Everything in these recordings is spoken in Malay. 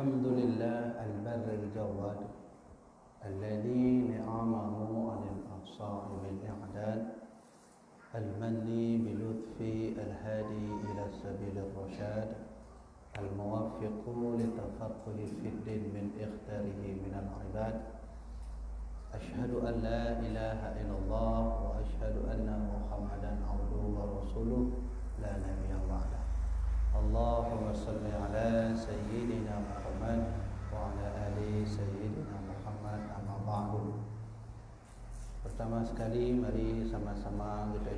الحمد لله البر الجواد الذي نعمه عن الأبصار بالإعداد المني بلطف الهادي إلى سبيل الرشاد الموفق للتفقه في الدين من اختاره من العباد أشهد أن لا إله إلا الله وأشهد أن محمدا عبده ورسوله لا نبي بعده اللهم صل على سيدنا محمد وعلى آل سيدنا Muhammad amma ba'du. Pertama sekali mari sama-sama kita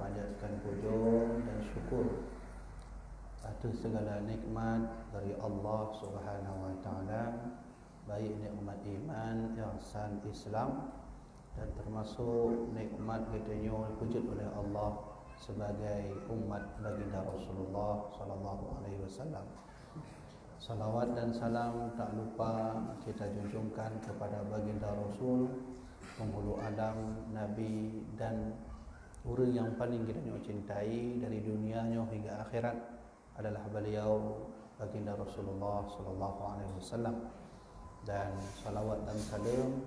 panjatkan puja dan syukur atas segala nikmat dari Allah Subhanahu wa taala, baik nikmat iman, ihsan, Islam, dan termasuk nikmat kita wujud oleh Allah sebagai umat baginda Rasulullah sallallahu alaihi wasallam. Salawat dan salam tak lupa kita junjungkan kepada baginda Rasul, penghulu Adam, Nabi, dan orang yang paling kita cintai dari dunianya hingga akhirat adalah beliau baginda Rasulullah sallallahu alaihi wasallam. Dan salawat dan salam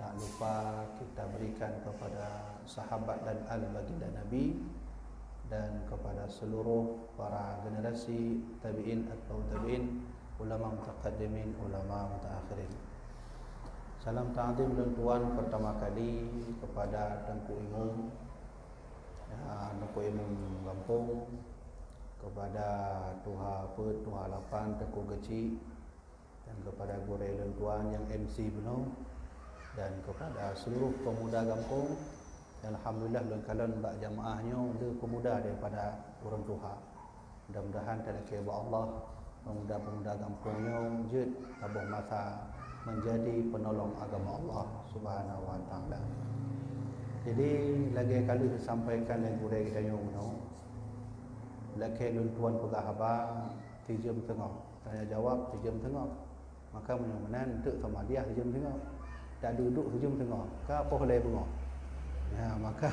tak lupa kita berikan kepada sahabat dan al baginda Nabi dan kepada seluruh para generasi tabi'in atau tabi'in, ulama mutaqaddimin, ulama mutaakhirin. Salam ta'zim dan tuan pertama kali kepada Tengku Imam, Tengku Imam Lampung, kepada Tuha Pet, Tuha Lapan, Tengku Geci, dan kepada Gurel dan tuan yang MC benar, dan kepada seluruh pemuda kampung. Alhamdulillah lengkalan bak jamaahnya ada pemuda daripada orang Tuha. Mudah-mudahan tak ada kira Allah, pemuda-pemuda kampungnya jid tabung masa menjadi penolong agama Allah Subhanahu wa taala. Jadi lagi kali disampaikan yang gurau kita nyono. Lagi tuan pegah haba 3 jam tengah. Tanya jawab 3 jam tengah. Maka menan untuk sama dia 3 jam tengah. Tak duduk 1 jam tengah. Ka apa boleh bengok. Ya, maka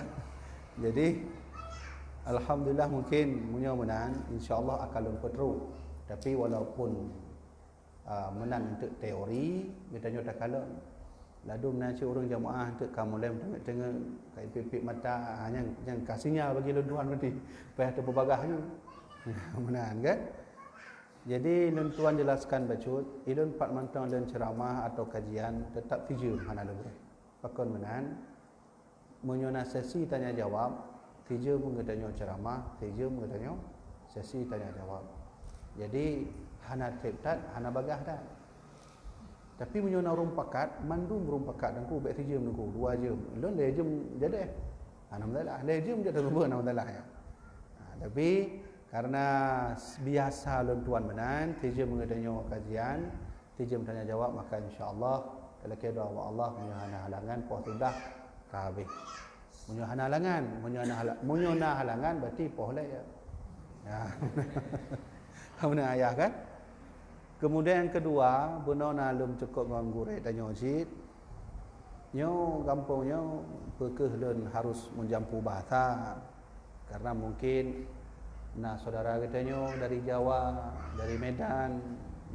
jadi alhamdulillah mungkin mudah-mudahan insyaallah akan lompat terus. Tapi walaupun menang untuk teori, kita tak kalah. Lalu menanci orang jamaah untuk kamu lem tengah kai pipik mata yang kasihnya bagi tuan nanti. Payah terbagahnya. Menan kan? Jadi tuan jelaskan bacut, ilun pat mantang dan ceramah atau kajian tetap tijum hana lebih. Pakon menan menyona sesi tanya jawab, 3 mengetanya ceramah, 3 mengetanya sesi tanya jawab. Jadi hana teptat, hana bagah dah. Tapi menyona rumpakat, mandum rumpakat dengku baik 3 dengku, 2 jam. Lon 2 jam jadi. Alhamdulillah, 2 jam jadi terbuat alhamdulillah ya. Tapi karena biasa lon tuan menan, 3 mengetanya kajian, 3 tanya jawab, maka insya-Allah kalau kira Allah menyana halangan puas sudah kabeh. Menyana halangan berarti boleh ya. Ya. Kamu ayah kan? Kemudian yang kedua, benar nalum cukup menggurek tanya ojit. Nyo kampungnya pekeh dan harus menjampu bahasa. Karena mungkin saudara katanya dari Jawa, dari Medan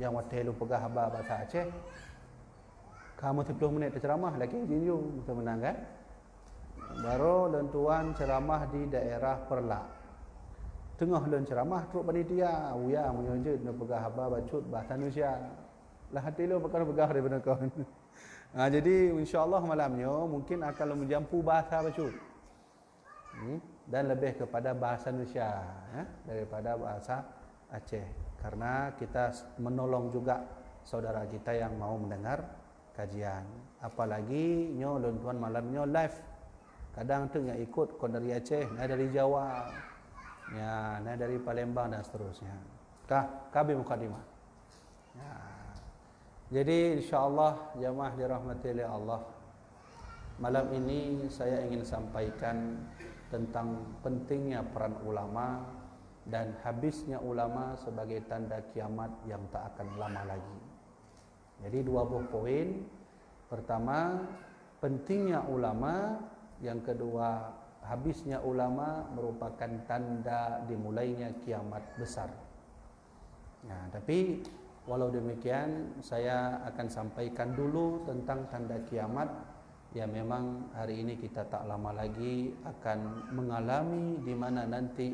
yang watelu pegah haba bahasa Aceh. Kamu 10 minit ceramah lagi jinju kita menang kan? Baru dan tuan ceramah di daerah Perlak. Tengah dan ceramah teruk panitia, uya menyonjut nak pegah haba bacut bahasa Indonesia. Lah hati lu perkara pegah daripada kau. Jadi insya-Allah malamnya mungkin akan menjampu bahasa bacut. Dan lebih kepada bahasa Indonesia daripada bahasa Aceh. Karena kita menolong juga saudara kita yang mau mendengar kajian. Apalagi nyo tuan malamnya live. Kadang tu yang ikut kau dari Aceh, dari Jawa, ya, dari Palembang dan seterusnya. Kabeh mukadimah. Ya. Jadi insya-Allah jamaah dirahmati oleh Allah. Malam ini saya ingin sampaikan tentang pentingnya peran ulama dan habisnya ulama sebagai tanda kiamat yang tak akan lama lagi. Jadi 2 buah poin. Pertama, pentingnya ulama. Yang kedua, habisnya ulama merupakan tanda dimulainya kiamat besar. Tapi Walau demikian, saya akan sampaikan dulu tentang tanda kiamat yang memang hari ini kita tak lama lagi akan mengalami, di mana nanti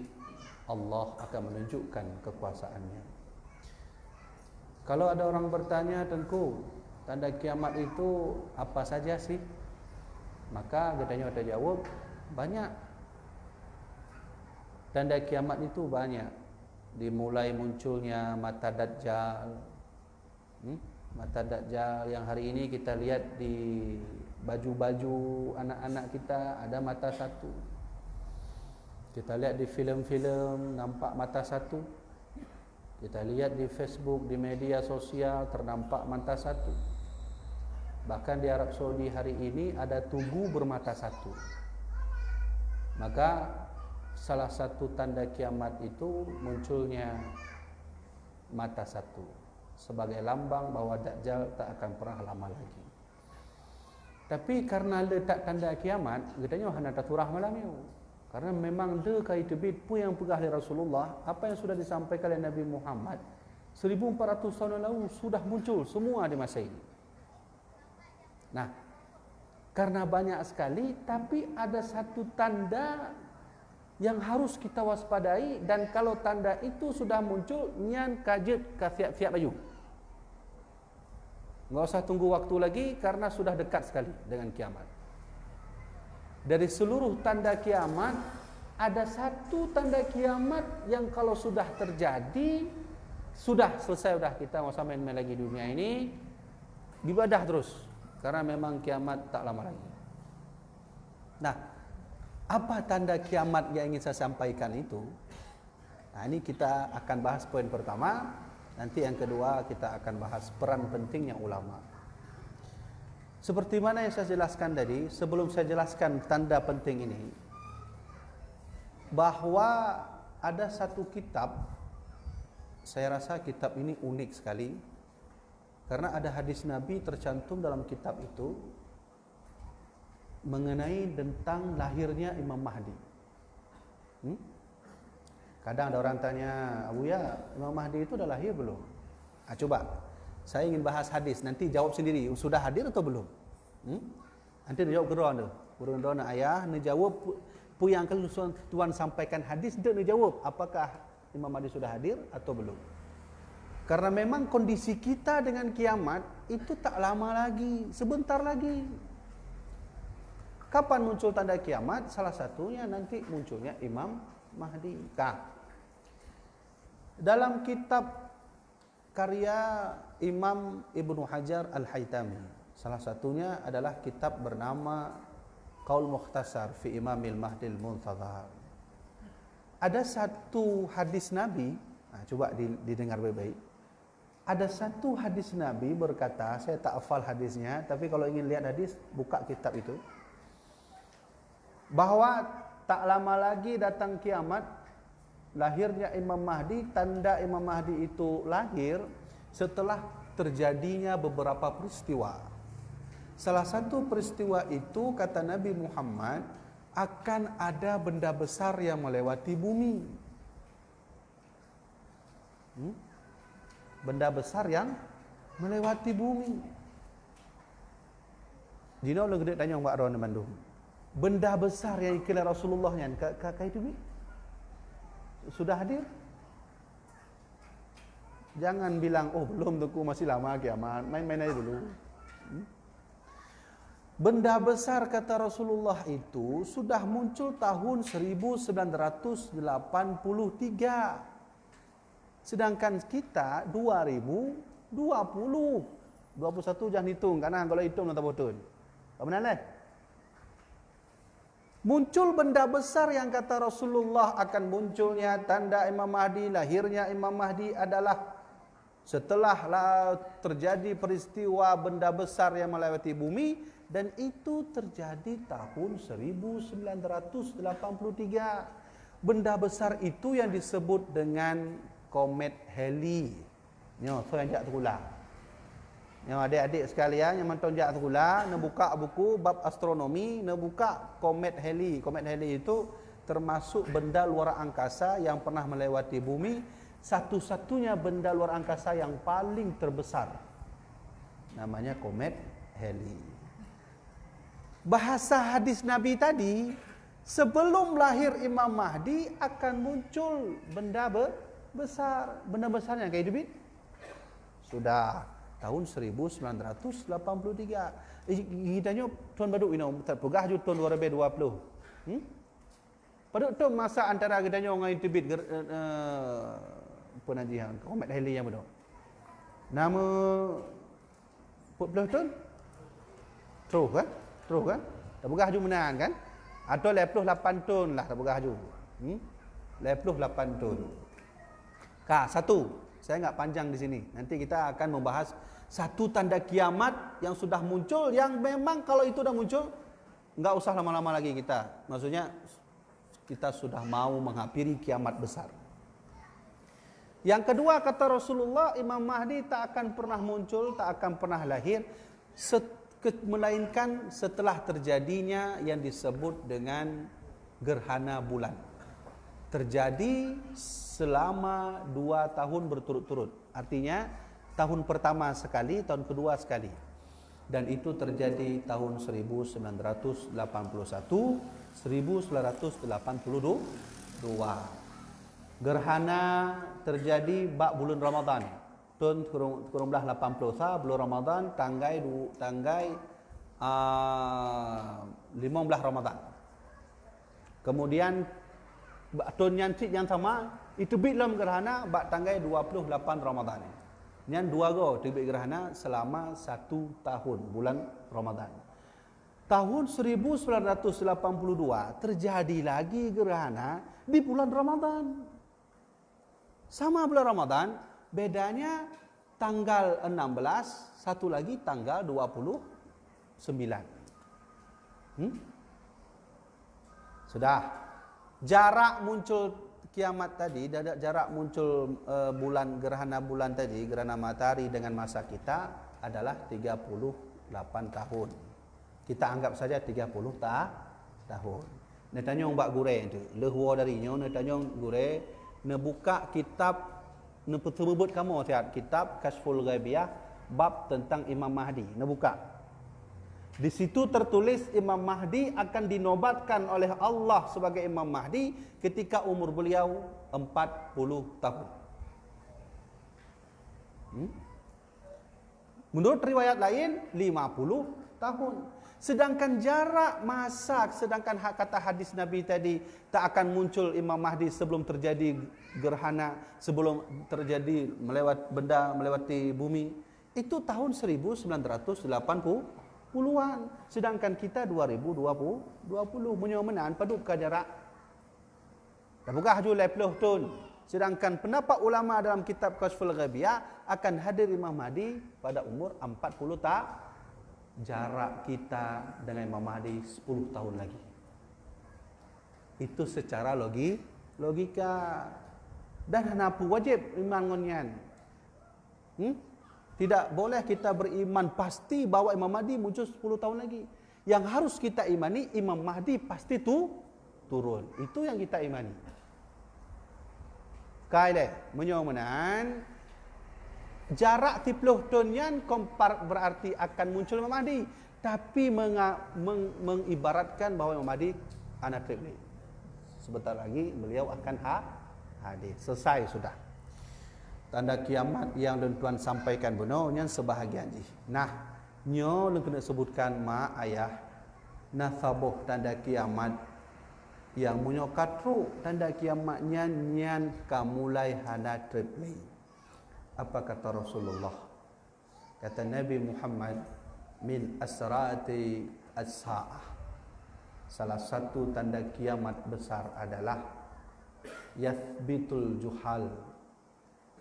Allah akan menunjukkan kekuasaannya. Kalau ada orang bertanya, Tengku, tanda kiamat itu apa saja sih? Maka katanya ada jawab, banyak. Tanda kiamat itu banyak. Dimulai munculnya mata Dajjal, mata Dajjal yang hari ini kita lihat di baju-baju anak-anak kita ada mata satu. Kita lihat di filem-filem nampak mata satu. Kita lihat di Facebook, di media sosial ternampak mata satu. Bahkan di Arab Saudi hari ini ada tugu bermata satu. Maka salah satu tanda kiamat itu munculnya mata satu sebagai lambang bahwa Dajjal tak akan pernah lama lagi. Tapi karena letak tanda kiamat, katanya hana taturah malam itu. Karena memang dia kai tebit pun yang pegah oleh Rasulullah, apa yang sudah disampaikan oleh Nabi Muhammad 1400 tahun lalu sudah muncul semua di masa ini. Nah, karena banyak sekali, tapi ada satu tanda yang harus kita waspadai, dan kalau tanda itu sudah muncul, nyan kajet ka siap-siap baju. Enggak usah tunggu waktu lagi karena sudah dekat sekali dengan kiamat. Dari seluruh tanda kiamat, ada satu tanda kiamat yang kalau sudah terjadi, sudah selesai, sudah kita mau sampai main lagi dunia ini, ibadah terus, karena memang kiamat tak lama lagi. Nah, apa tanda kiamat yang ingin saya sampaikan itu? Nah, ini kita akan bahas poin pertama. Nanti yang kedua kita akan bahas peran pentingnya ulama. Seperti mana yang saya jelaskan tadi, sebelum saya jelaskan tanda penting ini, bahwa ada satu kitab, saya rasa kitab ini unik sekali, karena ada hadis Nabi tercantum dalam kitab itu, mengenai tentang lahirnya Imam Mahdi. Kadang ada orang tanya, Abu ya, Imam Mahdi itu dah lahir belum? Coba, saya ingin bahas hadis, nanti jawab sendiri, sudah hadir atau belum? Nanti dia jawab geron tu. Kurang doa ayah, dia jawab pu yang kalau Tuan sampaikan hadis, dia jawab apakah Imam Mahdi sudah hadir atau belum? Karena memang kondisi kita dengan kiamat itu tak lama lagi, sebentar lagi. Kapan muncul tanda kiamat? Salah satunya nanti munculnya Imam Mahdi. Dalam kitab karya Imam Ibnu Hajar Al-Haytami, salah satunya adalah kitab bernama Qaul Mukhtasar fi Imamil Mahdil Muntadhar. Ada satu hadis Nabi, coba didengar baik-baik. Ada satu hadis Nabi berkata, saya tak hafal hadisnya, tapi kalau ingin lihat hadis, buka kitab itu. Bahwa tak lama lagi datang kiamat, lahirnya Imam Mahdi. Tanda Imam Mahdi itu lahir setelah terjadinya beberapa peristiwa. Salah satu peristiwa itu, kata Nabi Muhammad, akan ada benda besar yang melewati bumi. Benda besar yang melewati bumi. Dino lo gede tanya Mbak Ron Bandung. Benda besar yang dikira Rasulullah yang kakak itu sudah hadir. Jangan bilang, oh belum tuh masih lama kiamat, main-main aja dulu. Benda besar kata Rasulullah itu sudah muncul tahun 1983. Sedangkan kita 2020. 21 jangan hitung, karena kalau hitung nanti betul. Tak benar lah. Muncul benda besar yang kata Rasulullah akan munculnya tanda Imam Mahdi, lahirnya Imam Mahdi adalah setelah terjadi peristiwa benda besar yang melewati bumi, dan itu terjadi tahun 1983. Benda besar itu yang disebut dengan komet Halley. Nyo, so yang jak terulang. Yang adik-adik sekalian yang menonton jak terulang, nak buka buku bab astronomi, nak buka komet Halley. Komet Halley itu termasuk benda luar angkasa yang pernah melewati bumi satu-satunya benda luar angkasa yang paling terbesar. Namanya komet Halley. Bahasa hadis Nabi tadi, sebelum lahir Imam Mahdi akan muncul benda besar. Benda besarnya kayak itu, sudah tahun 1983. Kitanya tuan baduk ini terpegah ju tahun 2020. Pada tu masa antara kitanya orang itu bit penajian komet Halley yang betul. Nama tahun terus kan? Terpegah ju menang kan? Atau 28 tahun lah terpegah ju. 28 tahun. Satu, saya enggak panjang di sini. Nanti kita akan membahas satu tanda kiamat yang sudah muncul, yang memang kalau itu sudah muncul enggak usah lama-lama lagi kita. Maksudnya kita sudah mau menghampiri kiamat besar. Yang kedua, kata Rasulullah, Imam Mahdi tak akan pernah muncul, tak akan pernah lahir melainkan setelah terjadinya yang disebut dengan gerhana bulan. Terjadi selama 2 tahun berturut-turut. Artinya tahun pertama sekali, tahun kedua sekali. Dan itu terjadi tahun 1981, 1982. Gerhana terjadi bak bulan Ramadan. Tahun kurang belah 80 bulan Ramadan tanggai 15 Ramadan. Kemudian tahun yang sama itu bit dalam gerhana bak tanggai 28 Ramadan. Yang dua go terbit gerhana selama 1 tahun bulan Ramadan. Tahun 1982 terjadi lagi gerhana di bulan Ramadan. Sama bulan Ramadan, bedanya tanggal 16, satu lagi tanggal 29. Sudah. Jarak muncul kiamat tadi, jarak muncul gerhana bulan tadi, gerhana matahari dengan masa kita adalah 38 tahun. Kita anggap saja 30 tahun. Netanya mbak gure itu, lehua darinya netanya gure nebuka kitab nepetebut kamu sihat kitab Kashful Ghaibiyah bab tentang Imam Mahdi, nebuka. Di situ tertulis Imam Mahdi akan dinobatkan oleh Allah sebagai Imam Mahdi ketika umur beliau 40 tahun. Menurut riwayat lain 50 tahun. Sedangkan jarak masa, sedangkan kata hadis Nabi tadi tak akan muncul Imam Mahdi sebelum terjadi gerhana, sebelum terjadi melewati bumi, itu tahun 1980-an. Sedangkan kita 2020 menyomenan paduka jarak. Dah buka haju 10 tahun. Sedangkan pendapat ulama dalam kitab Kashful Ghaibiyah akan hadir Imam Mahdi pada umur 40 tahun. Jarak kita dengan Imam Mahdi 10 tahun lagi. Itu secara logika. Dan hanapu wajib iman ngonyan. Tidak boleh kita beriman pasti bahwa Imam Mahdi muncul 10 tahun lagi. Yang harus kita imani, Imam Mahdi pasti turun. Itu yang kita imani. Kaile menyomenan jarak 30 tahun berarti akan muncul Imam Mahdi, tapi mengibaratkan bahwa Imam Mahdi anak tripli. Sebentar lagi beliau akan hadir. Selesai sudah. Tanda kiamat yang tuan sampaikan benar yang sebahagian ni. Nah, nyo kena sebutkan mak ayah nasaboh tanda kiamat yang munyokatru tanda kiamatnya nyan kamulai hana tripli. Apa kata Rasulullah? Kata Nabi Muhammad, min asrati as-sa'ah. Salah satu tanda kiamat besar adalah yathbitul juhal.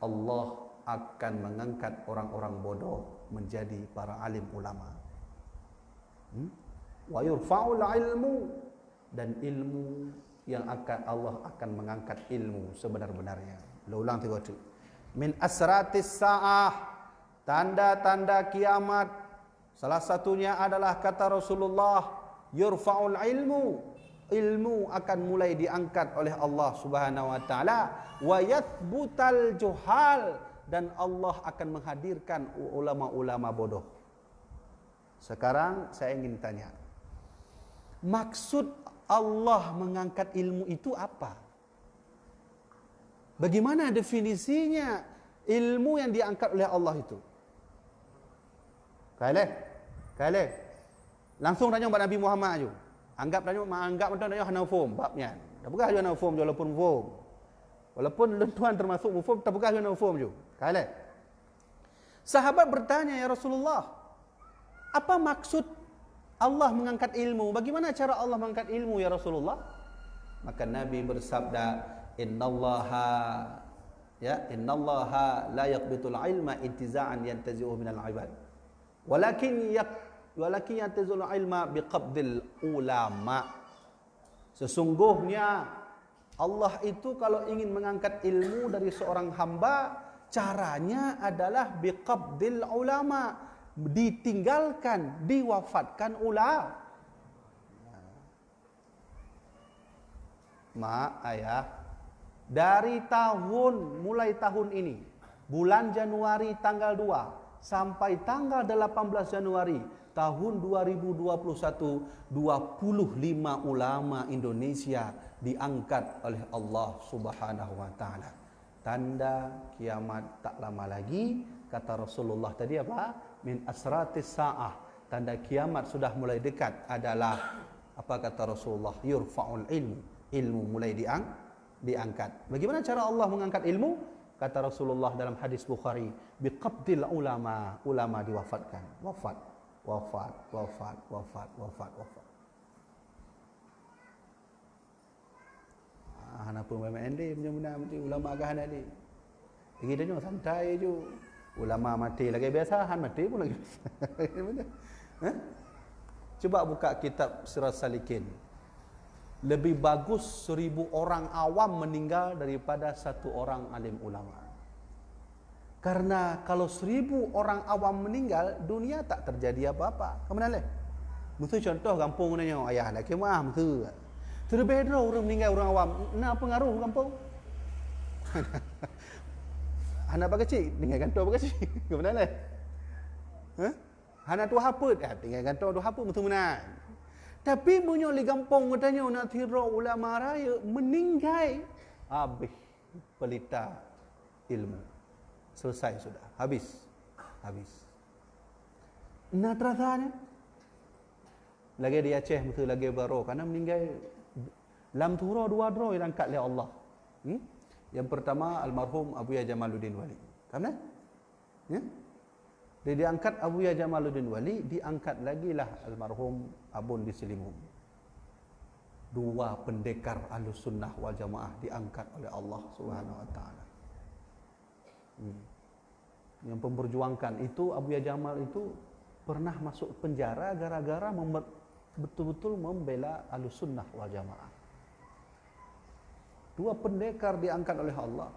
Allah akan mengangkat orang-orang bodoh menjadi para alim ulama. Wa yurfa'ul ilmu, dan ilmu yang Allah akan mengangkat ilmu sebenar-benarnya. Ulang 3 kali. Min asratis sa'ah, tanda-tanda kiamat. Salah satunya adalah kata Rasulullah, yurfa'ul ilmu, ilmu akan mulai diangkat oleh Allah Subhanahu wa taala, wa yathbutal juhal, dan Allah akan menghadirkan ulama-ulama bodoh. Sekarang saya ingin tanya, maksud Allah mengangkat ilmu itu apa? Bagaimana definisinya ilmu yang diangkat oleh Allah itu? Kale. Langsung tanya kepada Nabi Muhammad aja. Anggap macam tanya hana form babnya. Tak bukan hana form je walaupun form. Walaupun tuan termasuk form, tak bukan hana form je. Kale. Sahabat bertanya, ya Rasulullah, apa maksud Allah mengangkat ilmu? Bagaimana cara Allah mengangkat ilmu, ya Rasulullah? Maka Nabi bersabda, innallaha la yaqbitul ilma intiza'an yantazi'u minal ibad. Walakin yantazul ilma biqabdil ulama. Sesungguhnya Allah itu kalau ingin mengangkat ilmu dari seorang hamba, caranya adalah biqabdil ulama, ditinggalkan, diwafatkan ulama. Ayah, dari mulai tahun ini, bulan Januari tanggal 2 sampai tanggal 18 Januari tahun 2021, 25 ulama Indonesia diangkat oleh Allah Subhanahu wa taala. Tanda kiamat tak lama lagi, kata Rasulullah tadi apa? Min asratis saah. Tanda kiamat sudah mulai dekat adalah apa kata Rasulullah? Yurfa'ul ilmu mulai diangkat. Bagaimana cara Allah mengangkat ilmu? Kata Rasulullah dalam hadis Bukhari, biqabdil ulama diwafatkan. Wafat. Hana pun main dia punya ulama agak hana dia. Lagi dia santai je. Ulama mati lagi biasa, han mati pun lagi biasa. Coba buka kitab Sirat Salikin. Lebih bagus 1000 orang awam meninggal daripada 1 orang alim ulama. Karena kalau 1000 orang awam meninggal, dunia tak terjadi apa-apa. Kemana leh? Mesti contoh kampung ni ayah nak kemah mesti. Terlebih dulu orang meninggal orang awam, nak pengaruh kampung. Anak apa kecil, tinggal kantor apa kecil. Kemana leh? Anak tu apa? Tinggal kantor tu apa mesti menang. Tapi punya li kampung katanya nak tira ulama raya meninggal, habis pelita ilmu. Selesai sudah, habis. Nak rasanya lagi di Aceh mesti lagi baru karena meninggal lam tura 2 dro yang angkat oleh Allah. Yang pertama almarhum Abuya Jamaluddin Wali. Kan? Ya? Dia diangkat Abuya Jamaluddin Wali, diangkat lagi lah almarhum Abun Bislimum. 2 pendekar Ahlussunnah wal Jamaah diangkat oleh Allah Subhanahu wa taala. Yang memperjuangkan itu Abuya Jamal itu pernah masuk penjara gara-gara betul-betul membela Ahlussunnah wal Jamaah. 2 pendekar diangkat oleh Allah.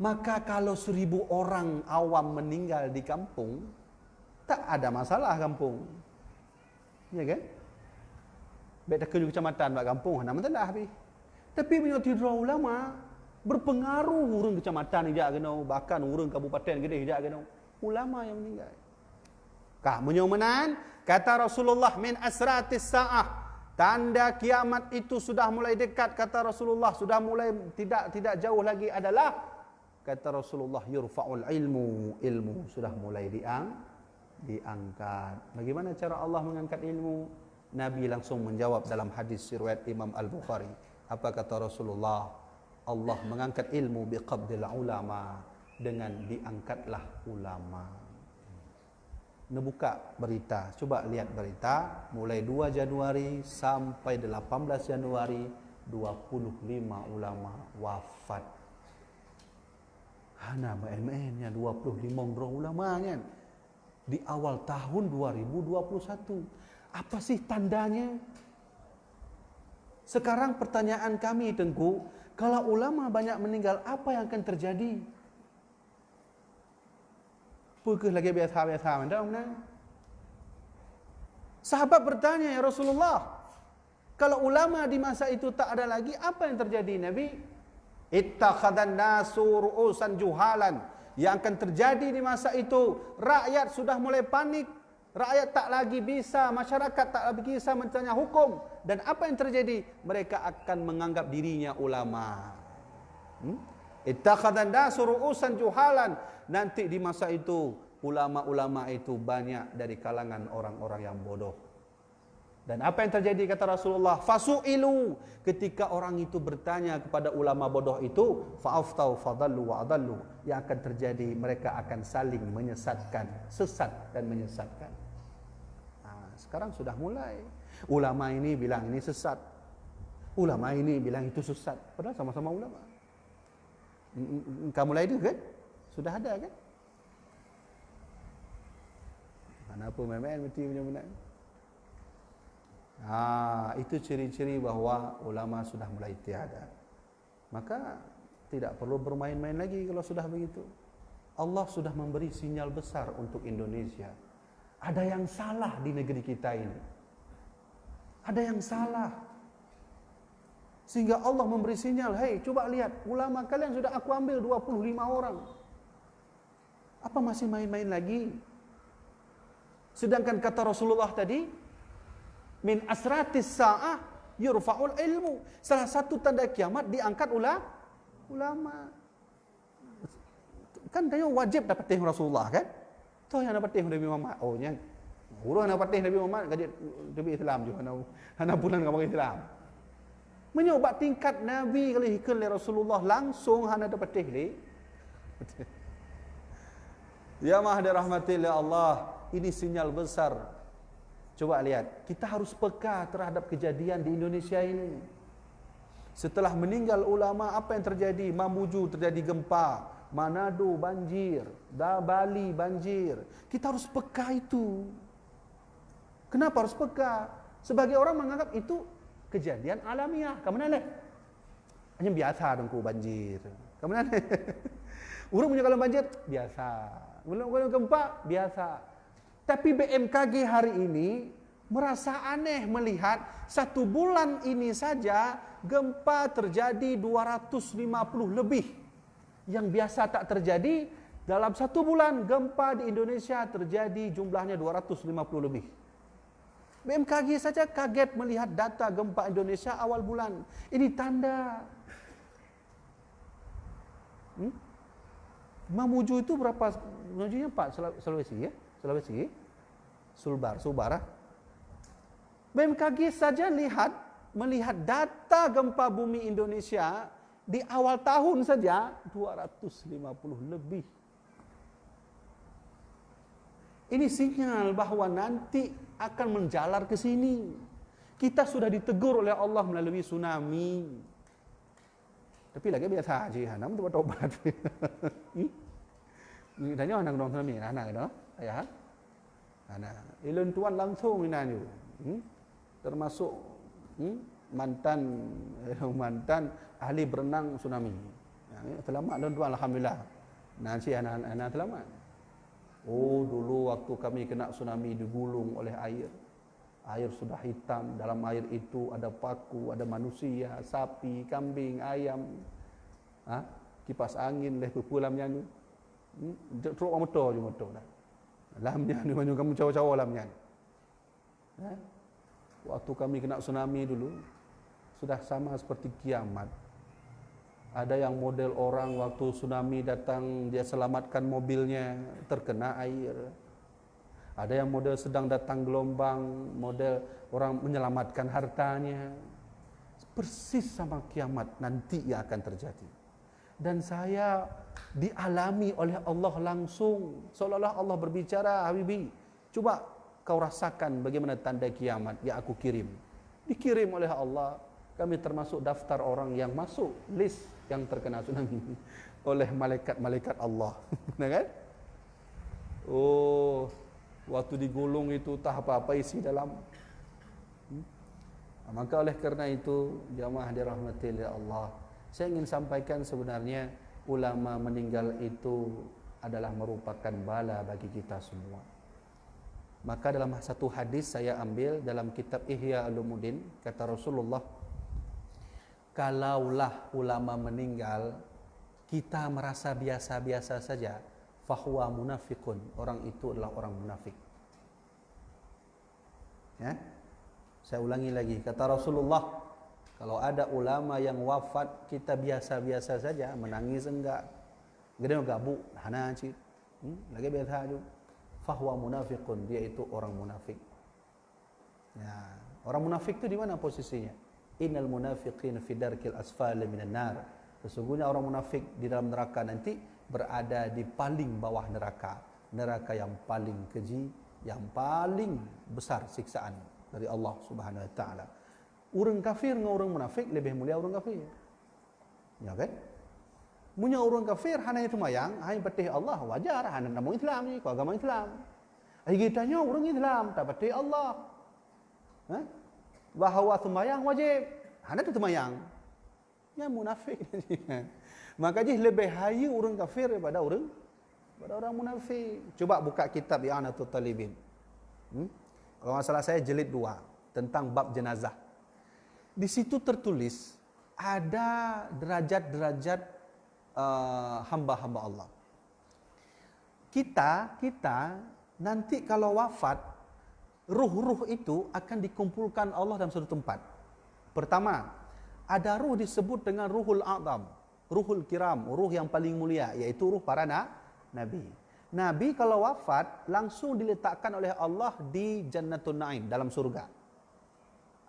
Maka kalau 1000 orang awam meninggal di kampung, tak ada masalah kampung. Ya kan? Baik tak kerja kecamatan buat kampung, nak masalah habis. Tapi punya tidur ulama berpengaruh urang kecamatan hijak kena, bahkan urang kabupaten gede hijak kena. Ulama yang meninggal. Kah menyomenan kata Rasulullah min asratis saah. Tanda kiamat itu sudah mulai dekat, kata Rasulullah, sudah mulai tidak jauh lagi adalah kata Rasulullah yurfa'ul ilmu sudah mulai diangkat. Bagaimana cara Allah mengangkat ilmu? Nabi langsung menjawab dalam hadis riwayat Imam Al-Bukhari. Apa kata Rasulullah? Allah mengangkat ilmu biqabdil ulama, dengan diangkatlah ulama. Buka berita, coba lihat berita mulai 2 Januari sampai 18 Januari 25 ulama wafat. Hana main-mainnya 25 orang ulama kan di awal tahun 2021. Apa sih tandanya? Sekarang pertanyaan kami Tengku, kalau ulama banyak meninggal, apa yang akan terjadi? Pukul lagi biasa-biasa mana? Sahabat bertanya, ya Rasulullah, Kalau ulama di masa itu tak ada lagi, apa yang terjadi Nabi? Ittakhadhan nasu ru'usan juhalan. Yang akan terjadi di masa itu, rakyat sudah mulai panik. Rakyat tak lagi bisa, masyarakat tak lagi bisa bertanya hukum. Dan apa yang terjadi? Mereka akan menganggap dirinya ulama. Ittakhadhan nasu ru'usan juhalan. Nanti di masa itu, ulama-ulama itu banyak dari kalangan orang-orang yang bodoh. Dan apa yang terjadi kata Rasulullah? Fasu'ilu, ketika orang itu bertanya kepada ulama bodoh itu, fa'aftau fadallu wa adallu, yang akan terjadi mereka akan saling menyesatkan, sesat dan menyesatkan. Sekarang sudah mulai. Ulama ini bilang ini sesat, ulama ini bilang itu sesat, padahal sama-sama ulama. Kamu mulai itu kan? Sudah ada kan? Mana pun main-main mesti punya benar. Itu ciri-ciri bahwa ulama sudah mulai tiada. Maka tidak perlu bermain-main lagi kalau sudah begitu. Allah sudah memberi sinyal besar untuk Indonesia. Ada yang salah di negeri kita ini. Ada yang salah. Sehingga Allah memberi sinyal, hei coba lihat, ulama kalian sudah aku ambil 25 orang. Apa masih main-main lagi? Sedangkan kata Rasulullah tadi, min asratis sa'ah yurfa'ul ilmu. Salah satu tanda kiamat diangkat ulama. Kan dia wajib dapat teh Rasulullah kan? Tahu yang dapat teh Nabi Muhammad. Oh nya. Urang dapat teh Nabi Muhammad gaji Nabi Islam juga hana bulan kamu Islam. Menyoba tingkat Nabi kali hikal Rasulullah langsung hana dapat teh le. Ya mahdi rahmatillah Allah, ini sinyal besar. Coba lihat, kita harus peka terhadap kejadian di Indonesia ini. Setelah meninggal ulama, apa yang terjadi? Mamuju terjadi gempa, Manado banjir, Bali banjir. Kita harus peka itu. Kenapa harus peka? Sebagai orang menganggap itu kejadian alamiah. Kamu naleh? Hanya biasa dongku banjir. Kamu naleh? Orang punya kalau banjir biasa. Kalau gempa biasa. Tapi BMKG hari ini merasa aneh melihat 1 bulan ini saja gempa terjadi 250 lebih. Yang biasa tak terjadi, dalam 1 bulan gempa di Indonesia terjadi jumlahnya 250 lebih. BMKG saja kaget melihat data gempa Indonesia awal bulan. Ini tanda. Mamuju itu berapa? Mamujunya Pak Sulawesi ya? Sulawesi. Sulbar. BMKG saja melihat data gempa bumi Indonesia di awal tahun saja 250 lebih. Ini sinyal bahwa nanti akan menjalar ke sini. Kita sudah ditegur oleh Allah melalui tsunami. Tapi lagi biasa aja, nam tu tobat. Ni tanya anak dong tsunami, anak itu, ayah. Anak, ilun tuan langsung ini termasuk mantan ahli berenang tsunami. Selamat dan tuan alhamdulillah. Nanti anak selamat. Oh dulu waktu kami kena tsunami digulung oleh air. Air sudah hitam, dalam air itu ada paku, ada manusia, sapi, kambing, ayam. Kipas angin leh pupulamnya ni. Truk motor je motor dah. Lamnya ni banyak kamu cawa-cawa lamnya. Waktu kami kena tsunami dulu sudah sama seperti kiamat. Ada yang model orang waktu tsunami datang dia selamatkan mobilnya terkena air. Ada yang model sedang datang gelombang, model orang menyelamatkan hartanya. Persis sama kiamat nanti yang akan terjadi. Dan saya dialami oleh Allah langsung. Seolah-olah Allah berbicara, Habibi, coba kau rasakan bagaimana tanda kiamat yang aku kirim. Dikirim oleh Allah. Kami termasuk daftar orang yang masuk list yang terkena tsunami oleh malaikat-malaikat Allah. Benar kan? Oh, waktu digulung itu tak apa-apa isi dalam. Maka oleh kerana itu, jamaah dirahmati oleh Allah, saya ingin sampaikan sebenarnya ulama meninggal itu adalah merupakan bala bagi kita semua. Maka dalam satu hadis saya ambil dalam kitab Ihya Ulumuddin, kata Rasulullah, kalaulah ulama meninggal, kita merasa biasa-biasa saja, fahuwa munafiqun, orang itu adalah orang munafik. Ya? Saya ulangi lagi, kata Rasulullah, kalau ada ulama yang wafat, kita biasa-biasa saja, menangis enggak, gede gabuk, hana cik, lagi biasa aja, fahuwa munafiqun, dia itu orang munafik. Ya, orang munafik itu di mana posisinya? Innal munafiqin fi darkil asfali minan nar. Sesungguhnya orang munafik di dalam neraka nanti berada di paling bawah neraka, neraka yang paling keji, yang paling besar siksaan dari Allah Subhanahu wa taala. Orang kafir dengan orang munafik lebih mulia orang kafir. Ya kan? Punya orang kafir hanya itu mayang, hanya patih Allah wajar, hanya nama Islam ni, kau agama Islam. Kita tanya orang Islam tak patih Allah. Bahawa sembahyang wajib, hanya itu sembahyang. Ya munafik. Maka jadi lebih hayu orang kafir daripada orang munafik. Coba buka kitab I'anatul Talibin. Kalau masalah saya jilid 2 tentang bab jenazah. Di situ tertulis ada derajat-derajat hamba-hamba Allah. Kita nanti kalau wafat, ruh-ruh itu akan dikumpulkan Allah dalam satu tempat. Pertama, ada ruh disebut dengan ruhul a'zam, ruhul kiram, ruh yang paling mulia, yaitu ruh para nabi. Nabi kalau wafat langsung diletakkan oleh Allah di Jannatul Naim, dalam surga.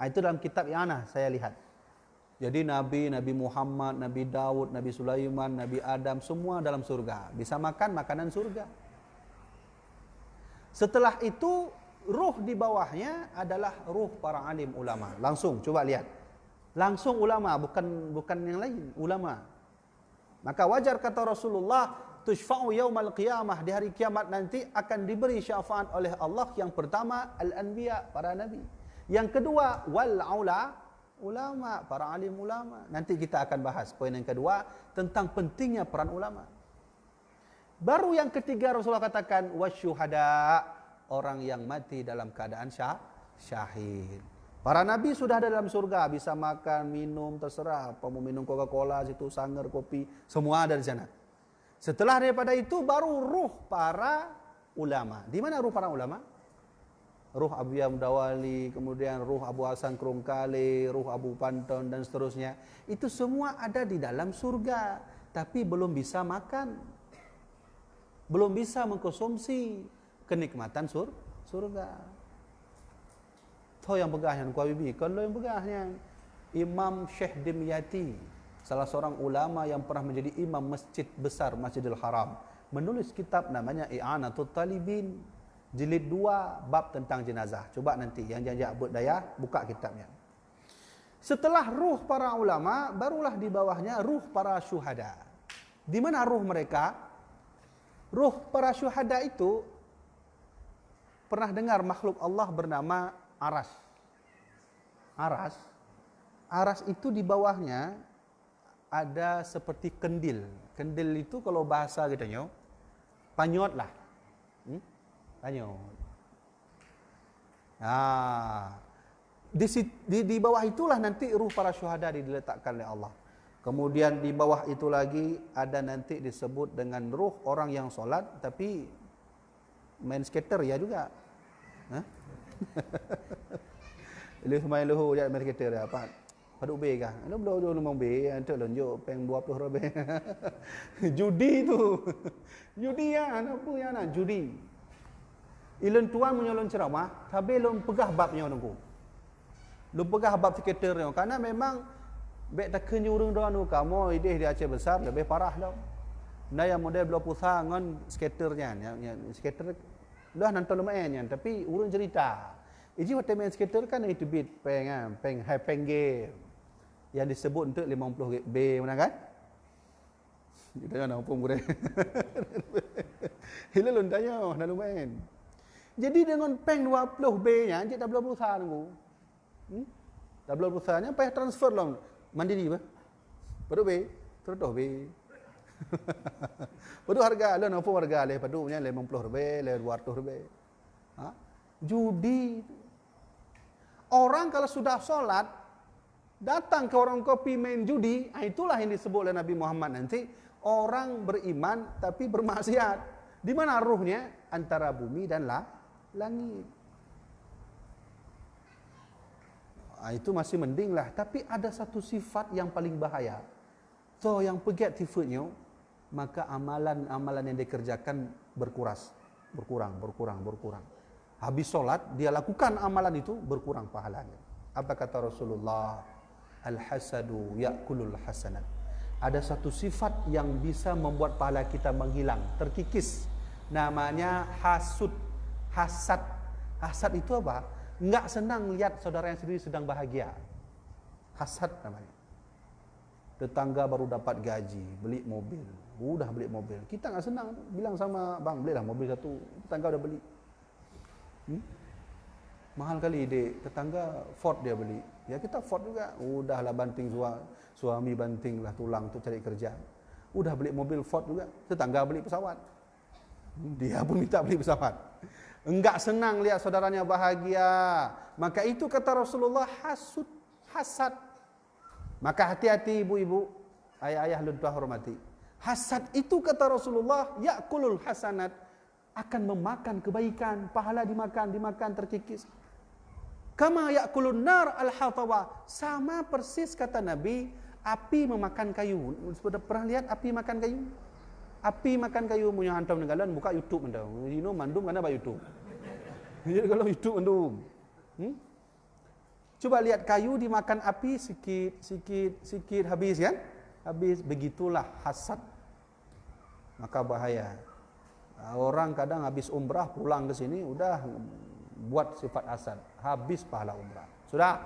Itu dalam kitab I'anah saya lihat. Jadi Nabi Muhammad, Nabi Daud, Nabi Sulaiman, Nabi Adam, semua dalam surga. Bisa makan makanan surga. Setelah itu, ruh di bawahnya adalah ruh para alim ulama. Langsung, coba lihat. Langsung ulama, bukan yang lain, ulama. Maka wajar kata Rasulullah, tushfa'u yaumal qiyamah, di hari kiamat nanti akan diberi syafaat oleh Allah. Yang pertama, al-anbiya, para nabi. Yang kedua, ulama, para alim ulama. Nanti kita akan bahas poin yang kedua tentang pentingnya peran ulama. Baru yang ketiga Rasulullah katakan wasyuhada, orang yang mati dalam keadaan syahid. Para nabi sudah ada dalam surga, bisa makan, minum, terserah. Apa mau minum Coca-Cola, situ sangar, kopi, semua ada di sana. Setelah daripada itu baru ruh para ulama. Di mana ruh para ulama? Ruh Abu Yamdawali, kemudian ruh Abu Hasan Krungkali, ruh Abu Panton dan seterusnya. Itu semua ada di dalam surga, tapi belum bisa makan. Belum bisa mengkonsumsi kenikmatan surga. Tahu yang begahnya Kuala Bibi, kalau yang begahnya Imam Syekh Dimyati, salah seorang ulama yang pernah menjadi imam masjid besar Masjidil Haram, menulis kitab namanya I'anatul Talibin. Jilid 2 bab tentang jenazah. Coba nanti yang jangan berdaya buka kitabnya. Setelah ruh para ulama, barulah di bawahnya ruh para syuhada. Di mana ruh mereka? Ruh para syuhada itu, pernah dengar makhluk Allah bernama aras. Aras itu di bawahnya ada seperti kendil. Kendil itu kalau bahasa kita panyot lah. Tanya. Di bawah itulah nanti ruh para syuhada diletakkan oleh Allah. Kemudian di bawah itu lagi ada nanti disebut dengan ruh orang yang solat tapi main skater ya juga. Lu main luhu je main skater ya apa? Paduk B kah? Lu belum ngomong B, antuk lonjok peng 20 lebih. Judi tu. Judi ya, apa ya nak judi. Ilun tuan menyolong ceramah, tapi lom pegah babnya nunggu. Lom pegah bab sekitarnya, karena memang bek tak kenyurung doang nu kamu ide di Aceh besar lebih parah dah. Nah yang model belah pusat ngan skaternya, yang skater dah nanti lumayan, tapi urun cerita. Iji waktu main skater kan itu bit peng game yang disebut untuk 50 B mana kan? Kita jangan apa murah. Hilang lontanya, dah lumayan. Jadi dengan peng 20 B-nya, dia tak boleh berusaha nunggu. Tak boleh berusahanya, payah transfer lah. Mandiri apa? Padu B, terus B. Padu harga, lah apa harga? Leh padu punya 50 B, leh 200 B. Judi. Orang kalau sudah sholat, datang ke warung kopi main judi, itulah yang disebut oleh Nabi Muhammad nanti, orang beriman tapi bermaksiat. Di mana ruhnya? Antara bumi dan langit. Itu masih mending lah. Tapi ada satu sifat yang paling bahaya. So, yang pegiat tifutnya, maka amalan-amalan yang dikerjakan berkurang. Habis solat, dia lakukan amalan itu, berkurang pahalanya. Apa kata Rasulullah? Al-hasadu ya'kulul hasanat. Ada satu sifat yang bisa membuat pahala kita menghilang, terkikis. Namanya hasud, hasad. Hasad itu apa? Enggak senang lihat saudara yang sendiri sedang bahagia. Hasad namanya. Tetangga baru dapat gaji, beli mobil. Udah beli mobil. Kita enggak senang, bilang sama bang, belilah mobil satu. Tetangga udah beli. Mahal kali dek, tetangga Ford dia beli. Ya kita Ford juga. Udahlah banting suami bantinglah tulang untuk cari kerja. Udah beli mobil Ford juga. Tetangga beli pesawat. Dia pun minta beli pesawat. Enggak senang lihat saudaranya bahagia. Maka itu kata Rasulullah hasad. Maka hati-hati ibu-ibu, ayah-ayah ludah hormati. Hasad itu kata Rasulullah ya'kulul hasanat, akan memakan kebaikan, pahala dimakan terkikis. Kama ya'kulun nar al-hatawa, sama persis kata Nabi, api memakan kayu. Sudah pernah lihat api makan kayu? Api makan kayu punya hantam negalan, buka YouTube anda. You know mandum kan apa YouTube? Jadi kalau YouTube mandum. Coba lihat kayu dimakan api sikit habis kan? Habis, begitulah hasad. Maka bahaya. Orang kadang habis umrah pulang ke sini udah buat sifat hasad, habis pahala umrah. Sudah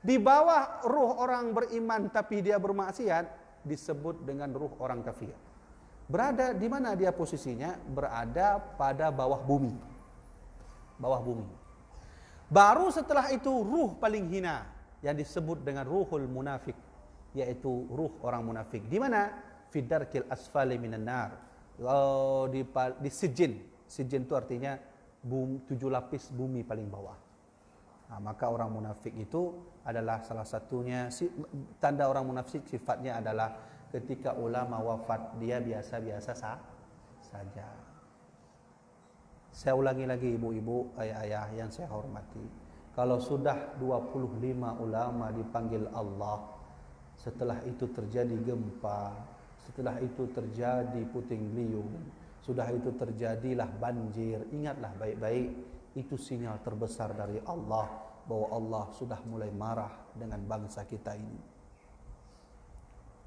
di bawah ruh orang beriman tapi dia bermaksiat disebut dengan ruh orang kafir. Berada di mana dia posisinya? Berada pada bawah bumi. Bawah bumi. Baru setelah itu ruh paling hina yang disebut dengan ruhul munafik, yaitu ruh orang munafik. Di mana? Fidarkil asfali minan nar. Di sijin. Sijin itu artinya 7 lapis bumi paling bawah. Nah, maka orang munafik itu adalah salah satunya, tanda orang munafik sifatnya adalah ketika ulama wafat dia biasa-biasa saja. Saya ulangi lagi ibu-ibu, ayah-ayah yang saya hormati. Kalau sudah 25 ulama dipanggil Allah, setelah itu terjadi gempa, setelah itu terjadi puting beliung, sudah itu terjadilah banjir, ingatlah baik-baik, itu sinyal terbesar dari Allah bahwa Allah sudah mulai marah dengan bangsa kita ini.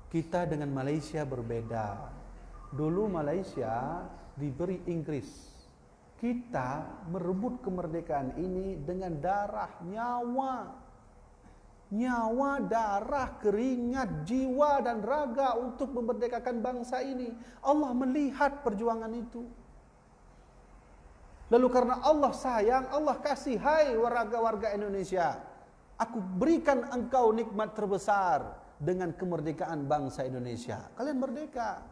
Kita dengan Malaysia berbeda. Dulu Malaysia diberi Inggris. Kita merebut kemerdekaan ini dengan darah, nyawa, darah, keringat, jiwa dan raga untuk memerdekakan bangsa ini. Allah melihat perjuangan itu. Lalu karena Allah sayang, Allah kasih, hai warga Indonesia, aku berikan engkau nikmat terbesar dengan kemerdekaan bangsa Indonesia. Kalian merdeka.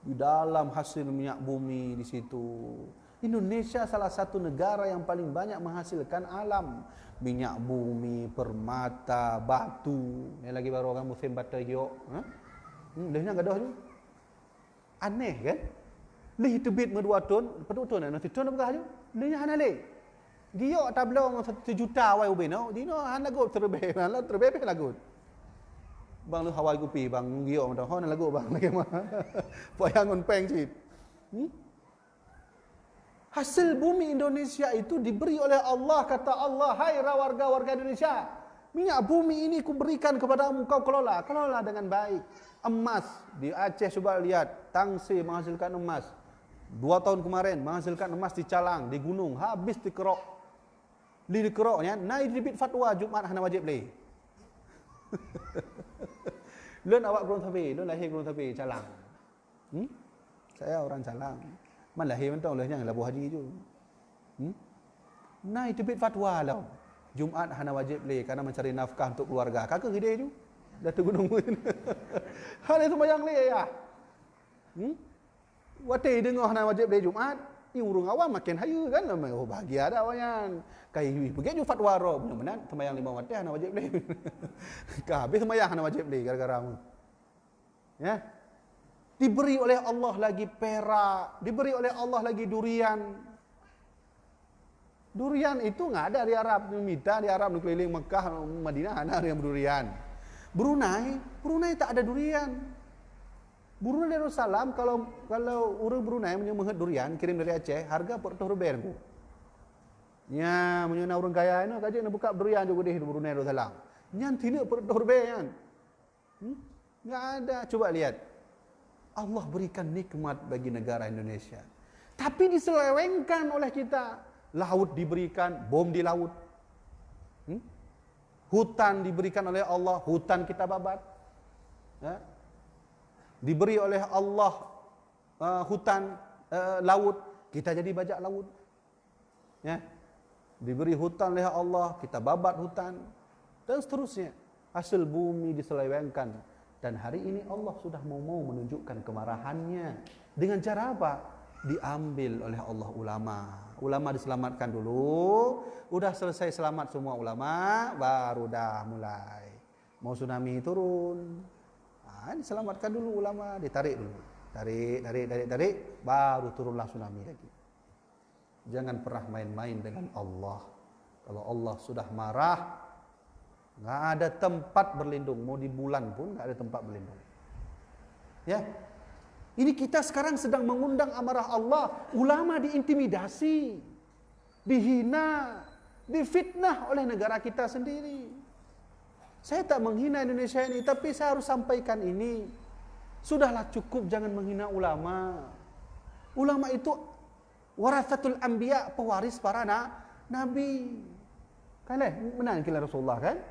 Di dalam hasil minyak bumi di situ. Indonesia salah satu negara yang paling banyak menghasilkan alam. Minyak bumi, permata, batu. Ini lagi baru orang musim batu hijau. Lehnya gadah tu. Aneh kan? Leh tebit medua ton, peduk ton nanti ton apa kah? Lehnya hana leh. Giok tablong 1 juta wai ubin no. Dino hana lagu terbe lagu. Bang lu Hawaii gupi bang giok mata hana lagu bang lagi mah. Poyangon peng cit. Hasil bumi Indonesia itu diberi oleh Allah, kata Allah, hai warga Indonesia, minyak bumi ini kuberikan kepadamu, kau kelola dengan baik. Emas di Aceh, coba lihat, Tangsi menghasilkan emas. 2 tahun kemarin menghasilkan emas di Calang, di gunung, habis dikerok. Dikeroknya, naik dibit fatwa Jumat hana wajib leh. Lun awak Gunung Tapi, lun lahir Gunung Tapi, Calang. Saya orang Calang. Man lahir mentang olehnya Labu Haji tu. Naik terbit fatwa lah. Jumaat hana wajib leh karena mencari nafkah untuk keluarga. Kakak gede tu. Datuk Gunung. Hal itu bayang leh ya. Wati dengar hana wajib leh Jumaat. Ni urung awam makin hayu kan. Oh bahagia dah awayan. Kai pergi ju fatwa ro. Benar sembahyang 5 waktu hana wajib beli. Ka habis sembahyang hana wajib beli gara-gara mu. Ya. Diberi oleh Allah lagi perak, diberi oleh Allah lagi durian. Durian itu enggak ada di Arab, minta di Arab keliling Mekah, Madinah ada yang berdurian. Brunei tak ada durian. Brunei Darussalam kalau orang Brunei menyemet durian kirim dari Aceh, harga RM40. Ya, menyena orang kaya ini kaji nak buka durian juga di Brunei Darussalam. Nyan tidak RM40 kan. Enggak ada. Coba lihat. Allah berikan nikmat bagi negara Indonesia. Tapi diselewengkan oleh kita. Laut diberikan, bom di laut. Hutan diberikan oleh Allah, hutan kita babat. Ya. Diberi oleh Allah hutan laut, kita jadi bajak laut. Ya. Diberi hutan oleh Allah, kita babat hutan dan seterusnya. Hasil bumi diselewengkan dan hari ini Allah sudah mau menunjukkan kemarahannya dengan cara apa? Diambil oleh Allah ulama. Ulama diselamatkan dulu, udah selesai selamat semua ulama, baru dah mulai mau tsunami turun. Diselamatkan dulu ulama, ditarik dulu. Tarik, baru turunlah tsunami lagi. Jangan pernah main-main dengan Allah. Kalau Allah sudah marah, enggak ada tempat berlindung. Mau di bulan pun enggak ada tempat berlindung. Ya. Ini kita sekarang sedang mengundang amarah Allah. Ulama diintimidasi, dihina, difitnah oleh negara kita sendiri. Saya tak menghina Indonesia ini, tapi saya harus sampaikan ini. Sudahlah cukup, jangan menghina ulama. Ulama itu warathatul anbiya, pewaris para nabi. Kan benar kira Rasulullah kan?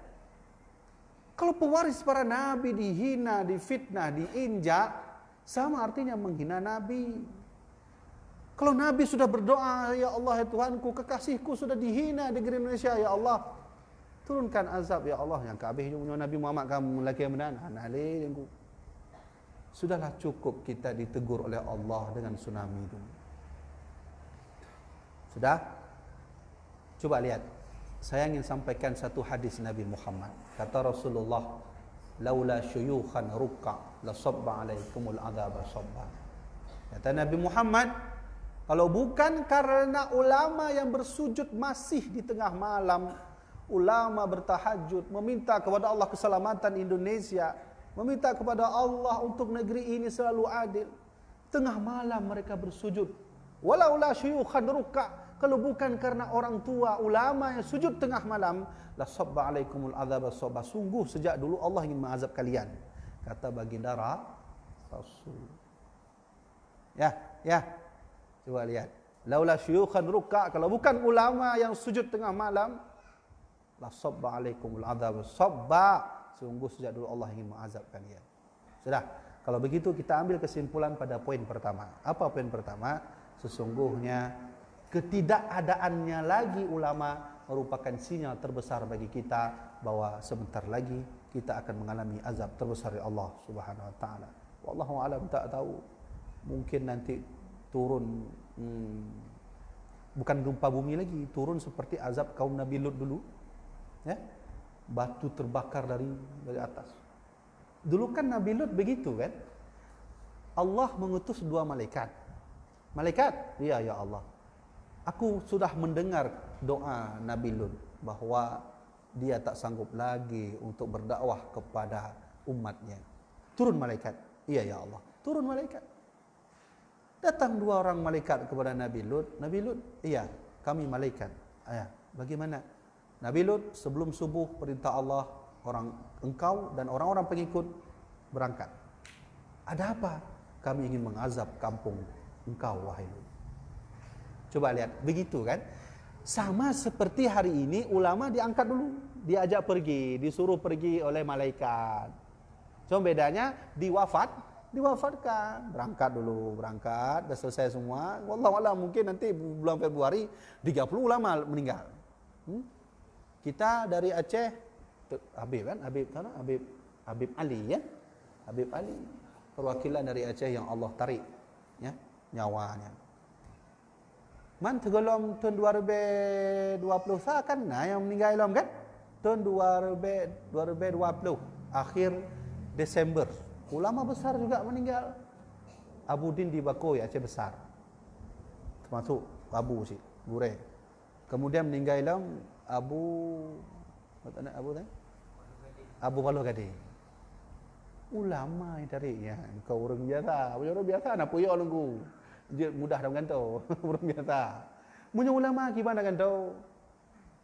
Kalau pewaris para nabi dihina, difitnah, diinjak, sama artinya menghina nabi. Kalau nabi sudah berdoa, ya Allah ya Tuhanku, kekasihku sudah dihina di negeri Indonesia, ya Allah, turunkan azab ya Allah. Yang kabeh punya Nabi Muhammad kamu lelaki yang benar. Sudahlah cukup kita ditegur oleh Allah dengan tsunami itu. Sudah? Coba lihat. Saya ingin sampaikan satu hadis Nabi Muhammad. Kata Rasulullah, laula syuyukhan ruk'a la sabba alaikumul adzaba sabba. Kata Nabi Muhammad, kalau bukan karena ulama yang bersujud masih di tengah malam, ulama bertahajud, meminta kepada Allah keselamatan Indonesia, meminta kepada Allah untuk negeri ini selalu adil. Tengah malam mereka bersujud. Walaula syuyukhan ruk'a, kalau bukan karena orang tua ulama yang sujud tengah malam, la sabba alaikumul adzab sabba. Sungguh sejak dulu Allah ingin mengazab kalian. Kata baginda Rasul. Ya. Coba lihat. Laula syuyukhan ruk'a, kalau bukan ulama yang sujud tengah malam, la sabba alaikumul adzab sabba. Sungguh sejak dulu Allah ingin mengazab kalian. Sudah. Kalau begitu kita ambil kesimpulan pada poin pertama. Apa poin pertama? Sesungguhnya ketidakadaannya lagi ulama merupakan sinyal terbesar bagi kita bahwa sebentar lagi kita akan mengalami azab terbesar dari Allah Subhanahu wa taala. Wallahu alam, tak tahu. Mungkin nanti turun bukan gempa bumi lagi, turun seperti azab kaum Nabi Lut dulu. Ya. Batu terbakar dari atas. Dulu kan Nabi Lut begitu kan? Allah mengutus 2 malaikat. Malaikat, ya Allah. Aku sudah mendengar doa Nabi Lut bahwa dia tak sanggup lagi untuk berdakwah kepada umatnya. Turun malaikat. Iya ya Allah. Turun malaikat. Datang 2 orang malaikat kepada Nabi Lut. Nabi Lut, iya, kami malaikat. Bagaimana? Nabi Lut sebelum subuh perintah Allah, engkau dan orang-orang pengikut berangkat. Ada apa? Kami ingin mengazab kampung engkau wahai Lut. Coba lihat, begitu kan? Sama seperti hari ini ulama diangkat dulu, diajak pergi, disuruh pergi oleh malaikat. Cuma bedanya diwafatkan, berangkat, dah selesai semua. Wallahualam, mungkin nanti bulan Februari 30 ulama meninggal. Kita dari Aceh, Habib Ali ya, Habib Ali, perwakilan dari Aceh yang Allah tarik ya nyawanya. Man tergolong tahun 2020 sah kan yang meninggal ilham kan? Tahun 2020 akhir Desember. Ulama besar juga meninggal. Abu Din di Bakoi Aceh Besar. Termasuk Abu sih, Gure. Kemudian meninggal ilham Abu Waluh Gade. Ulama yang tariknya. Kau orang biasa. Orang biasa nak puyok lengku. Dia mudah dah gantau. Orang biasa. Punya ulama gimana gantau?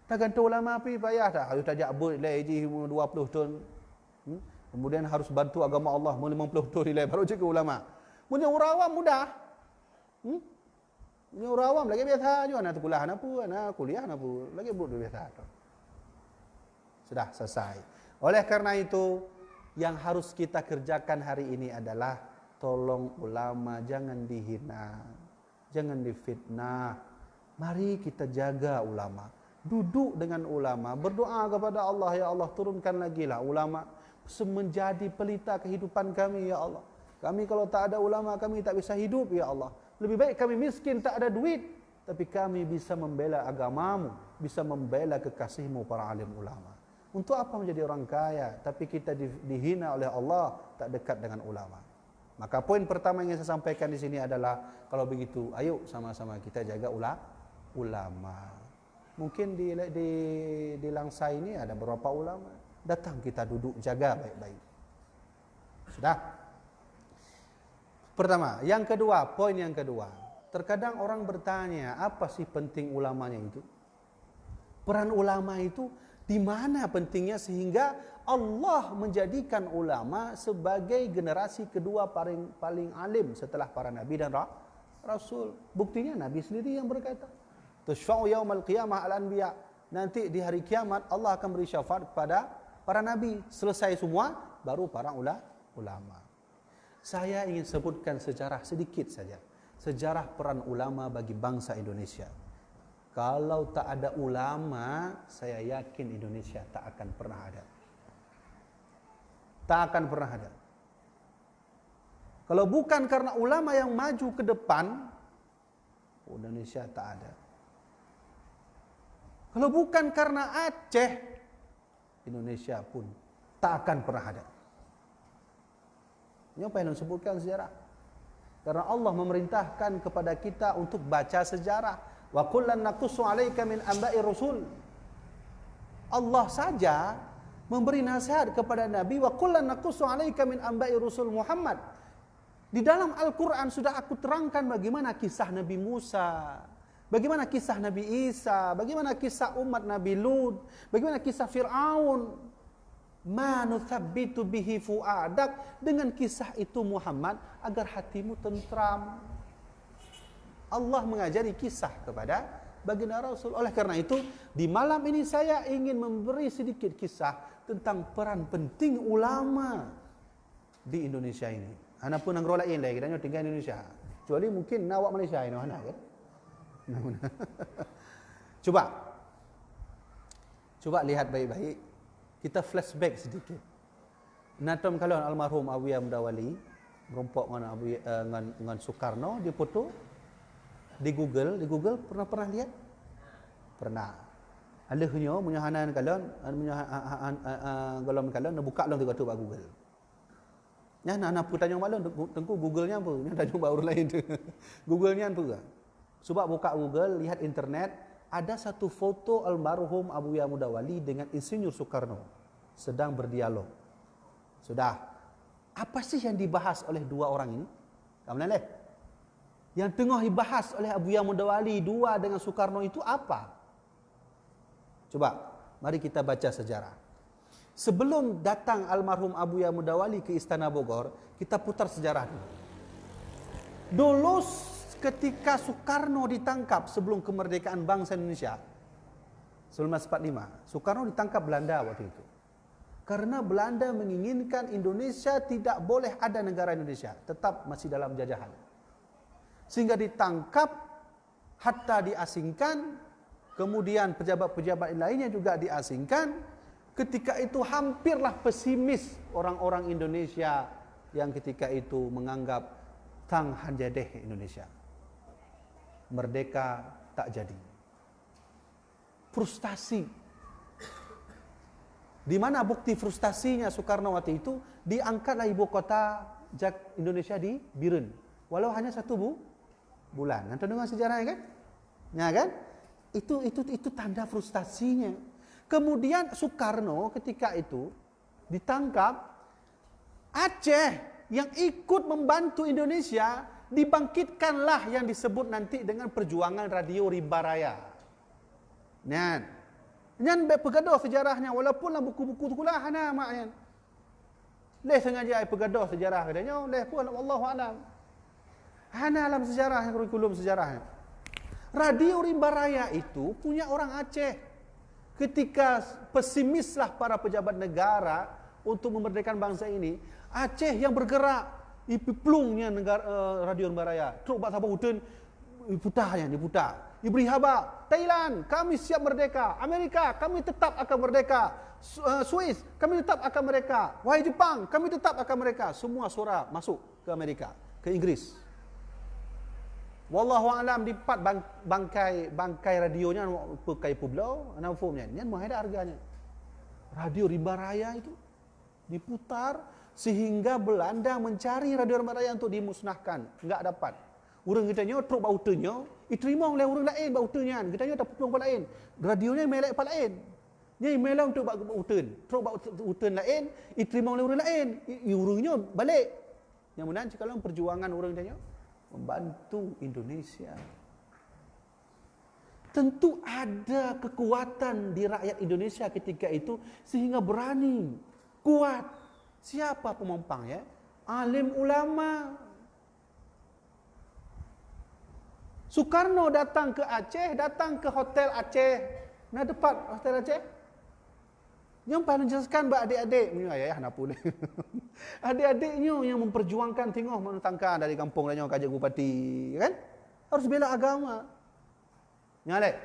Tak gantau ulama api payah tak? Harus tajak abut lah haji 20 tahun. Kemudian harus bantu agama Allah 50 tahun nilai baru cakap ulama. Punya orang awam mudah. Punya orang awam lagi biasa juga anak sekolah anak kuliah apa lagi buat biasa tu. Sudah selesai. Oleh karena itu yang harus kita kerjakan hari ini adalah tolong ulama jangan dihina, jangan difitnah. Mari kita jaga ulama. Duduk dengan ulama, berdoa kepada Allah, ya Allah turunkan lagi lah ulama menjadi pelita kehidupan kami, ya Allah. Kami kalau tak ada ulama kami tak bisa hidup, ya Allah. Lebih baik kami miskin tak ada duit, tapi kami bisa membela agamamu, bisa membela kekasihmu para alim ulama. Untuk apa menjadi orang kaya tapi kita dihina oleh Allah, tak dekat dengan ulama? Maka poin pertama yang saya sampaikan di sini adalah kalau begitu ayo sama-sama kita jaga ulama. Mungkin di Langsa ini ada beberapa ulama. Datang kita duduk jaga baik-baik. Sudah? Pertama, yang kedua, poin yang kedua. Terkadang orang bertanya, apa sih penting ulamanya itu? Peran ulama itu di mana pentingnya sehingga Allah menjadikan ulama sebagai generasi kedua paling alim setelah para nabi dan rasul. Buktinya nabi sendiri yang berkata, "Tusyfa'u yaumal qiyamah al-anbiya." Nanti di hari kiamat Allah akan beri syafaat kepada para nabi. Selesai semua baru para ulama. Saya ingin sebutkan sejarah sedikit saja. Sejarah peran ulama bagi bangsa Indonesia. Kalau tak ada ulama, saya yakin Indonesia tak akan pernah ada. Tak akan pernah ada. Kalau bukan karena ulama yang maju ke depan, Indonesia tak ada. Kalau bukan karena Aceh, Indonesia pun tak akan pernah ada. Ini apa yang disebutkan sejarah? Karena Allah memerintahkan kepada kita untuk baca sejarah. Wa kullan naqussu 'alaika min anba'i rusul. Allah saja memberi nasihat kepada Nabi, wa kullan naqussu 'alaika min anba'i rusul Muhammad. Di dalam Al-Qur'an sudah aku terangkan bagaimana kisah Nabi Musa, bagaimana kisah Nabi Isa, bagaimana kisah umat Nabi Lut, bagaimana kisah Fir'aun. Ma nuthabbitu bihi fu'adak, dengan kisah itu Muhammad agar hatimu tentram. Allah mengajari kisah kepada baginda Rasul. Oleh karena itu, di malam ini saya ingin memberi sedikit kisah tentang peran penting ulama di Indonesia ini. Anak pun nang lain lagi, kita tinggal di Indonesia. Kecuali mungkin nawak Malaysia ini, anak kan? Coba lihat baik-baik. Kita flashback sedikit. Natom kalau almarhum Abu Mudawali merompok dengan Soekarno di foto. Di Google pernah lihat? Pernah. Alahnya munyahanan kalon nak buka long tu Google. Nya nak tanya malam tengku Google-nya apa? Nya tanya baru lain tu. Google-nya apa? Cuba buka Google, lihat internet, ada satu foto almarhum Abu Mudawali dengan Insinyur Soekarno sedang berdialog. Sudah. Apa sih yang dibahas oleh dua orang ini? Kamu lihat? Yang tengah dibahas oleh Abu Mudawali dua dengan Soekarno itu apa? Coba, mari kita baca sejarah. Sebelum datang almarhum Abu Mudawali ke Istana Bogor, kita putar sejarah dulu. Dulu ketika Soekarno ditangkap sebelum kemerdekaan bangsa Indonesia, 1945, Soekarno ditangkap Belanda waktu itu. Karena Belanda menginginkan Indonesia tidak boleh ada negara Indonesia, tetap masih dalam jajahan. Sehingga ditangkap, hatta diasingkan, kemudian pejabat-pejabat lainnya juga diasingkan. Ketika itu hampirlah pesimis orang-orang Indonesia yang ketika itu menganggap tang hanjadeh Indonesia. Merdeka tak jadi. Frustasi. Di mana bukti frustasinya Soekarno waktu itu? Diangkatlah ibu kota Indonesia di Biren. Walau hanya 1 bulan. Anda dengar sejarahnya kan? Ya kan? Itu tanda frustasinya. Kemudian Soekarno ketika itu ditangkap. Aceh yang ikut membantu Indonesia, dibangkitkanlah yang disebut nanti dengan perjuangan Radio Rimba Raya. Nyan pegaduh sejarahnya, walaupun lah buku-buku tu kulah hana maknya. Leh sengaja pegaduh sejarah katanya, leh pun wallahu alam. Hana alam sejarah, kurikulum sejarahnya. Radio Rimba Raya itu punya orang Aceh. Ketika pesimislah para pejabat negara untuk memerdekakan bangsa ini, Aceh yang bergerak, ipiplungnya negara Radio Rimba Raya. Truk bak sabah hutun, diputar. Iberi haba, Thailand, kami siap merdeka. Amerika, kami tetap akan merdeka. Swiss, kami tetap akan merdeka. Wahai Jepang, kami tetap akan merdeka. Semua suara masuk ke Amerika, ke Inggris. Wallahu alam dipat bangkai radionya pakai publio, ana fumnya. Nyan mau ada harganya. Radio Rimba Raya itu diputar sehingga Belanda mencari Radio Rimba Raya untuk dimusnahkan, enggak dapat. Orang kitanya truk bautunya, diterima oleh orang lain bautunya. Kitanya tak peluang lain. Radionya melek pak lain. Nya email untuk bautun. Truk bautun lain, diterima oleh orang lain. Urangnya balik. Yang mudah kalau perjuangan orang kitanya membantu Indonesia. Tentu ada kekuatan di rakyat Indonesia ketika itu sehingga berani, kuat. Siapa pemompangnya? Alim ulama. Soekarno datang ke Aceh, datang ke Hotel Aceh. Nah, depan Hotel Aceh. Yang paling jelaskan buat adik-adik. Ayah nak pun. Adik-adiknya yang memperjuangkan tengok menentangkan dari kampung lainnya kajak bupati, kan? Harus bela agama. Nyalek.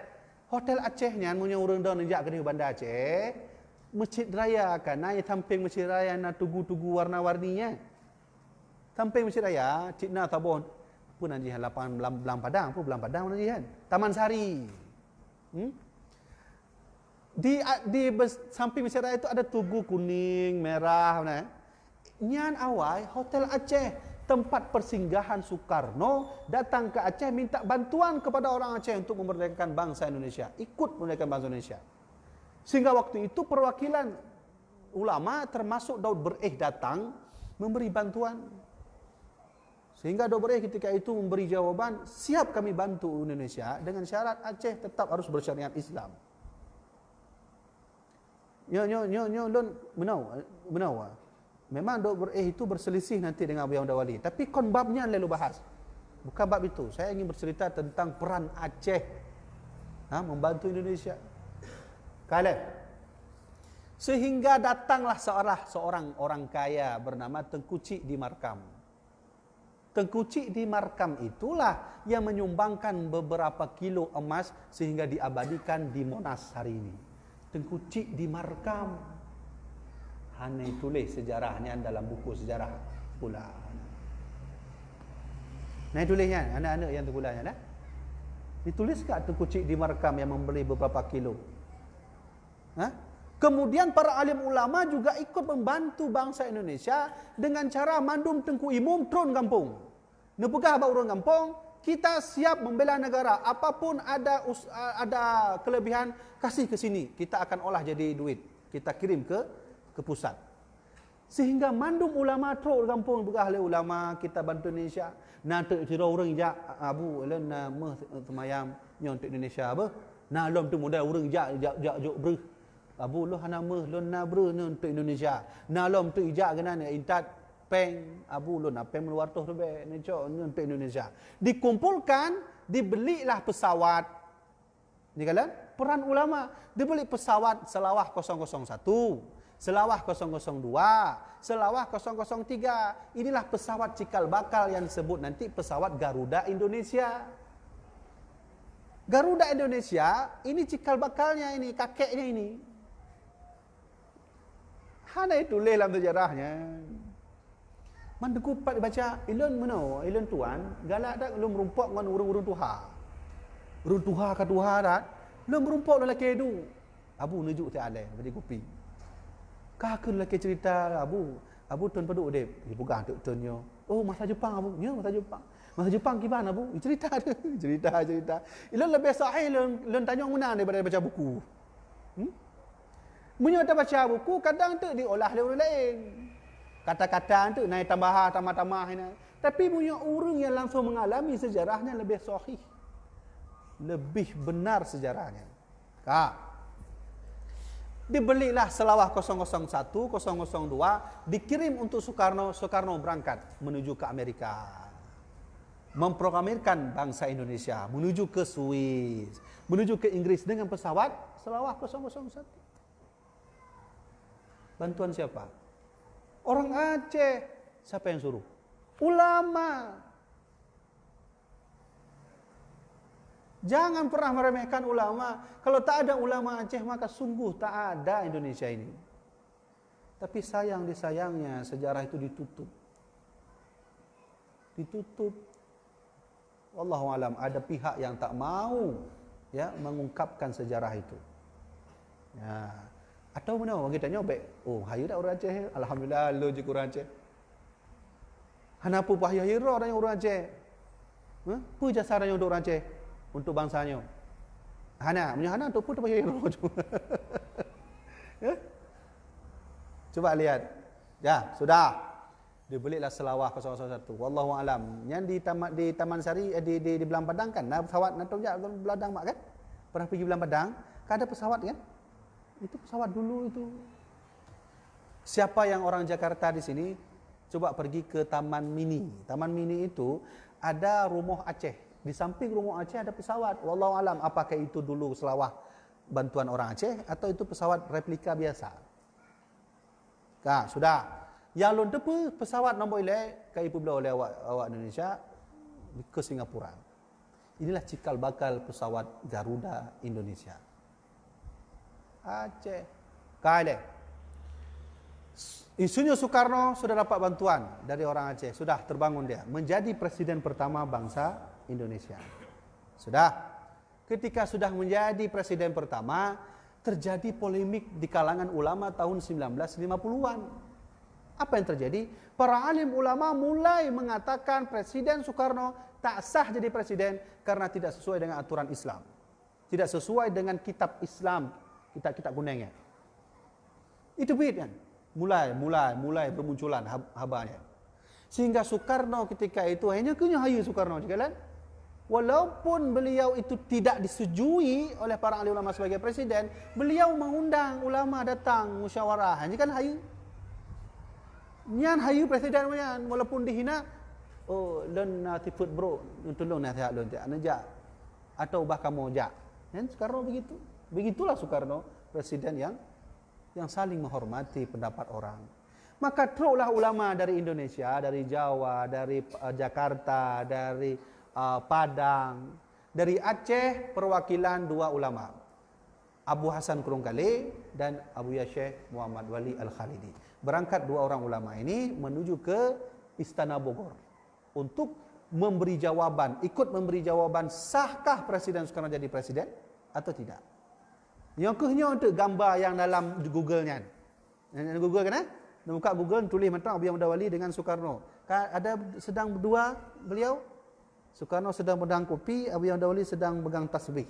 Hotel Aceh nya punya orang dah nejak ke Bandar Aceh. Masjid Raya kan, naik tamping Masjid Raya na tugu-tugu warna-warninya. Tamping Masjid Raya, Cina tabon pun nanti lapangan belang padang nanti kan. Taman Sari. Di samping Masjid Raya itu ada tugu kuning, merah, nah. Nyan awal Hotel Aceh, tempat persinggahan Soekarno datang ke Aceh minta bantuan kepada orang Aceh untuk memerdekakan bangsa Indonesia, ikut memerdekakan bangsa Indonesia. Sehingga waktu itu perwakilan ulama termasuk Daud Bereh datang memberi bantuan. Sehingga Daud Bereh ketika itu memberi jawaban, siap kami bantu Indonesia dengan syarat Aceh tetap harus bersyariat Islam. Menau. Memang Daud Bereh itu berselisih nanti dengan Abu Hamzah Wali, tapi konbabnya lalu bahas. Bukan bab itu. Saya ingin bercerita tentang peran Aceh membantu Indonesia. Kala sehingga datanglah seorang orang kaya bernama Tengku Cik di Markam. Tengku Cik di Markam itulah yang menyumbangkan beberapa kilo emas sehingga diabadikan di Monas hari ini. Tengku Cik di Markam. Hanya tulis sejarahnya dalam buku sejarah pula. Nah tulisnya anak-anak yang tergulanya dah. Ditulis kat Tengku Cik di Markam yang membeli beberapa kilo. Kemudian para alim ulama juga ikut membantu bangsa Indonesia dengan cara mandum Tengku Imum turun kampung. Nepegah abang urang kampung, kita siap membela negara. Apapun ada kelebihan, kasih ke sini. Kita akan olah jadi duit. Kita kirim ke pusat. Sehingga mandum ulama turun kampung, begah oleh ulama, kita bantu Indonesia. Nah, tira orang jak abu len na meh temayam nyontek Indonesia apa? Nah, lom tu modal orang jak breh. Abu lo hana meh lo na breh untuk Indonesia. Nah, lom tu ijak kena intat peng abu lo na peng luar tu be untuk Indonesia. Dikumpulkan, dibelilah pesawat. Ni kalian peran ulama, dibeli pesawat Selawah 001, Selawah 002, Selawah 003. Inilah pesawat cikal bakal yang disebut nanti pesawat Garuda Indonesia. Garuda Indonesia ini cikal bakalnya ini, kakeknya ini. Hana itu dalam sejarahnya. Mandekupat baca ilun menau, ilun tuan, galak dak belum rumpok ngan urung-urung tuha. Runtuha ke tuha dah. Lem berumpok lelaki itu. Abu nujuk ti alai bagi kopi. Kah ke lelaki cerita Abu tun peduk dep. Dia pegang tok tunyo. Oh masa Jepang Abu. Ya masa Jepang. Masa Jepang gimana Abu? Cerita dia. cerita. Ilon lebih sahih lon tanya mana daripada baca buku. Munyo tak baca buku kadang tu diolah oleh orang lain. Kata-kata tu naik tambah ini. Tapi punya orang yang langsung mengalami sejarahnya lebih sahih. Lebih benar sejarahnya. Dibelilah Selawah 001, 002 dikirim untuk Soekarno. Soekarno berangkat menuju ke Amerika. Memproklamirkan bangsa Indonesia menuju ke Swiss, menuju ke Inggris dengan pesawat Selawah 001. Bantuan siapa? Orang Aceh. Siapa yang suruh? Ulama. Jangan pernah meremehkan ulama. Kalau tak ada ulama Aceh, maka sungguh tak ada Indonesia ini. Tapi disayangnya sejarah itu ditutup. Wallahu alam, ada pihak yang tak mau mengungkapkan sejarah itu. Ya. Atau mana orang kita nyobek, oh hayu dah orang Aceh, alhamdulillah lo je orang Aceh. Hanapu pahaya hira orang Aceh. Apa jasa orang Aceh untuk bangsanya? Hana untuk apa pahaya hira tu? Coba lihat. Ya, sudah. Dibelilah Selawah 001. Wallahu alam. Yang di Taman Sari di Belang Padang kan, pesawat nak tonjak Belang mak kan? Pernah pergi Belang Padang, kan ada pesawat kan? Itu pesawat dulu itu. Siapa yang orang Jakarta di sini coba pergi ke Taman Mini. Taman Mini itu ada rumah Aceh. Di samping rumah Aceh ada pesawat. Wallahu alam apakah itu dulu Selawah bantuan orang Aceh atau itu pesawat replika biasa. Sudah. Yang lon tepu pesawat nombor ilek kai pula oleh awak Indonesia ke Singapura. Inilah cikal bakal pesawat Garuda Indonesia. Aceh. Kale. Insinyur Soekarno sudah dapat bantuan dari orang Aceh. Sudah terbangun dia. Menjadi presiden pertama bangsa Indonesia. Sudah. Ketika sudah menjadi presiden pertama, terjadi polemik di kalangan ulama tahun 1950-an. Apa yang terjadi? Para alim ulama mulai mengatakan Presiden Soekarno tak sah jadi presiden karena tidak sesuai dengan aturan Islam. Tidak sesuai dengan kitab Islam. Kitab kuningnya. Itu bid kan. Mulai bermunculan habanya. Sehingga Soekarno ketika itu hanya hayu Soekarno kan. Walaupun beliau itu tidak disetujui oleh para ahli ulama sebagai presiden, beliau mengundang ulama datang musyawarah. Hanya kan hayu. Nyan hayu presiden nyan walaupun dihina. Oh, len tifut bro, tolong nasihat lon tak najak atau bah kamu jak. Kan Soekarno begitu. Begitulah Soekarno, presiden yang saling menghormati pendapat orang. Maka teruklah ulama dari Indonesia, dari Jawa, dari Jakarta, dari Padang, dari Aceh, perwakilan dua ulama, Abu Hasan Kurungkale dan Abu Syekh Muhammad Wali Al-Khalidi. Berangkat dua orang ulama ini menuju ke Istana Bogor untuk memberi jawaban, ikut memberi jawaban sahkah Presiden Soekarno jadi presiden atau tidak. Yang kehnya untuk gambar yang dalam Google-nya. Google kan? Buka Google, tulis mentang Abu Muhammad Wali dengan Soekarno. Ada sedang berdua beliau. Soekarno sedang pedang kopi, Abu Muhammad Wali sedang pegang tasbih.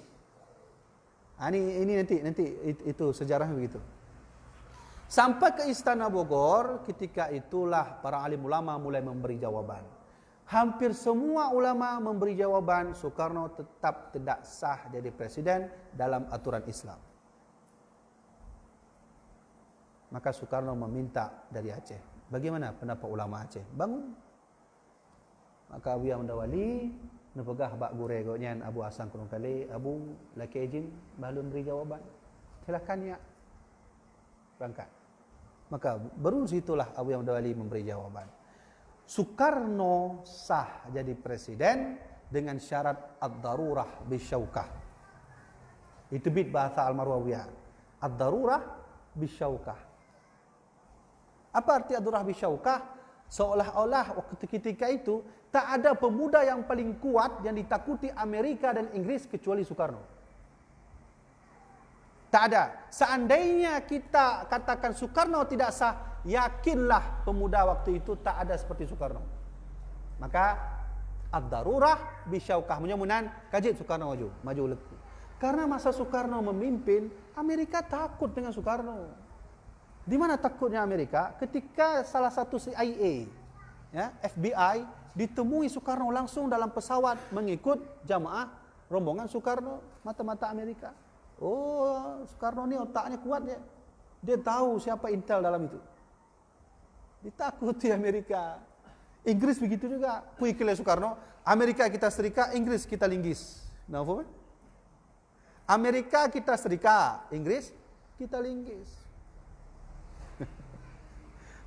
Ini nanti itu sejarah begitu. Sampai ke Istana Bogor, ketika itulah para alim ulama mulai memberi jawaban. Hampir semua ulama memberi jawaban Soekarno tetap tidak sah jadi presiden dalam aturan Islam. Maka Soekarno meminta dari Aceh, bagaimana pendapat ulama Aceh? Bangun. Maka Abu Muhammad Wali nepegah bak gure gonyan Abu Hasan Kurungkale, Abu laki izin belum beri jawaban. Silakan ya. Berangkat. Maka baru situlah Abu Muhammad Wali memberi jawaban. Soekarno sah jadi presiden dengan syarat ad-darurah bisyaukah. Itu bit bahasa Al-Marwawiyah. Ad-darurah bisyaukah. Apa arti ad-darurah bisyaukah? Seolah-olah waktu ketika itu Tak ada pemuda yang paling kuat yang ditakuti Amerika dan Inggris kecuali Soekarno. Tak ada. Seandainya kita katakan Soekarno tidak sah, yakinlah pemuda waktu itu tak ada seperti Soekarno. Maka ad-darurah bisyaukah, mudah-mudahan kajit Soekarno maju leku. Karena masa Soekarno memimpin, Amerika takut dengan Soekarno. Di mana takutnya Amerika? Ketika salah satu CIA, ya, FBI ditemui Soekarno langsung dalam pesawat mengikut jamaah rombongan Soekarno, mata-mata Amerika. Oh, Soekarno ni otaknya kuat ya. Dia tahu siapa intel dalam itu. Ditakuti Amerika. Inggris begitu juga. Kuikile Soekarno, Amerika kita serika, Inggris kita linggis. Nah, apa? Amerika kita serika, Inggris kita linggis.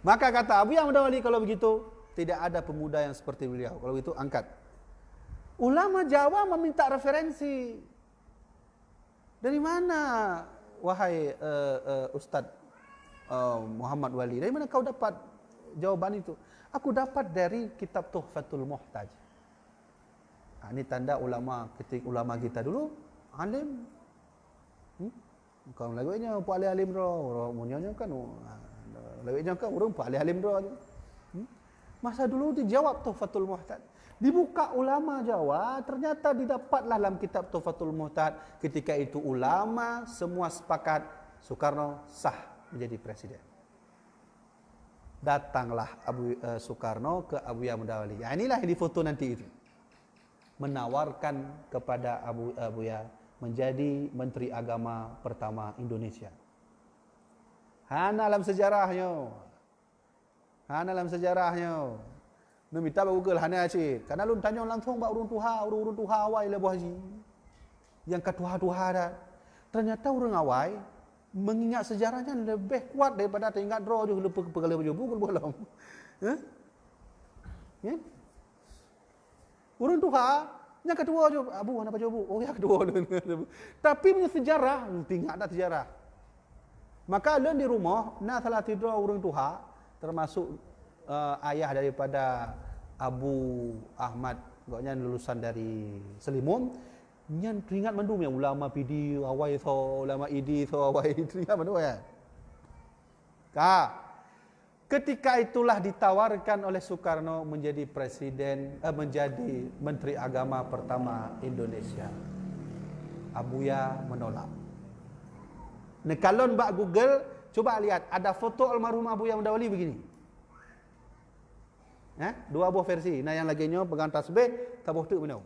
Maka kata Abu Yahya Mudawali, kalau begitu tidak ada pemuda yang seperti beliau. Kalau begitu angkat. Ulama Jawa meminta referensi. Dari mana, wahai Ustadz Muhammad Wali? Dari mana kau dapat jawaban itu? Aku dapat dari kitab Tuhfatul Muhtaj. Ini tanda ulama kita dulu alim. Kau lagunya puak alim ro, munyonya kan lagunya kan urang puak alim ro. Masa dulu dijawab Tuhfatul Muhtaj. Dibuka ulama Jawa, ternyata didapatlah dalam kitab Tuhfatul Muhtaj. Ketika itu ulama semua sepakat Soekarno sah menjadi presiden. Datanglah Soekarno ke Abu Yahya Mudawali. Inilah yang difoto nanti itu. Menawarkan kepada Abu Yahya menjadi Menteri Agama pertama Indonesia. Hana dalam sejarahnya. Minta ba Google hana cik. Karena lu tanya langsung ba urun tuha awai le bohaji. Yang ketuha-tuha dah. Ternyata orang awai mengingat sejarahnya lebih kuat daripada teringat draw je lupa pegala baju belum. Ya? Urun tuha yang kedua je abu mana baju abu. Oh yang kedua. Tapi punya sejarah, tinggal dah sejarah. Maka leun di rumah na salah tidra urun tuha termasuk ayah daripada Abu Ahmad, agaknya lulusan dari Selimun, nyan teringat mendum yang ulama PD awai so, ulama ID so awai teringat mendum ya. Ketika itulah ditawarkan oleh Soekarno menjadi menjadi Menteri Agama pertama Indonesia. Abu Yahya menolak. Kalau mbak Google, coba lihat ada foto almarhum Abu Yahya Mudawali begini. Dua buah versi. Nah yang laginya pegang tasbih, tabuh tu benar.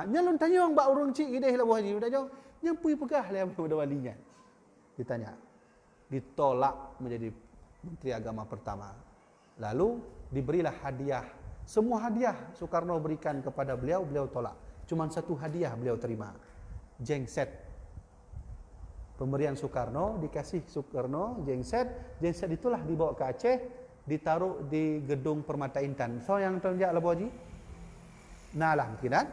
Nyalon tanya orang mbak urang cik gede lah buah haji. Tanya, yang pui pegah lah Abu Yahya Mudawalinya. Ditanya. Ditolak menjadi Menteri Agama pertama. Lalu diberilah hadiah. Semua hadiah Soekarno berikan kepada beliau, beliau tolak. Cuma satu hadiah beliau terima. Jengset. Pemberian Soekarno, dikasih Soekarno jengset. Jengset itulah dibawa ke Aceh, ditaruh di gedung Permata Intan. So yang terjak Labu Haji? Nah lah mungkin kan?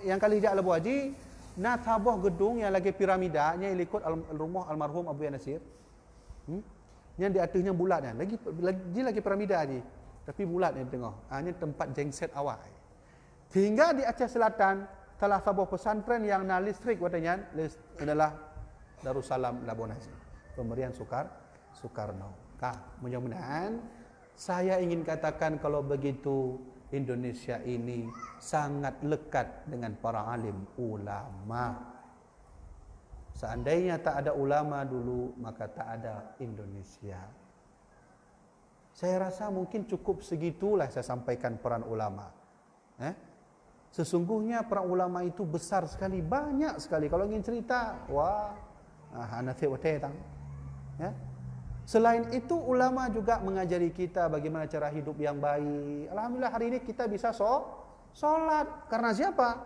Yang kali jak Labu Haji, nah tabuh gedung yang lagi piramida, yang ikut rumah almarhum Abu Yahya Nasir. Yang di atasnya bulat kan? Lagi piramida ni. Tapi bulat yang tengah. Ini tempat jengset awal. Hingga di Aceh Selatan, salah sebuah pesantren yang na listrik katanya adalah Darussalam Labuan Haji. Pemberian Soekarno. Mudah-mudahan saya ingin katakan kalau begitu Indonesia ini sangat lekat dengan para alim ulama. Seandainya tak ada ulama dulu, maka tak ada Indonesia. Saya rasa mungkin cukup segitulah saya sampaikan peran ulama. Sesungguhnya peran ulama itu besar sekali, banyak sekali. Kalau ingin cerita, nasib hotel tang. Ya. Selain itu ulama juga mengajari kita bagaimana cara hidup yang baik. Alhamdulillah hari ini kita bisa solat. Karena siapa?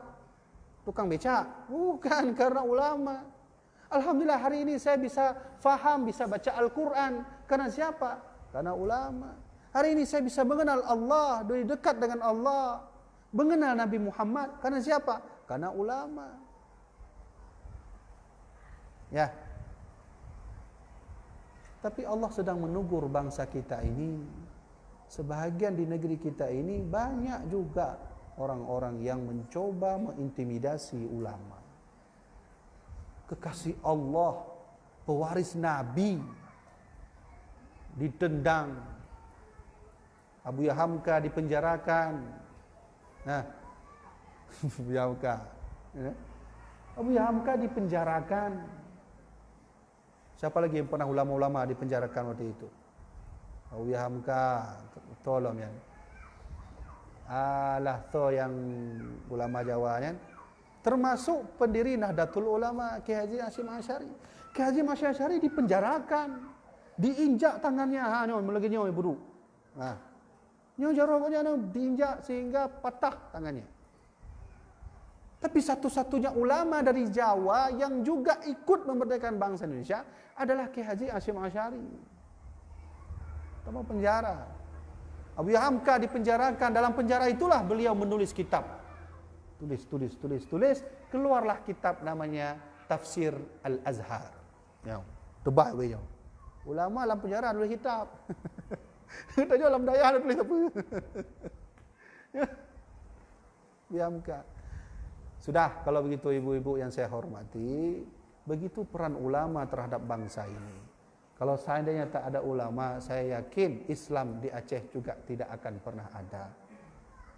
Tukang becak? Bukan, karena ulama. Alhamdulillah hari ini saya bisa faham, bisa baca Al-Quran. Karena siapa? Karena ulama. Hari ini saya bisa mengenal Allah, dekat dengan Allah. Mengenal Nabi Muhammad. Karena siapa? Karena ulama. Ya. Tapi Allah sedang menegur bangsa kita ini. sebahagian di negeri kita ini banyak juga orang-orang yang mencoba mengintimidasi ulama. Kekasih Allah, pewaris Nabi, ditendang. Abu Hamka dipenjarakan. Nah, Abu Hamka, Abu Hamka dipenjarakan. Siapa lagi yang pernah ulama-ulama dipenjarakan waktu itu? Abu Hamka, tolong ya. Alah to yang ulama Jawa kan. Termasuk pendiri Nahdlatul Ulama Kiai Haji Hashim Asy'ari. Kiai Haji Hashim Asy'ari dipenjarakan, diinjak tangannya, nyo lagi nyo buru. Nah, nyo jaroknya diinjak sehingga patah tangannya. Tapi satu-satunya ulama dari Jawa yang juga ikut memerdekakan bangsa Indonesia adalah Kiai Haji Hashim Asy'ari. Tamu penjara. Abu Hamka dipenjarakan. Dalam penjara itulah beliau menulis kitab. Tulis. Keluarlah kitab namanya Tafsir Al-Azhar. Ya, tebak we yo. Ulama dalam penjara nulis kitab. Tanya dalam daya ada tulis apa? Abu Hamka. Sudah, kalau begitu ibu-ibu yang saya hormati, begitu peran ulama terhadap bangsa ini. Kalau seandainya tak ada ulama, saya yakin Islam di Aceh juga tidak akan pernah ada.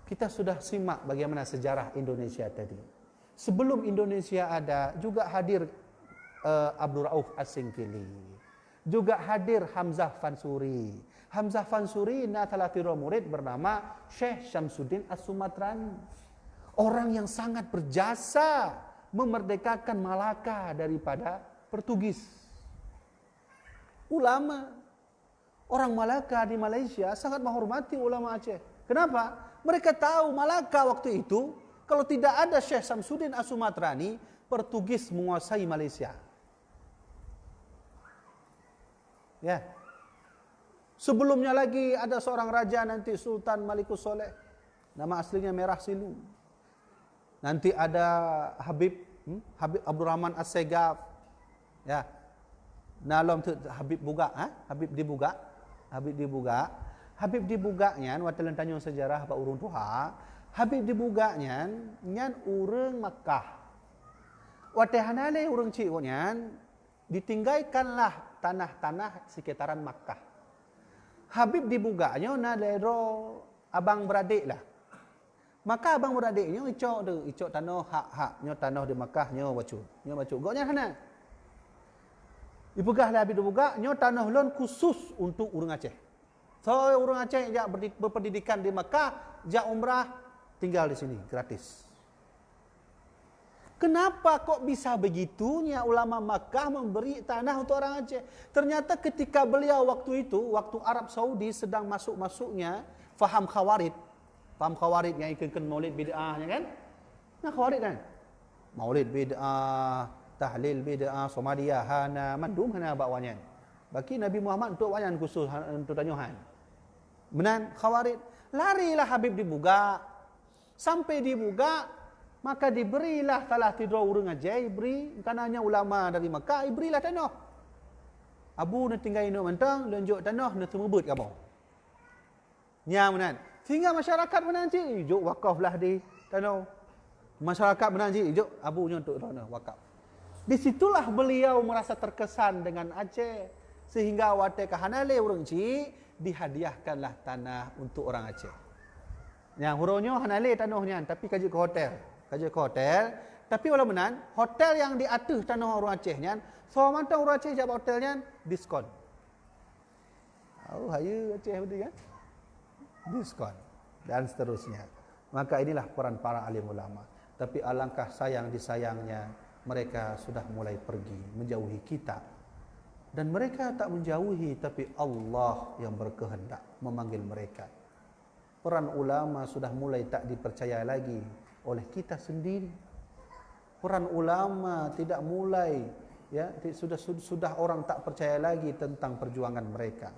Kita sudah simak bagaimana sejarah Indonesia tadi. Sebelum Indonesia ada, juga hadir Abdul Rauf As-Singkili. Juga hadir Hamzah Fansuri. Hamzah Fansuri telah tiru murid bernama Syekh Syamsuddin As-Sumatrani. Orang yang sangat berjasa memerdekakan Malaka daripada Portugis. Ulama. Orang Malaka di Malaysia sangat menghormati ulama Aceh. Kenapa? Mereka tahu Malaka waktu itu, kalau tidak ada Syekh Syamsuddin As-Sumatrani, Portugis menguasai Malaysia. Ya. Sebelumnya lagi ada seorang raja nanti Sultan Malikus Soleh. Nama aslinya Merah Silu. Nanti ada Habib Abdurrahman As-Segaf. Ya. Nalom tu Habib Buga, Habib dibuga. Habib dibuganya waktu tanya sejarah Pak Urung Tuha. Habib dibuganya nyan urang Makkah. Waktu hanale urang Cik nyan ditinggalkanlah tanah-tanah sekitaran Makkah. Habib dibuganya na daerah abang beradik lah. Maka abang beradiknya icok tanah hak nyo tanah di Makkah nyo bacu. Goknya hana. Dibugah lah Habib dibuga nyo tanah lon khusus untuk urang Aceh. So urang Aceh jak berpendidikan di Makkah, jak umrah tinggal di sini gratis. Kenapa kok bisa begitunya ulama Makkah memberi tanah untuk orang Aceh? Ternyata ketika beliau waktu itu, waktu Arab Saudi sedang masuk-masuknya faham Khawarid yang ikutkan maulid bid'ahnya kan? Nah Khawarid kan? Maulid bid'ah, tahlil bid'ah, Somadiyah, hana, mandum hana bakwanya. Bagi Nabi Muhammad untuk wayan khusus untuk tanyuhan. Menan Khawarid. Larilah Habib dibuga. Sampai dibuga, maka diberilah salah tidur urang Aceh, beri kananya ulama dari Makkah, berilah tanah. Abu nak tinggal induk mentang, lenjuk tanah nak temebut kamu. Nya menan. Sehingga masyarakat menan cik, juk wakaflah di tanah. Masyarakat menan cik, juk abunya untuk tanah wakaf. Di situlah beliau merasa terkesan dengan Aceh, sehingga waktu kahanale urang cik dihadiahkanlah tanah untuk orang Aceh. Yang huronyo hanale tanahnya, tapi kaji ke hotel. Tapi walau menan, hotel yang di atas tanah orang Aceh nya, so mantau orang Aceh jawab hotelnya diskon. Oh, hayu Aceh betul kan? Diskon dan seterusnya. Maka inilah peran para alim ulama. Tapi alangkah disayangnya mereka sudah mulai pergi menjauhi kita. Dan mereka tak menjauhi, tapi Allah yang berkehendak memanggil mereka. Peran ulama sudah mulai tak dipercaya lagi oleh kita sendiri. Peran ulama tidak mulai, ya, sudah orang tak percaya lagi tentang perjuangan mereka.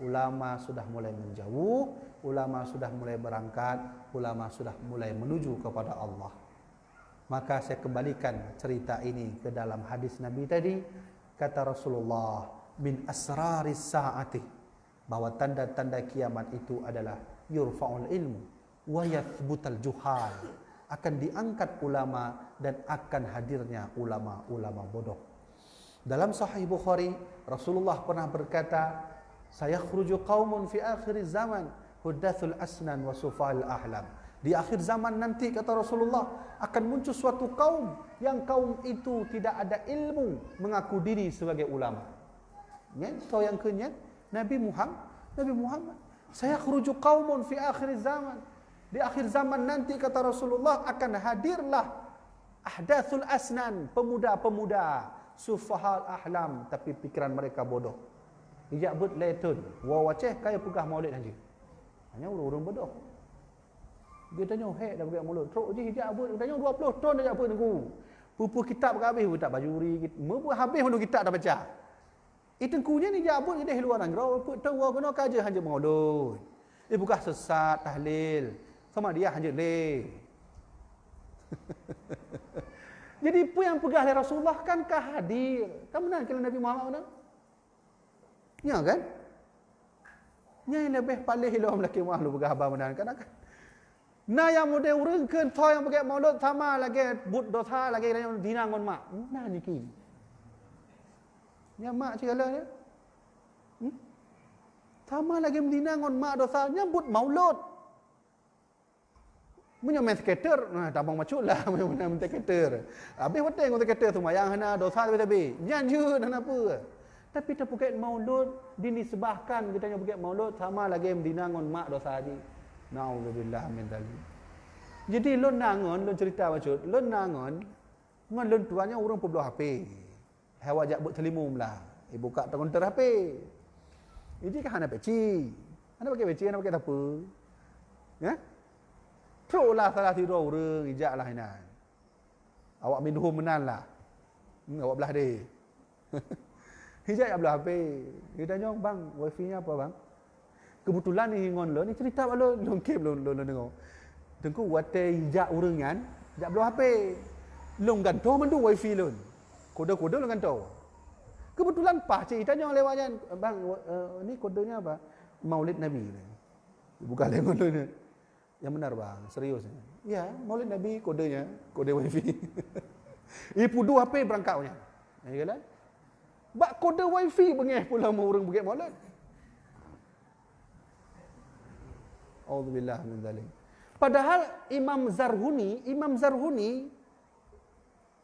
Ulama sudah mulai menjauh, ulama sudah mulai berangkat, ulama sudah mulai menuju kepada Allah. Maka saya kembalikan cerita ini ke dalam hadis Nabi tadi. Kata Rasulullah, min asraris sa'ati bahawa tanda-tanda kiamat itu adalah yurfa'ul ilmu wa yathbutal juhal, akan diangkat ulama dan akan hadirnya ulama-ulama bodoh. Dalam Sahih Bukhari, Rasulullah pernah berkata, sayakhruju qaumun fi akhir zaman huddathul asnan wa sufal ahlam. Di akhir zaman nanti, kata Rasulullah, akan muncul suatu kaum yang kaum itu tidak ada ilmu, mengaku diri sebagai ulama. Atau yang kenyat Nabi Muhammad, sayakhruju qaumun fi akhir zaman. Di akhir zaman nanti, kata Rasulullah, akan hadirlah ahdathul asnan, pemuda-pemuda, sufahal ahlam, tapi pikiran mereka bodoh. Ijak but letun, wawaceh kaya pegah maulid haji. Hanya orang bodoh. Dia tanya, hek dah pegah maulid. Teruk je hijab but, dia tanya 20 ton dah apa nunggu. Pupu kitab habis, tak bajuri, mereka habis menunggu kitab dah baca. Itengkunya ni jabut dia luar anggrau, tahu kena kaja hanya maulid. Bukan sesat tahlil. Sama dia hanya le. Jadi apa yang pegah oleh Rasulullah kan hadir. Kan benar kalau Nabi Muhammad benar? Ya kan? Yang lebih paling hilang laki mahluk pegah abang benar kan? Nah yang model urangkeun toy yang pakai maulud sama lagi but dosa lagi yang dinangon mak. Nah niki. Ya mak segala dia. Sama lagi dinangon mak dosa nyebut maulud. Punya main skater, tabang macuk lah main skater. Habis betul dengan skater tu mayang hana dosa tapi nyanjut dan apa. Tapi tak pakai maulud dinisbahkan kita yang pakai maulud sama lagi dinangon mak dosa haji. Nauzubillah min dzalik. Jadi lon nangon, lon cerita macam, lon nangon, ngon lon tuannya orang peblo HP. Hawa jak buat telimum lah. Buka counter HP. Ini kan hana peci. Hana pakai peci, hana pakai apa? Ya? Teruklah salah tidur orang, ijak lah ini. Awak minum menan lah. Awak belah dia. Ijak yang belah HP. Dia tanya, bang, wifi-nya apa bang? Kebetulan ni ngon lo, ni cerita lo game lo dengar. Tengku wate ijak orang kan, ijak belah HP. Lo ganto mandu wifi lo. Kode-kode lo ganto. Kebetulan pah cik tanya lewatnya, bang, ni kodenya apa? Maulid Nabi. Bukan lengon lo ni. Yang benar bang, serius. Ya, Maulid Nabi kodenya, kode wifi. Ipu dua HP berangkatnya. Ya kan? Bak kode wifi bengeh pula mau orang bukit Maulid. Auzubillah min dzalik. Padahal Imam Zarhuni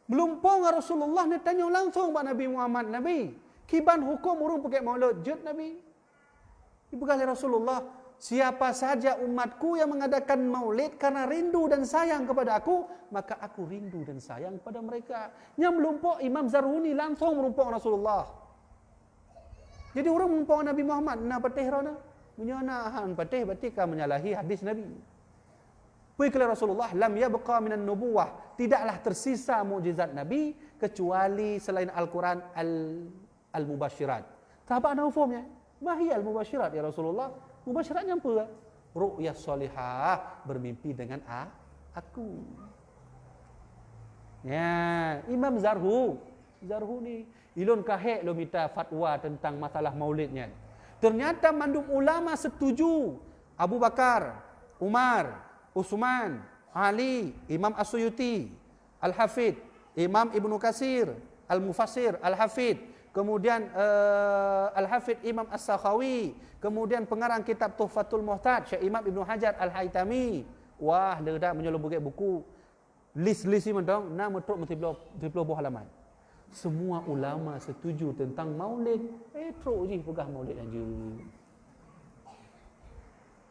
belum pong Rasulullah ni tanya langsung pada Nabi Muhammad, Nabi, kiban hukum orang bukit Maulid jut Nabi. Ibu kali Rasulullah, siapa saja umatku yang mengadakan maulid karena rindu dan sayang kepada aku, maka aku rindu dan sayang kepada mereka. Yang melumpuk Imam Zarhuni langsung melumpuk Rasulullah. Jadi orang melumpuk Nabi Muhammad, nak patih rana. Menyanahan patih berarti kan menyalahi hadis Nabi. Puiklah Rasulullah, lam yabqa minan nubuwah, tidaklah tersisa mukjizat Nabi kecuali selain Al-Quran al-mubasyirat. Sahabat ana hukumnya. Mahi al-mubasyirat ya Rasulullah? Mubasyiratnya apa? Ru'yah salihah, bermimpi dengan aku. Ya, Imam Zarhuni ilun kahek lo minta fatwa tentang masalah maulidnya. Ternyata mandum ulama setuju. Abu Bakar, Umar, Utsman, Ali, Imam As-Suyuti, Al-Hafidh, Imam Ibnu Katsir, Al-Mufassir, Al-Hafidh, kemudian Al-Hafidh Imam As-Sakhawi, kemudian pengarang kitab Tuhfatul Muhtaj, Syekh Imam Ibnu Hajar Al-Haytami. Wah, dia dah menyelub buku list-list ni mentang, nama truk mesti 30 buah halaman. Semua ulama setuju tentang maulid. Truk je pegah maulid aja.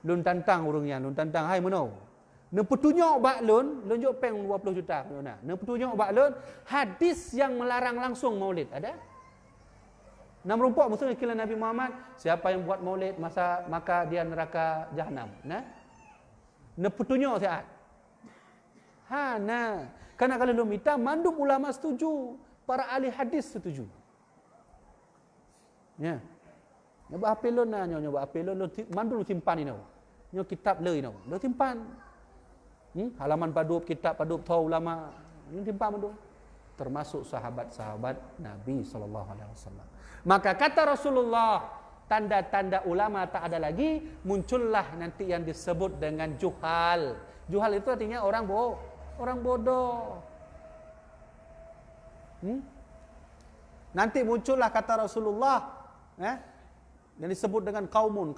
Lun tantang orangnya, lun tantang hai menau. Ne petunjuk bak lun jok peng 20 juta nah. Ne petunjuk bak lun hadis yang melarang langsung maulid ada? Nam rumpuk maksudnya kila Nabi Muhammad, siapa yang buat maulid maka dia neraka jahanam. Nah. Ne petunjuk sihat. Nah. Karena kalau lu minta mandum ulama setuju, para ahli hadis setuju. Ya. Nyoba apelon na nyoba apelon mandul simpan ni nau. Nyo kitab le nau. Lo simpan. Halaman padup kitab padup tau ulama. Ni simpan mandul. Termasuk sahabat-sahabat Nabi sallallahu alaihi wasallam. Maka kata Rasulullah, tanda-tanda ulama tak ada lagi, muncullah nanti yang disebut dengan juhal. Juhal itu artinya orang bodoh. Nanti muncullah kata Rasulullah, yang disebut dengan kaumun.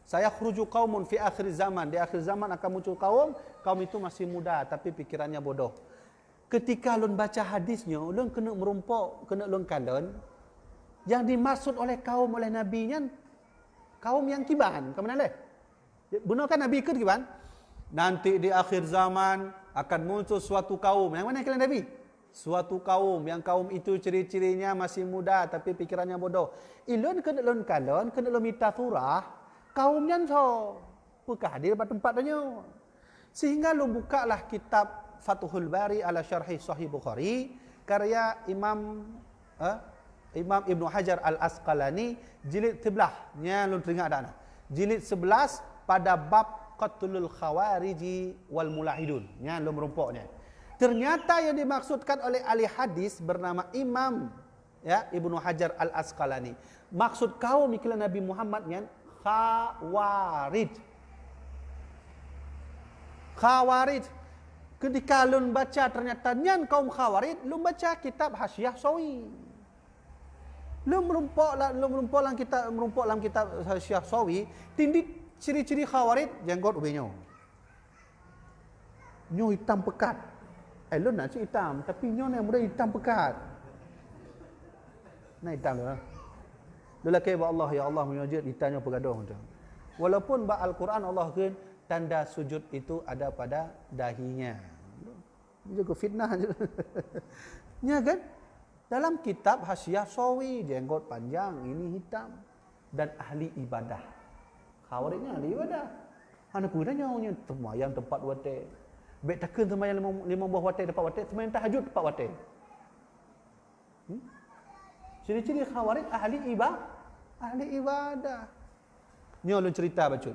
Saya khruju kaumun fi akhir zaman. Di akhir zaman akan muncul kaum itu masih muda tapi pikirannya bodoh. Ketika lun baca hadisnya, lun kena merumpok, kena lun kandon. Yang dimaksud oleh kaum oleh Nabi nya kaum yang kiban. Ke mana leh? Benar kan Nabi ikut kiban? Nanti di akhir zaman akan muncul suatu kaum. Yang mana kalian Nabi? Suatu kaum, yang kaum itu ciri-cirinya masih muda tapi pikirannya bodoh. Ilun kena lun kandon, kena lun minta surah. Kaumnya so buka hadir pada tempatnya. Sehingga lu bukalah kitab Fathul Bari ala Syarhi Sahih Bukhari karya Imam Ibnu Hajar Al-Asqalani jilid 11 nya lu teringat dak nah. Jilid 11 pada bab qatlul khawariji wal mulahidun nya lu merumpoknya. Ternyata yang dimaksudkan oleh ahli hadis bernama Imam Ibnu Hajar Al-Asqalani. Maksud kaum iklan Nabi Muhammad nya Khawarij. Ketika lun baca ternyata nyan kaum Khawarij, lun baca kitab Hasyiah Sawi. Lun merumpok dalam kitab Hasyiah Sawi, tindit ciri-ciri Khawarij jenggot ubenya. Nyo hitam pekat. Lun nak hitam, tapi nyo yang muda hitam pekat. Nah hitam dah. Lelaki ba Allah ya Allah menyujud ditanya pegaduh macam. Walaupun ba Al-Quran Allah kan tanda sujud itu ada pada dahinya. Juga fitnah je. Nya kan? Dalam kitab Hasyiah Sawi jenggot panjang, ini hitam dan ahli ibadah. Khawarijnya ahli ibadah. Anak kudanya nya semayang tempat wate. Baik takkan semayang lima buah wate tempat wate, semayang tahajud tempat wate. Ciri-ciri Khawarij ahli ibadah. Ni ulun cerita bacun.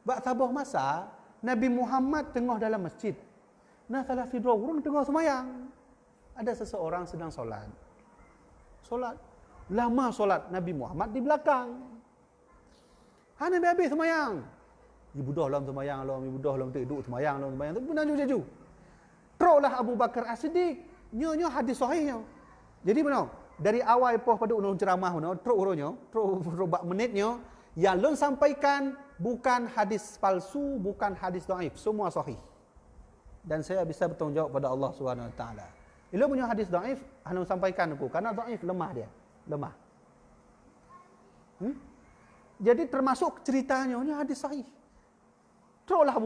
Bak sabuh masa Nabi Muhammad tengah dalam masjid. Nah salah si dua orang tengah semayang. Ada seseorang sedang solat. Lama solat Nabi Muhammad di belakang. Nabi habis semayang. Ibu dah dalam semayang Allah, ibu dah dalam duduk semayang dalam semayang. Tapi benar jaju. Teruklah Abu Bakar As-Siddiq. Nyo hadis sahihnya. Jadi benar. Dari awal poh pada undang ceramah mana teruk urunya teruk bak menitnya yang lun sampaikan bukan hadis palsu, bukan hadis dhaif, semua sahih. Dan saya bisa bertanggungjawab pada Allah Subhanahu Wa Taala. Ilo punya hadis dhaif anu sampaikan aku karena dhaif lemah dia, lemah. Jadi termasuk ceritanya hadis sahih. Teruklah Abu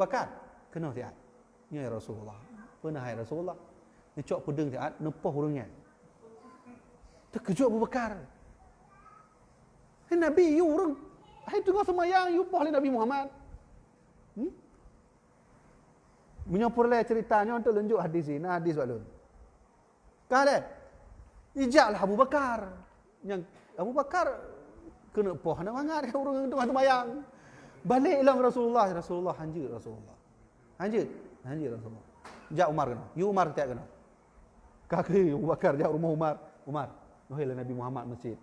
Bakar kena dia. Ya Rasulullah. Pernah ya Rasulullah. Cok pedeng dia nepoh orangnya. Terkejut Abu Bakar. Nabi you orang hai tengah semayang you poh Nabi Muhammad. Menyapurlah ceritanya untuk lanjut hadis ini. Hadis walun. Kale. Ijaklah Abu Bakar. Yang Abu Bakar kena poh nak mangat orang tengah semayang. Baliklah Rasulullah hanjir Rasulullah. Hanjir Rasulullah. Jak Umar kena. You Umar tak kena. Kaki Abu Bakar jak rumah Umar. Nuhailah Nabi Muhammad masjid.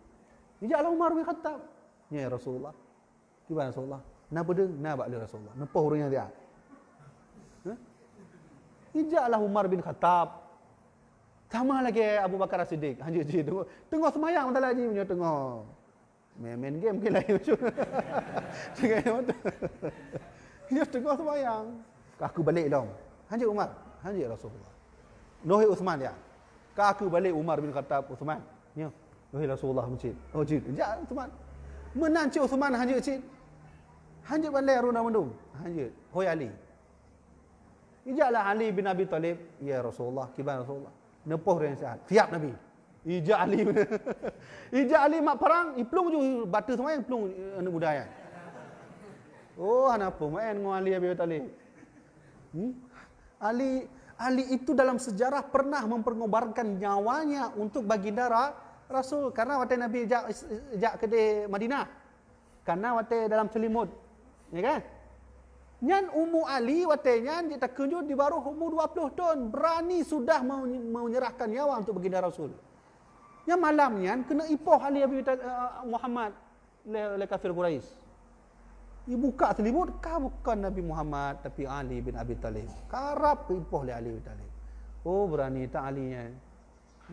Ijaklah Umar bin Khattab. Ya Rasulullah. Gimana Rasulullah? Na bedeng, na bakli Rasulullah. Nepoh orangnya dia. Ijaklah Umar bin Khattab. Sama lagi Abu Bakar As-Siddiq. Hanjir tengok semayang bentar lagi punya tengok. Main game ke lain macam. Tengok semayang. Aku balik dong. Hanjir Umar, hanjir Rasulullah. Nuhi Uthman dia. Aku balik Umar bin Khattab Uthman. Ya. Nuhi Rasulullah masjid. Oh jid. Ja Uthman. Menanci Uthman hanjir cid. Hanjir balik runa mendung. Hanjir. Hoi Ali. Ijaklah Ali bin Abi Talib. Ya Rasulullah, kibar Rasulullah. Nepoh yang sehat. Siap Nabi. Ijak Ali. Ijak Ali mak perang, iplung je batu semua yang plung anak muda ya. Oh, apa main dengan Ali bin Abi Talib. Ali itu dalam sejarah pernah memperngorbankan nyawanya untuk baginda Rasul karena waktu Nabi jak ke Madinah. Karena waktu dalam selimut. Ya kan? Nyan Ummu Ali waktu nyan dia terkejut di baru umur 20 tahun berani sudah menyerahkan nyawa untuk baginda Rasul. Yang malamnya kena ipoh Ali Muhammad oleh kafir Quraisy. Dia buka selimut, kau bukan Nabi Muhammad tapi Ali bin Abi Talib. Karap ipoh oleh Ali bin Talib. Oh berani tak Alinya.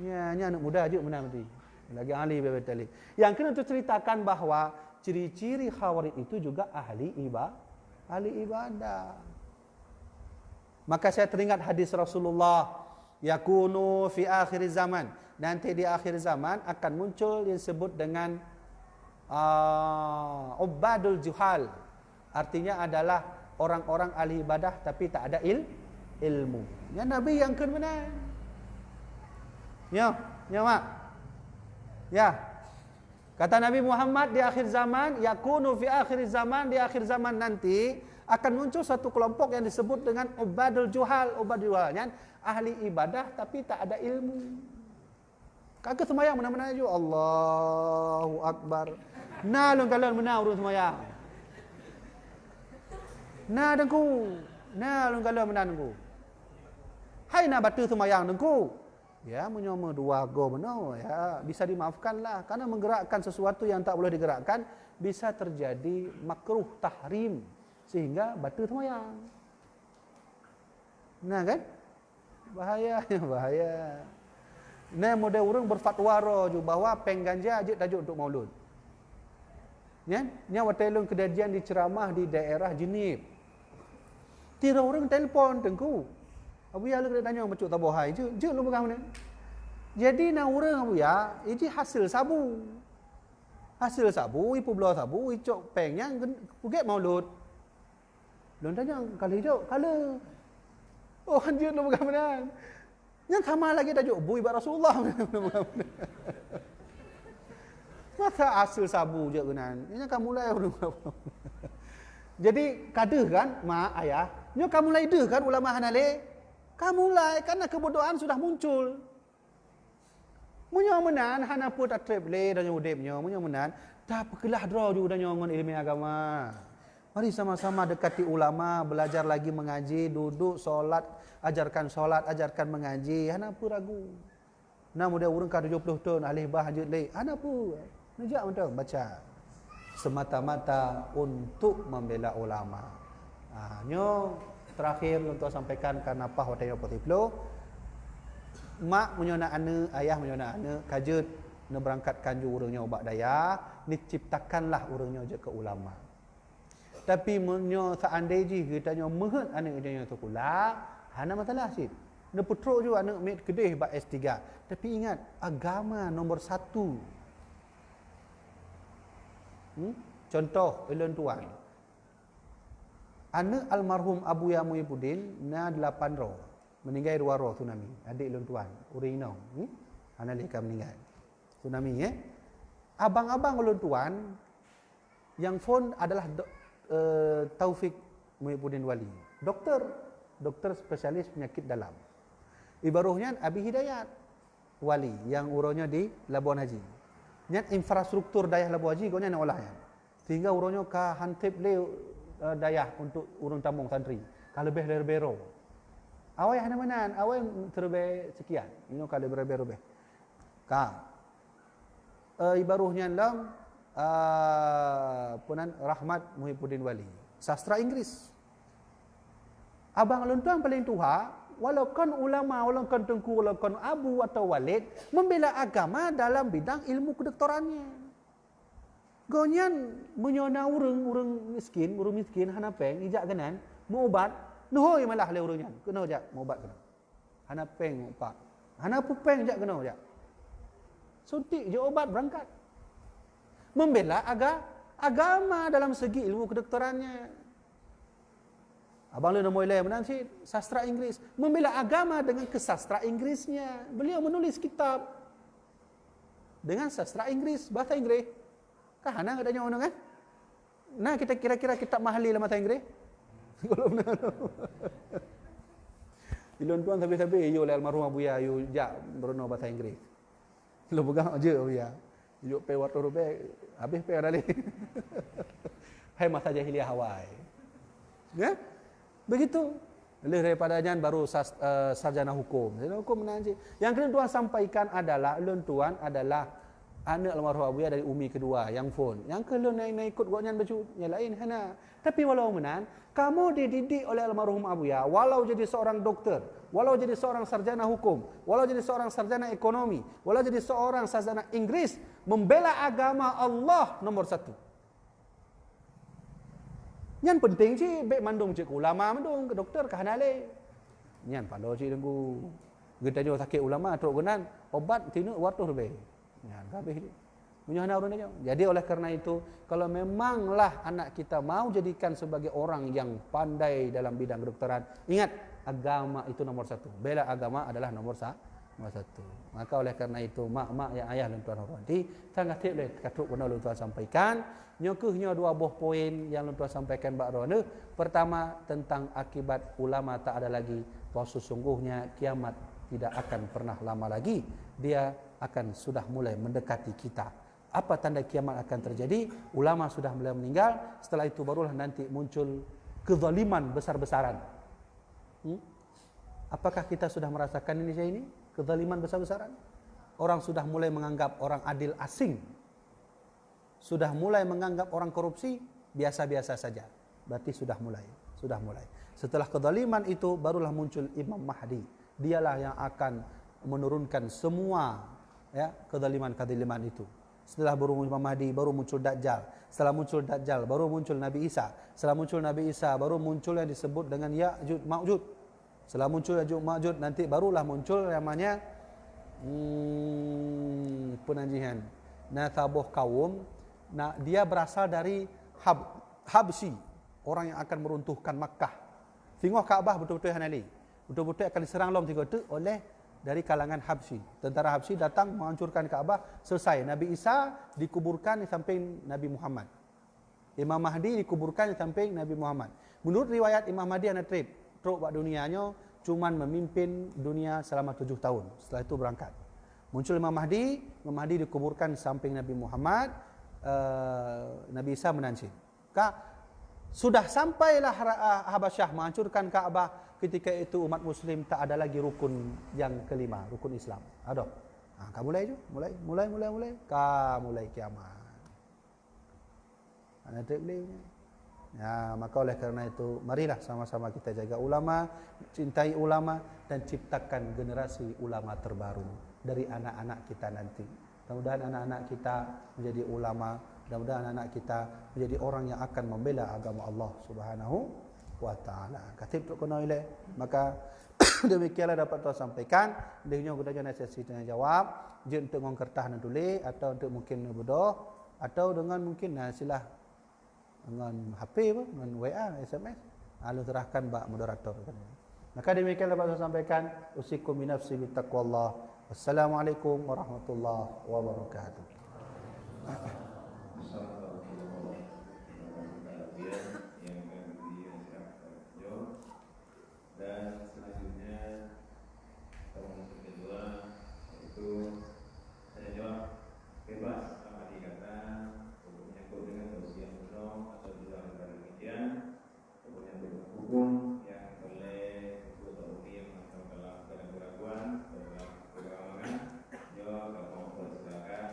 Ya, anak muda aja menang nanti. Lagi Ali bin Abi Talib. Yang kena ceritakan bahawa ciri-ciri Khawarij itu juga ahli ibadah. Maka saya teringat hadis Rasulullah, yakunu fi akhir zaman. Nanti di akhir zaman akan muncul yang disebut dengan ubadul juhal. Artinya adalah orang-orang ahli ibadah tapi tak ada ilmu. Ya Nabi yang akan menang. Ya mak. Ya. Kata Nabi Muhammad di akhir zaman, yakunu fi akhir zaman, di akhir zaman nanti akan muncul satu kelompok yang disebut dengan ubadul juhal. Ubadul juhal, kan? Ahli ibadah tapi tak ada ilmu. Kagak semayang mana-mana je. Allahu Akbar. Nah lun kalian menang urus semayang. Nah dengku. Nah lun kalian menang dengku. Hai nak batu semayang dengku. Ya menyoma dua go mana ya bisa dimaafkanlah karena menggerakkan sesuatu yang tak boleh digerakkan bisa terjadi makruh tahrim sehingga batu semayang. Nah kan? Bahaya. Nah model orang berfatwa roju bahawa peng ganja ajak tajuk untuk maulud. Ya, nya watelung kejadian di ceramah di daerah Jenib. Tira orang telefon tengku. Abu ya lu kena tanya macam tak bohai je lu pegang mana. Jadi na orang abu ya, ini hasil sabu. Hasil sabu, ipu belah sabu, icok pengnya puget maulud. Lu tanya kali hijau, kala. Oh anjir lu pegang mana. Yang sama lagi tajuk bu ibarat Rasulullah. Masa hasil sabu je kenan. Ini kamu mulai. Jadi kader kan mak ayah. Nyo kamu mulai deh kan ulama Hanale. Kamu mulai karena kebodohan sudah muncul. Munyo menan hana pun tak treble dan udepnya. Munyo menan tak pekelah draw juga dan ngon ilmu agama. Mari sama-sama dekati ulama, belajar lagi mengaji, duduk solat, ajarkan mengaji. Hana pun ragu. Nah muda urang ka 70 tahun alih bah hajud le. Hana pun nejak mentang baca. Semata-mata untuk membela ulama. Nyo terakhir untuk sampaikan kenapa hotel potiplo. Mak menyona ane, ayah menyona ane, kajut ne berangkatkan ju urangnya ubak daya, ni ciptakanlah urangnya je ke ulama. Tapi menyo seandainya kita nyo mehet anak dia tu pula, hana masalah sih. Ne putruk ju anak met kedih bak S3. Tapi ingat, agama nombor 1. Contoh ulun tuan. Anak almarhum Abu Ya Muhyiddin na 8 roh. Meninggal 2 roh tsunami. Adik ulun tuan, Urinong. Anak leka meninggal. Tsunami Abang-abang ulun tuan yang phone adalah Taufik Muhyiddin Wali. Doktor spesialis penyakit dalam. Ibaruhnya Abi Hidayat Wali yang uronya di Labuan Haji. Nyat infrastruktur dayah Labuan Haji gonya nak olahnya. Sehingga uronya ka hantip le dayah untuk urun tambung santri. Ka lebih dari bero. Awai hana manan, awai terbe sekian. Ino ka lebih bero be. Ka ibaruhnya lam punan Rahmat Muhyiddin Wali. Sastra Inggris. Abang alun tuan paling tua, walaupun ulama, walaupun tengku, walaupun abu atau walid, membela agama dalam bidang ilmu kedoktorannya. Gonyan menyona urang miskin hana peng ijak kanan, mau ubat, nuhoi malah le urangnya. Kena jak mau ubat kena. Hana peng upat. Hana pupeng jak kena jak. Suntik je obat berangkat. Membela agama dalam segi ilmu kedoktorannya. Abang lu nak mulai mana sih? Sastra Inggris. Membela agama dengan kesastra Inggrisnya. Beliau menulis kitab dengan sastra Inggris, bahasa Inggris. Kah hana katanya orang kan? Nah, kita kira-kira kitab mahali dalam bahasa Inggris. Kalau benar. Ilun tuan sabi-sabi yo le almarhum Abu Ya yo jak berono bahasa Inggris. Lu pegang aja Abu Ya. Yo pe waktu rube habis pe ada le. Hai masa jahiliyah Hawaii. Ya? Begitu. Lebih daripadanya baru sarjana hukum. Sarjana hukum menanji. Yang kena tuan sampaikan adalah tuan adalah anak almarhum Abuya dari umi kedua yang phone. Yang kelon naik ikut goknya baju yang lain hana. Tapi walau menan, kamu dididik oleh almarhum Abuya walau jadi seorang doktor, walau jadi seorang sarjana hukum, walau jadi seorang sarjana ekonomi, walau jadi seorang sarjana Inggris, membela agama Allah nomor satu. Yang penting sih baik mandung cik ulama mandung ke doktor ke hanale. Nyan palo cik dengku. Kita jo sakit ulama teruk genan obat tinu watuh be. Nyan kabeh ni. Menyana urang dia. Jadi oleh kerana itu kalau memanglah anak kita mau jadikan sebagai orang yang pandai dalam bidang kedokteran, ingat agama itu nomor satu. Bela agama adalah nomor satu. Maka oleh kerana itu mak-mak yang ayah dan tuan hormati, sangat boleh katuk benar tuan sampaikan. Nyokuhnya dua buah poin yang tuan sampaikan bakro ni. Pertama tentang akibat ulama tak ada lagi. Bahawa sesungguhnya kiamat tidak akan pernah lama lagi. Dia akan sudah mulai mendekati kita. Apa tanda kiamat akan terjadi? Ulama sudah mulai meninggal. Setelah itu barulah nanti muncul kezaliman besar-besaran. Apakah kita sudah merasakan Indonesia ini? Kezaliman besar-besaran. Orang sudah mulai menganggap orang adil asing. Sudah mulai menganggap orang korupsi biasa-biasa saja. Berarti sudah mulai. Setelah kezaliman itu barulah muncul Imam Mahdi. Dialah yang akan menurunkan semua kezaliman itu. Setelah baru Imam Mahdi baru muncul Dajjal. Setelah muncul Dajjal baru muncul Nabi Isa. Setelah muncul Nabi Isa baru muncul yang disebut dengan Ya'juj Ma'juj. Setelah muncul Ya'juj Ma'juj nanti barulah muncul namanya penanjihan Nathabuh kaum. Nah, dia berasal dari Habsyi, orang yang akan meruntuhkan Makkah. Tengok Kaabah betul-betul hanali. Betul-betul akan diserang lom tiga itu oleh dari kalangan Habsyi. Tentara Habsyi datang menghancurkan Kaabah, selesai. Nabi Isa dikuburkan di samping Nabi Muhammad. Imam Mahdi dikuburkan di samping Nabi Muhammad. Menurut riwayat Imam Mahdi anak truk dunianya cuman memimpin dunia selama 7 tahun. Setelah itu berangkat. Muncul Imam Mahdi dikuburkan di samping Nabi Muhammad. Nabi Isa menanci. Sudah sampailah Habasyah menghancurkan Kaabah. Ketika itu umat Muslim tak ada lagi rukun yang kelima, rukun Islam. Aduh, mulai je, mulai. Mulai kiamat. Maka oleh kerana itu, marilah sama-sama kita jaga ulama, cintai ulama dan ciptakan generasi ulama terbaru dari anak-anak kita nanti. Mudah-mudahan anak-anak kita menjadi ulama, mudah-mudahan anak-anak kita menjadi orang yang akan membela agama Allah Subhanahu wa taala. Katib tok kono ile, maka demikianlah dapat tuan sampaikan. Dehnya kita jangan sesi tanya jawab, je untuk ngong kertas dan tulis atau untuk mungkin bodoh atau dengan mungkin silah dengan HP apa, dengan WA, SMS. Lalu serahkan bak moderator kan. Maka demikianlah dapat tuan sampaikan. Usikum binafsi bittaqwallah. Wassalamualaikum warahmatullahi wabarakatuh. Dan selanjutnya permohonan kedua yaitu tanya jawab bebas sama dikata menyangkut dengan tausiah penuh atau di luar daripada demikian menyangkut hukum yang boleh untuk yang atau dalam keraguan dalam kegamangan jawab kalau mau silakan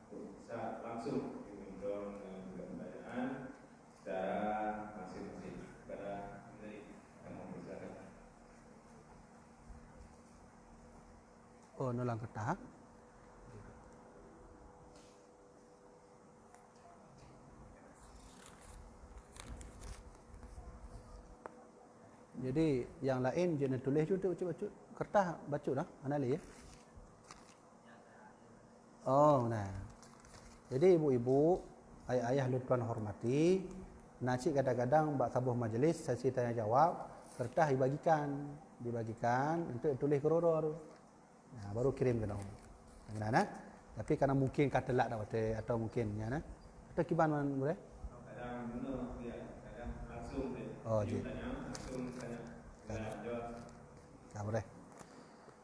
bisa langsung diundang dengan pertanyaan secara masing-masing kepada yang mau bersilakan. Oh, nolang kertas. Jadi yang lain jangan tulis juga baca kertas baca dah anali ya. Oh, nah. Jadi ibu-ibu, ayah-ayah lutuan hormati, nasi kadang-kadang bak sabuh majlis sesi tanya jawab, kertas dibagikan untuk tulis keroro. Nah, baru kirim ke dalam. Nah, tapi karena mungkin katelak dah atau mungkin ya nah. Atau kiban boleh? Kadang benar dia, kadang langsung dia. Oh, ji. Langsung tanya. Jawab. Tak boleh.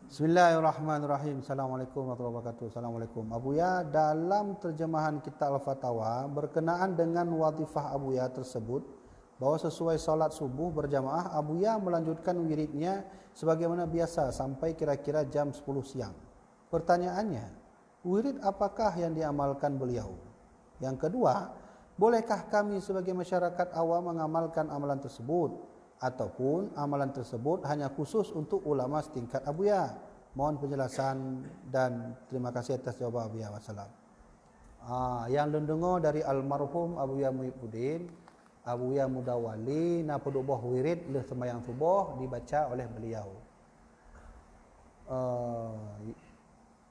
Bismillahirrahmanirrahim. Assalamualaikum warahmatullahi wabarakatuh. Assalamualaikum. Abuya, dalam terjemahan kitab Al-Fatawa berkenaan dengan wadifah Abuya tersebut, bahwa sesuai salat subuh berjamaah, Abuya melanjutkan wiridnya sebagaimana biasa sampai kira-kira jam 10 siang. Pertanyaannya, wirid apakah yang diamalkan beliau? Yang kedua, bolehkah kami sebagai masyarakat awam mengamalkan amalan tersebut? Ataupun amalan tersebut hanya khusus untuk ulama setingkat Abuya? Mohon penjelasan dan terima kasih atas jawaban Abuya. Wassalam. Yang dengar dari almarhum Abuya Muhyiddin, Abuya Mudawali, na pedubah wirid le sembahyang subuh dibaca oleh beliau.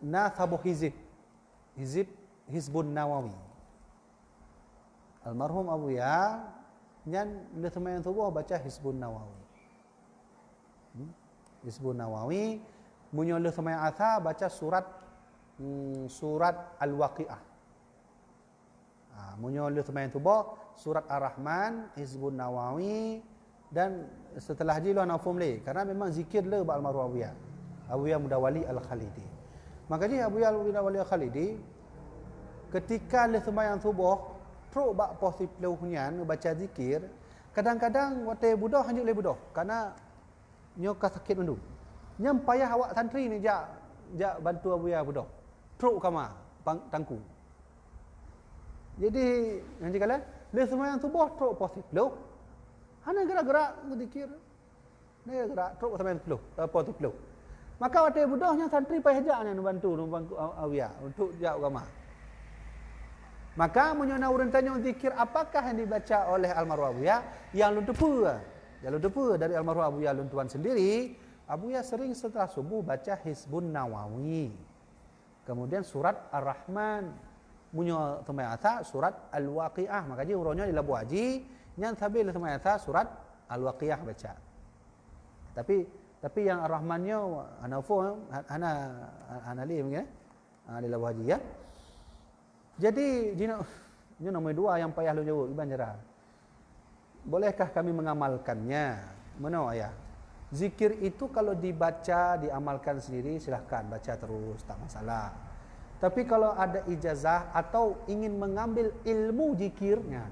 Na sabuh Hizbun Nawawi. Almarhum Abuya nyan le sembahyang subuh baca Hizbun Nawawi. Hizbun Nawawi munyo le sembahyang asar baca surat Al-Waqiah. Munyo le sembahyang subuh surat Ar-Rahman, Hizbun Nawawi, dan setelah ji luan afum le, karena memang zikir le ba almarhum Abuya Mudawali Al-Khalidi. Maka ji Abuya Mudawali Al-Khalidi ketika le sembahyang subuh teruk bak posip leuhnyan baca zikir, kadang-kadang wate budah hanjuk le budah karena nyo ka sakit mendu. Nyam payah awak santri ni jak bantu Abuya budah. Teruk kama tangku. Jadi nanti kala le sembahyang subuh teruk posip leuh. Hana gerak-gerak zikir. Ne gerak teruk sembahyang subuh posip leuh. Maka wate budahnya santri payah jak nan bantu Abuya untuk jak agama. Maka menyona urang tanya zikir apakah yang dibaca oleh almarhum Abuya yang luntupu. Yang luntupu dari almarhum Abuya luntuan sendiri, Abuya sering setelah subuh baca Hizbun Nawawi. Kemudian surat Ar-Rahman. Munyo sembahyang asar surat Al-Waqiah. Maka ji urangnya di labu haji nyan sambil sembahyang asar surat Al-Waqiah baca. Tapi yang Ar-Rahmannya ana li mungkin di labu haji ya. Jadi jino nombor 2 yang payah lu jawab Iban Jara. Bolehkah kami mengamalkannya? Mana ayah? Zikir itu kalau dibaca, diamalkan sendiri silahkan baca terus, tak masalah. Tapi kalau ada ijazah atau ingin mengambil ilmu zikirnya,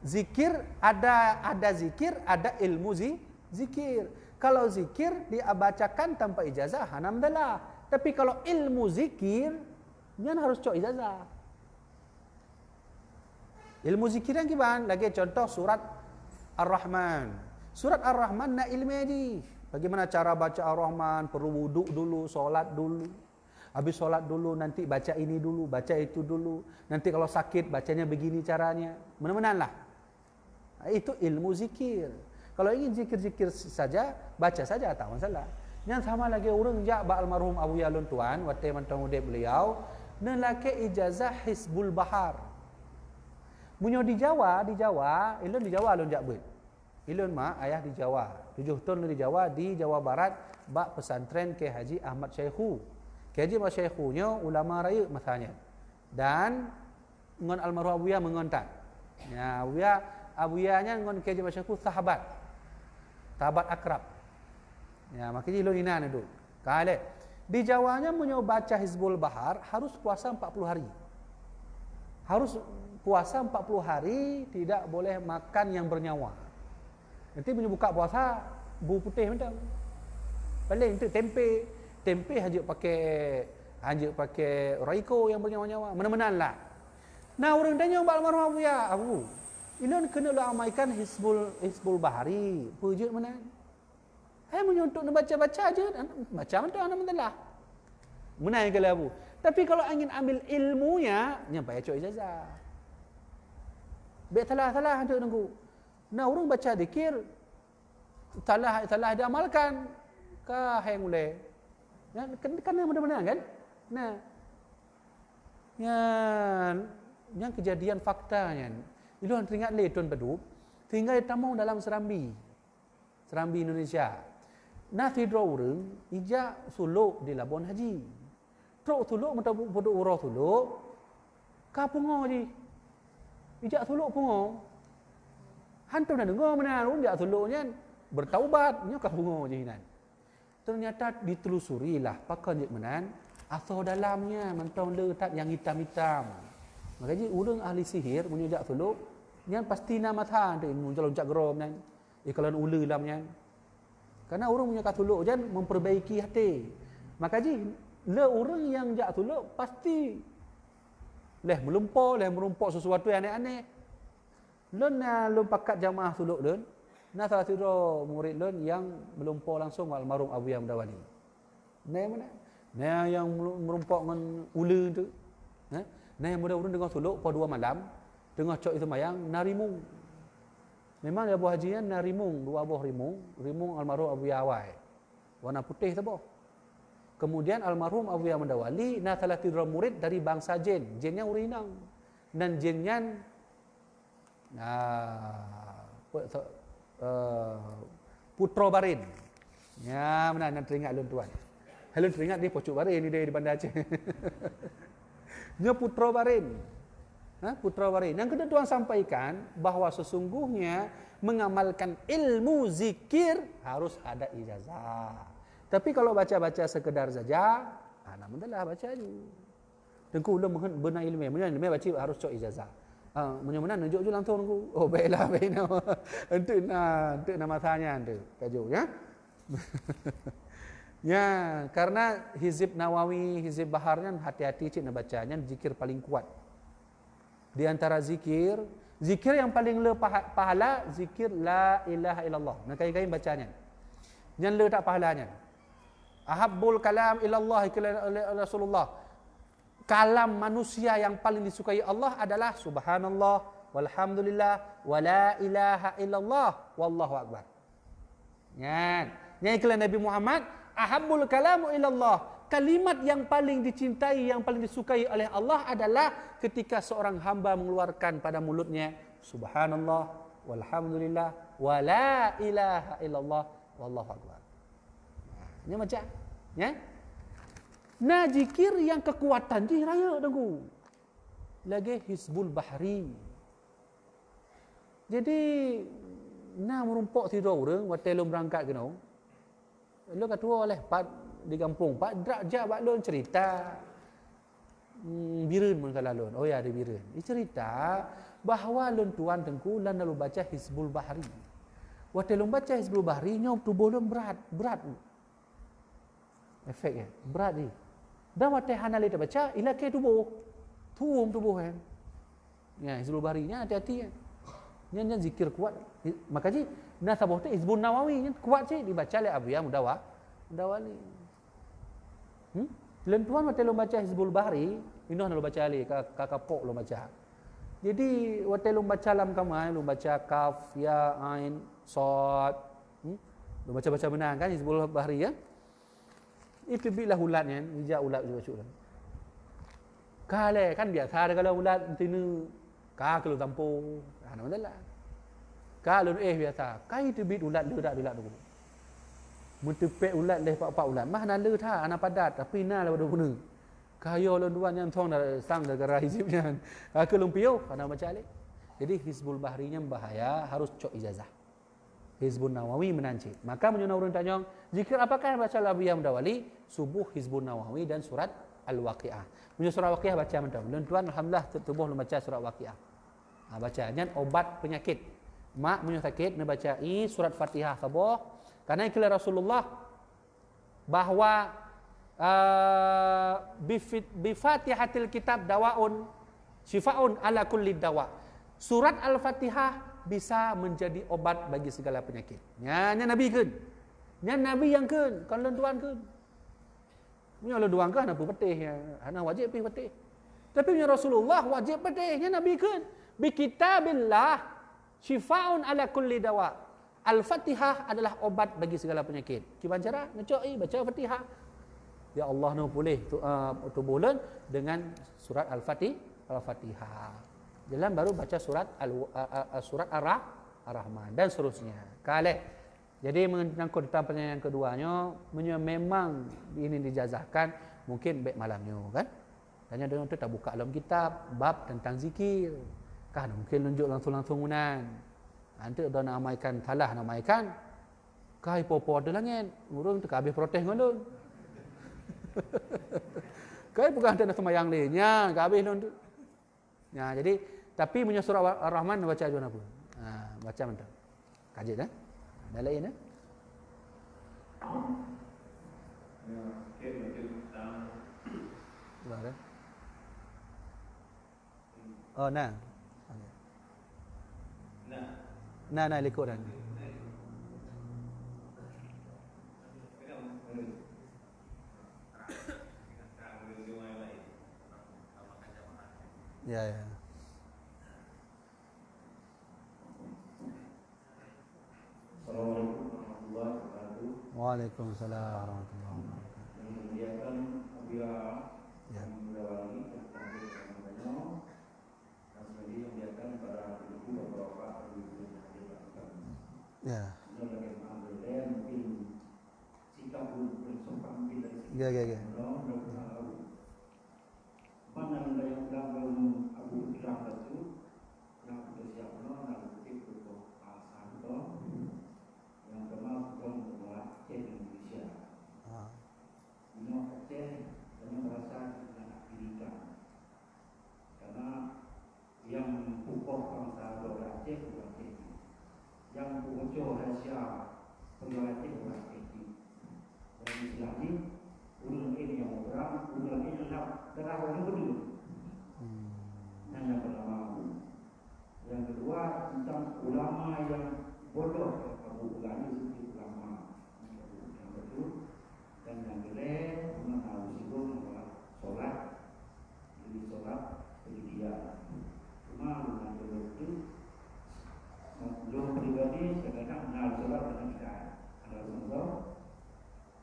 zikir ada zikir, ada ilmu zikir. Kalau zikir dibacakan tanpa ijazah, alhamdulillah. Tapi kalau ilmu zikir, jangan harus cok ijazah. Ilmu zikir yang gimana? Lagi contoh surat Ar-Rahman. Surat Ar-Rahman nak ilmu aja. Bagaimana cara baca Ar-Rahman? Perlu wuduk dulu, solat dulu. Habis solat dulu, nanti baca ini dulu, baca itu dulu. Nanti kalau sakit, bacanya begini caranya. Mana-mana lah. Itu ilmu zikir. Kalau ingin zikir-zikir saja, baca saja, tak masalah. Yang sama lagi orang jak ba almarhum Abuya Luntuan, wate mantang udep beliau, nelake ijazah Hizbul Bahar. Munyo di Jawa, ilun di Jawa lun jak bet. Ilun mak ayah di Jawa. 7 tahun di Jawa Barat, bak pesantren ke Haji Ahmad Syekhu. Ke Haji Ahmad Syekhunya ulama raya masanya. Dan ngon almarhum Abuya mengontak. Ya, Abuyanya ngon ke Haji Ahmad Syekhu sahabat akrab. Ya, makanya ilun inan itu. Kale di Jawanya munyo baca Hizbul Bahar harus puasa 40 hari. Harus puasa 40 hari, tidak boleh makan yang bernyawa. Nanti punya buka puasa bu putih macam. Paling itu tempe hanya pakai Royco yang bernyawa-nyawa. Mana-mana lah. Nah, orang tanya Mbak almarhum Abuya, ini kena lu amaikan Hizbul Bahari. Pujud mana? Untuk baca-baca aja, baca macam mana mentelah. Menai kalau Abu. Tapi kalau ingin ambil ilmunya, nyampai cok ijazah. Baik salah untuk nunggu. Nah, orang baca zikir salah diamalkan. Kah yang mulai. Ya, kan benar-benar kan? Nah. Yang kejadian faktanya. Itu teringat le tuan Peduk, tinggal tamau dalam Serambi Indonesia. Nah, tidur orang ijak suluk di Labuan Haji. Truk suluk mata bodoh urah suluk. Ka pungo ji. Ijak suluk pungo. Hantu nak dengar mana ijak suluknya bertaubat nya ka pungo ji nan. Ternyata ditelusurilah pakan je menan asal dalamnya mentong letak yang hitam-hitam. Makanya orang ahli sihir punya ijak suluk Nyan pasti na matha tu muncul loncat gerom nyan. Ikalan ulu lam nyan. Karena orang punya katuluk jan memperbaiki hati. Maka ji le orang yang jak tuluk pasti leh melumpok sesuatu yang aneh-aneh. Lun na lun pakat jamaah tuluk lun. Na salah satu murid lun yang melumpok langsung almarhum Abu Yam Dawali. Nah mana? Nah yang melumpok dengan ulu tu. Nah yang mudah-mudahan dengar tuluk pada 2 malam, dengar cok itu mayang narimung. Memang dia buah hajian narimung, 2 buah rimung almarhum Abu Yawai. Warna putih tu boh. Kemudian almarhum Abu Yam Dawali na salah satu murid dari bangsa jin. Jinnya urinang. Dan jinnya Putra Barin. Ya, mana nak teringat lun tuan. Lun teringat dia Pucuk Barin ni dia di Bandar Aceh. Nya Putra Barin. Putra Barin. Yang kedua tuan sampaikan bahawa sesungguhnya mengamalkan ilmu zikir harus ada ijazah. Tapi kalau baca-baca sekedar saja, alhamdulillah baca je. Tengku ulun benar ilmu. Ilmu baca harus cok ijazah. Mudah-mudahan nunjuk je langsung tengku. Oh baiklah, baiklah. Untuk nama tanya tu. Kaju ya. Ya, karena Hizib Nawawi, Hizib Baharnya hati-hati cik nak bacanya zikir paling kuat. Di antara zikir yang paling le pahala zikir la ilaha illallah. Nak kain-kain bacanya. Yang le tak pahalanya. Ahabbul kalam ilallah ila Rasulullah. Kalam manusia yang paling disukai Allah adalah subhanallah walhamdulillah wala ilaha illallah wallahu akbar. Ya. Yang iklan Nabi Muhammad, ahabbul kalamu ilallah. Kalimat yang paling dicintai, yang paling disukai oleh Allah adalah ketika seorang hamba mengeluarkan pada mulutnya subhanallah walhamdulillah wala ilaha illallah wallahu akbar. Ini macam ya. Nah, zikir yang kekuatan je raya tengku. Lagi Hizbul Bahri. Jadi nah merumpok tidur orang waktu lu berangkat kena. Lu katua oleh pat di kampung pak drak bak lun cerita. Bireun mun kala lun. Oh ya ada bireun. Dia cerita bahawa lun tuan tengku lan lalu baca Hizbul Bahri. Waktu lu baca Hizbul Bahri nyom tubuh lun berat. Efeknya berat ni. Dan waktu hana le baca ilakai tubuh. Tubuh kan. Ya Hizbul Bahri nya hati-hati kan. Nya zikir kuat. Maka ji nah sabah tu Hizbun Nawawi nya kuat je dibaca oleh Abu Yam Dawali. Lentuan waktu lu baca Hizbul Bahri, inoh lu baca ali kakapok lu baca. Jadi waktu lu baca lam kamai, lu baca kaf, ya, ain, sad. Lu baca benar kan Hizbul Bahri ya. Itu bilah ulatnya, hijau ulat juga cukup. Kale kan biasa ada kalau ulat tinu kalau tampung, alhamdulillah. Kalau biasa, kai itu bit ulat ledak dulu. Mentepek ulat leh pak ulat, mah nak le tha anak padat tapi na la guna. Kayo lon duan yang thong dah sang negara hizibnya. Ke lumpio kana baca le. Jadi Hizbul Bahrinya bahaya, harus cok ijazah. Hizbun Nawawi menancik. Maka menyuna urun tanyong, zikir apakah yang baca Abu Yam Dawali? Subuh Hizbun Nawawi dan surat Al-Waqiah. Menyuna surat Waqiah baca mentau. Lun tuan alhamdulillah tubuh lu baca surat Waqiah. Bacanya obat penyakit. Mak menyuna sakit nak baca surat Fatihah sabah. Karena iklan Rasulullah bahawa bi Fatihatil kitab dawaun syifaun ala kulli dawa. Surat Al-Fatihah bisa menjadi obat bagi segala penyakit. Nya Nabi keun. Nya Nabi yang keun, kan lun tuan keun. Nya lun tuan kan apa petih ya. Ana wajib pi petih. Tapi nya Rasulullah wajib petih, nya Nabi keun. Bi kitabillah syifaun ala kulli dawa. Al-Fatihah adalah obat bagi segala penyakit. Gimana cara? Ngecok baca Fatihah. Ya Allah no boleh tubuh lun dengan surat Al-Fatihah. Jalan baru baca surat surat Ar-Rahman dan seterusnya. Kale. Jadi menyangkut tentang pertanyaan keduanya, memang ini dijazahkan mungkin baik malamnya kan. Tanya dengan tu tak buka dalam kitab bab tentang zikir. Kan mungkin tunjuk langsung unan. Nanti dah nak amaikan salah nak amaikan. Kai popo ada langit. Urang tu habis protes ngon. Kai bukan ada sembahyang lainnya, habis lon tu. Ya, jadi Tapi punya surah Ar-Rahman baca ajuan apa? Baca mana? Kaji dah. Dah lain dah. Ya, okey betul. Keluar dah. Oh, nah. Nah, likut dah. Ya. Assalamualaikum warahmatullahi wabarakatuh. Waalaikumsalam warahmatullahi wabarakatuh. Kemudian apabila Ya. mendawali tentang namanya asmadi yang biarkan para ibu beberapa ibu Ya. bagaimana mungkin sikap bersopan mungkin dari Ya. mana yang dalam Abu Bakar itu yang bersiap nak bukti untuk asal itu yang termasuk adalah Aceh Indonesia. Ini Aceh dengan merasa sangat dirikan karena yang pokok bangsa Aceh bukan Aceh, yang pokok rahasia penjualan Aceh bukan Aceh. Dan istilahnya ulun ini yang orang, ulun ini darah orang berdua. Yang pertama. Yang kedua tentang ulama yang bodoh, Abu Ghani seperti ulama yang betul. Dan yang kedua mengenal sibuk adalah solat, jadi solat dia. Cuma dengan itu belum pribadi saya kata mengenal solat dengan kita. Ada contoh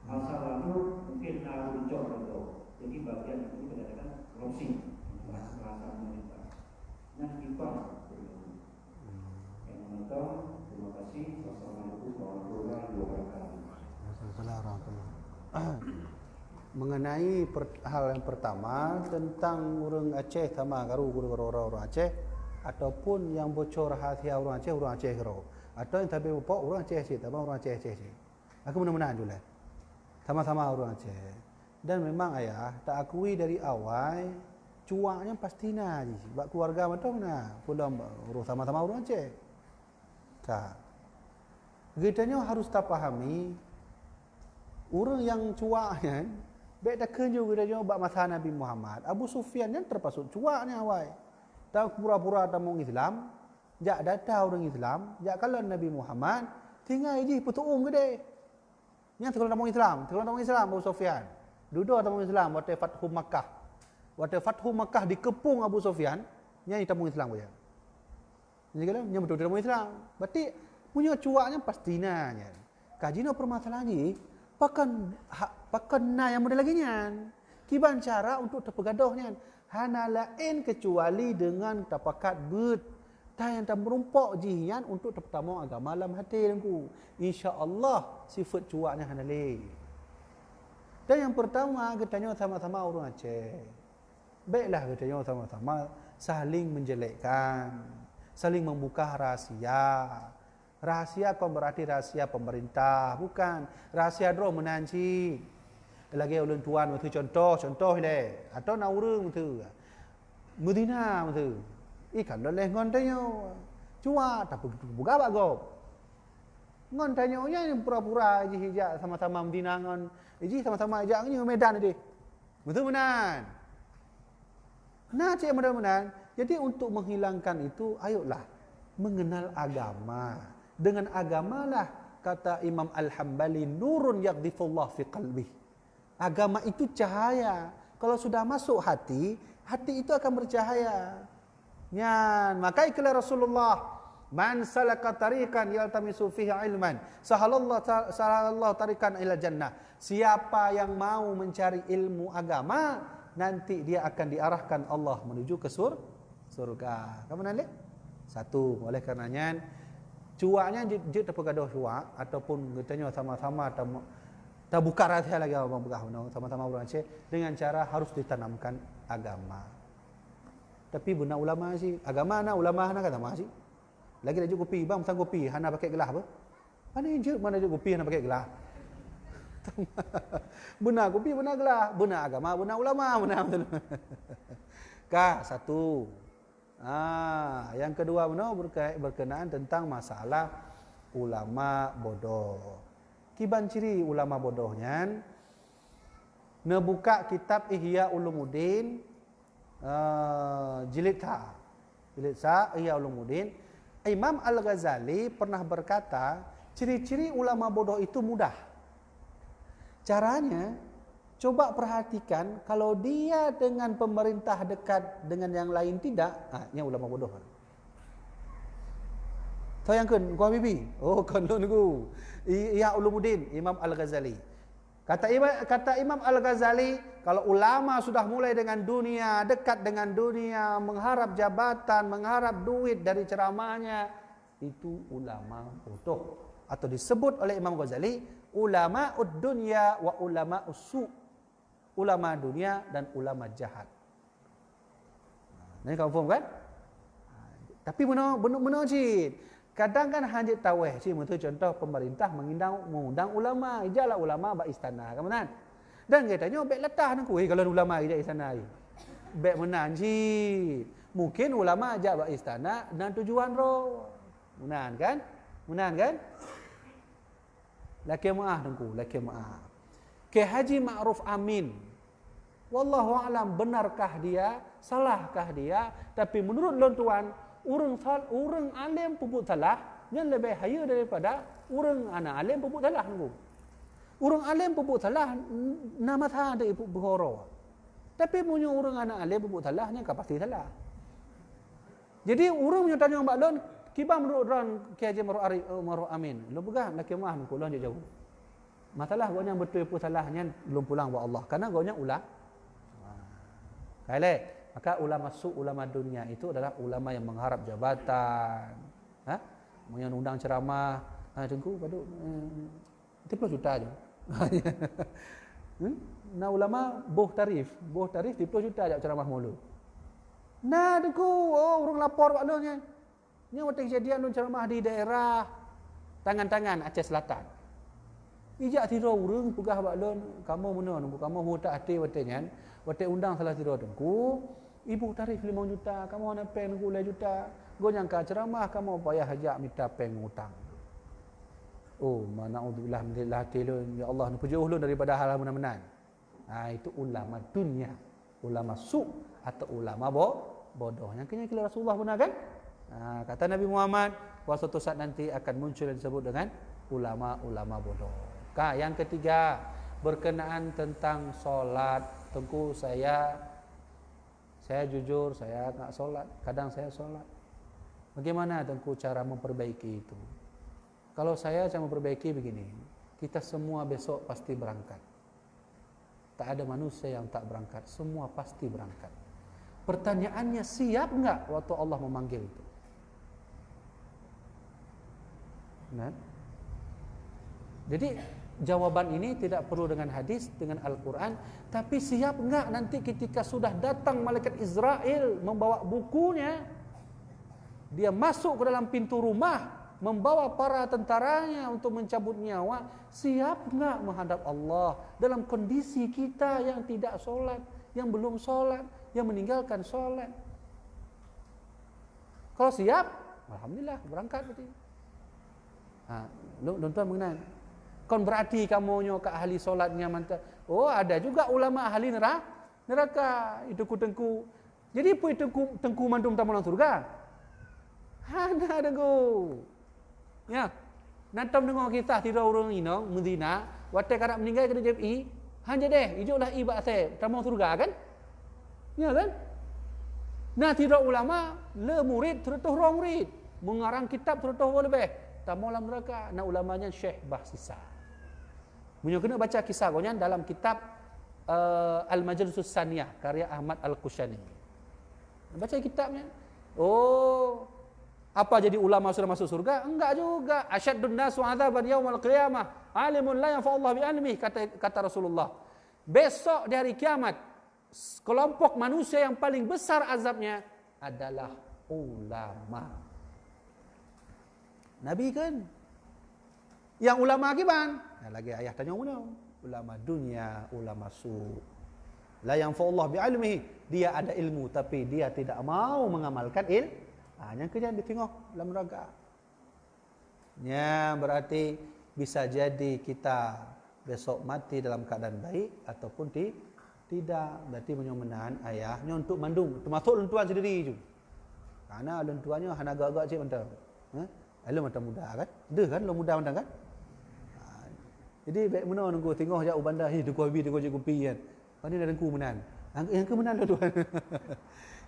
masa lalu mungkin naruh contoh. Jadi bagian itu dikatakan closing bahasa pemerintah. Yang kita yang menonton, terima kasih. Wassalamualaikum warahmatullahi wabarakatuh. Mengenai hal yang pertama tentang orang Aceh sama garu orang Aceh ataupun yang bocor rahasia orang Aceh garu atau yang tapi bapak orang Aceh sama orang Aceh. Aku benar-benar dulu sama-sama orang Aceh. Dan memang ayah tak akui dari awal cuaknya pasti na je. Sebab keluarga macam mana? Pulang urus sama-sama orang Aceh. Tak. Kitanya harus tak pahami orang yang cuaknya baik tak kerja kitanya bab masa Nabi Muhammad. Abu Sufyan yang terpasuk cuaknya awal. Tak pura-pura tak mau Islam, jak datang orang Islam, jak kalau Nabi Muhammad tinggal je petuum gede. Yang terlalu tak mau Islam Abu Sufyan. Duduk tak mau Islam waktu Fathu Makkah. Waktu Fathu Makkah dikepung Abu Sufyan, yang tak mau Islam saja. Jadi kalau yang betul tak mau Islam, berarti punya cuaknya pastinya. Kajina permasalahan ni, pakan na yang mudah lagi nyan. Kiban cara untuk terpegadohnya. Hana lain kecuali dengan tapakat bet. yang tak merumpak jihian untuk pertama agama dalam hati dengku. Insya-Allah sifat cuaknya hanale. Dan yang pertama katanya sama-sama orang Aceh. Baiklah katanya sama-sama saling menjelekkan, saling membuka rahasia. Rahasia kau berarti rahasia pemerintah, bukan rahasia dro menanci. Lagi ulun tuan itu contoh le atau nauru itu. Medina itu. Ikan doleh ngontanyo. Cua tak buka bak go. Ngontanyo nya pura-pura je hijak sama-sama Medina ngon. Iji sama-sama ajak ni Medan tadi. Betul menan. Nah, cik mudah-mudahan. Jadi untuk menghilangkan itu, ayolah mengenal agama. Dengan agamalah kata Imam Al-Hambali, nurun yaqdhifullah fi qalbi. Agama itu cahaya. Kalau sudah masuk hati, hati itu akan bercahaya. Nyan, maka iklan Rasulullah, man salaka tariqan yaltamisu fihi ilman, sahalallahu tariqan ila jannah. Siapa yang mau mencari ilmu agama, nanti dia akan diarahkan Allah menuju ke surga. Kamu nanti? Satu, oleh karenanya cuaknya dia terpegaduh cuak ataupun katanya sama-sama tak buka rahasia lagi abang buka sama-sama orang Aceh dengan cara harus ditanamkan agama. Tapi benar ulama sih, agama na ulama na kata masih. Lagi dah kopi, bang pesan kopi, hana pakai gelas apa? Mana je kopi hana pakai gelas. Benar kopi, benar gelas, benar agama, benar ulama, benar betul. Kah satu. Yang kedua berkenaan tentang masalah ulama bodoh. Kiban ciri ulama bodohnya, buka kitab Ihya Ulumuddin jilid sa Ihya Ulumuddin. Imam Al-Ghazali pernah berkata, ciri-ciri ulama bodoh itu mudah. Caranya, coba perhatikan, kalau dia dengan pemerintah dekat, dengan yang lain tidak, ini ulama bodoh. Tahu yang kan, Gua Bibi? Oh, kan nunggu. Ihya Ulumuddin, Imam Al-Ghazali. Kata Imam Al-Ghazali, kalau ulama sudah mulai dengan dunia, dekat dengan dunia, mengharap jabatan, mengharap duit dari ceramahnya, itu ulama bodoh. Atau disebut oleh Imam Ghazali, ulama ud-dunya wa ulama us-su. Ulama dunia dan ulama jahat. Ini kamu faham kan? Tapi benar cik. Kadang kan hanya taweh cik, contoh pemerintah mengundang ulama, ijalah ulama bak istana, kan benar? Dan katanya bek letah nangku, kalau ulama ijak istana ai. Bek menan cik. Mungkin ulama ajak bak istana dan tujuan roh. Menan kan? Laki maaf nangku, laki maaf. Ke Haji Ma'ruf Amin. Wallahu alam, benarkah dia, salahkah dia? Tapi menurut lontuan, orang alim puput salah, yang lebih haya daripada orang anak alim puput salah. Orang alim puput salah, nama tha ada ibu berhoro. Tapi punya orang anak alim puput salah, yang pasti salah. Jadi orang punya tanya mbak lon, kibar menurut orang Haji Ma'ruf Amin. Lo pegang laki mah nunggu lon jauh. Masalah gua yang betul pun salahnya belum pulang buat Allah. Karena gua yang ulah. Kaile. Maka ulama ulama dunia itu adalah ulama yang mengharap jabatan. Yang undang ceramah, tengku paduk 30 juta aja. Nah ulama boh tarif 30 juta aja ceramah mulu. Nah tengku, orang lapor maknanya. Ni waktu kejadian ceramah di daerah Tangan-Tangan Aceh Selatan. Ijak tiro urang pegah baklon, kamu mana nunggu kamu mau tak hati watenya. Wate undang salah tiro tengku. Ibu tarif 5 juta, kamu nak peng 10 juta. Go nyangka ceramah kamu payah hajak minta peng hutang. Oh, manaudzubillah min dzillah, ya Allah, puji ulun daripada hal menan-menan. Itu ulama dunia, ulama su atau ulama bodoh. Yang kini kira Rasulullah benar kan? Kata Nabi Muhammad, suatu saat nanti akan muncul yang disebut dengan ulama-ulama bodoh. Yang ketiga, berkenaan tentang solat. Tengku saya jujur, saya tak solat. Kadang saya solat. Bagaimana tengku cara memperbaiki itu? Kalau saya cara memperbaiki begini, kita semua besok pasti berangkat. Tak ada manusia yang tak berangkat, semua pasti berangkat. Pertanyaannya, siap enggak waktu Allah memanggil itu? Nah, jadi jawaban ini tidak perlu dengan hadis, dengan Al-Quran, tapi siap enggak nanti ketika sudah datang malaikat Israel membawa bukunya, dia masuk ke dalam pintu rumah, membawa para tentaranya untuk mencabut nyawa, siap enggak menghadap Allah dalam kondisi kita yang tidak solat, yang belum solat, yang meninggalkan solat? Kalau siap, alhamdulillah berangkat berarti. Tuan-tuan mengenal. Kon berarti kamu nyoka ahli solatnya mantap. Oh, ada juga ulama ahli neraka. Itu ku tengku. Jadi apa itu tengku mandum tamu dalam surga? Ada tengku. Ya. Nantam dengar kisah tira orang ini Medina, waktu kanak meninggal kena JPI, hanya deh, ijoklah ibadah saya tamu surga kan? Ya kan? Nah, tira ulama le murid terus orang murid, mengarang kitab terus lebih. Tamu dalam neraka. Nah, ulamanya Syekh Bahsisa. Punya kena baca kisah gonya dalam kitab Al-Majlisus Saniyah karya Ahmad Al-Qushani. Baca kitabnya. Oh, apa jadi ulama sudah masuk surga? Enggak juga. Asyaddun nasu 'adzaban yaumil qiyamah alimun la yanfa'u Allah bi ilmihi, kata Rasulullah. Besok di hari kiamat, kelompok manusia yang paling besar azabnya adalah ulama. Nabi kan? Yang ulama akiban? Lagi ayah tanya ulama dunia, ulama su. La yanfa'ullah bi'ilmihi. Dia ada ilmu tapi dia tidak mau mengamalkan yang kerja dia tengok dalam neraka. Ya, berarti bisa jadi kita besok mati dalam keadaan baik ataupun tidak. Berarti menyumenan ayahnya untuk mandung, termasuk lentuan sendiri juga. Karena lentuannya hana agak-agak cik mentang. Lu macam muda kan? Ada kan lu muda mentang kan? Jadi baik mana nunggu tengok jauh bandar ni tengok habis tengok kopi kan. Pani dah tengku menan. Yang ke menan tuan.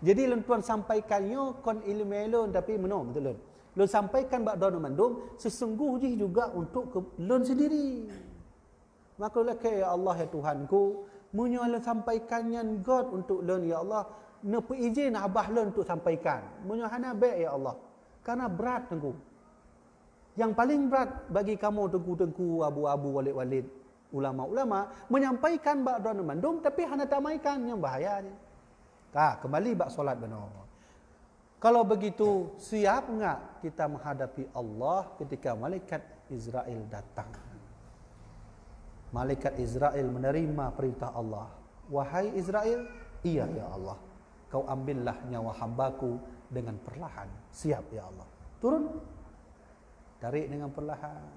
Jadi lentuan sampaikannya kon ilmu elon tapi meno betul lon. Lon sampaikan bak don mandum sesungguhnya juga untuk lon sendiri. Maka ya Allah ya Tuhanku, munyo lon sampaikannya God untuk lon ya Allah, ne izin abah lon untuk sampaikan. Munyo hana baik ya Allah. Karena berat tengku. Yang paling berat bagi kamu tengku-tengku abu-abu walid-walid ulama-ulama menyampaikan bak don mandum tapi hana tamaikan yang bahayanya. Kembali bak solat benar. Kalau begitu siap enggak kita menghadapi Allah ketika malaikat Israel datang? Malaikat Israel menerima perintah Allah. Wahai Israel, iya ya Allah. Kau ambillah nyawa hambaku dengan perlahan. Siap ya Allah. Turun. Tarik dengan perlahan.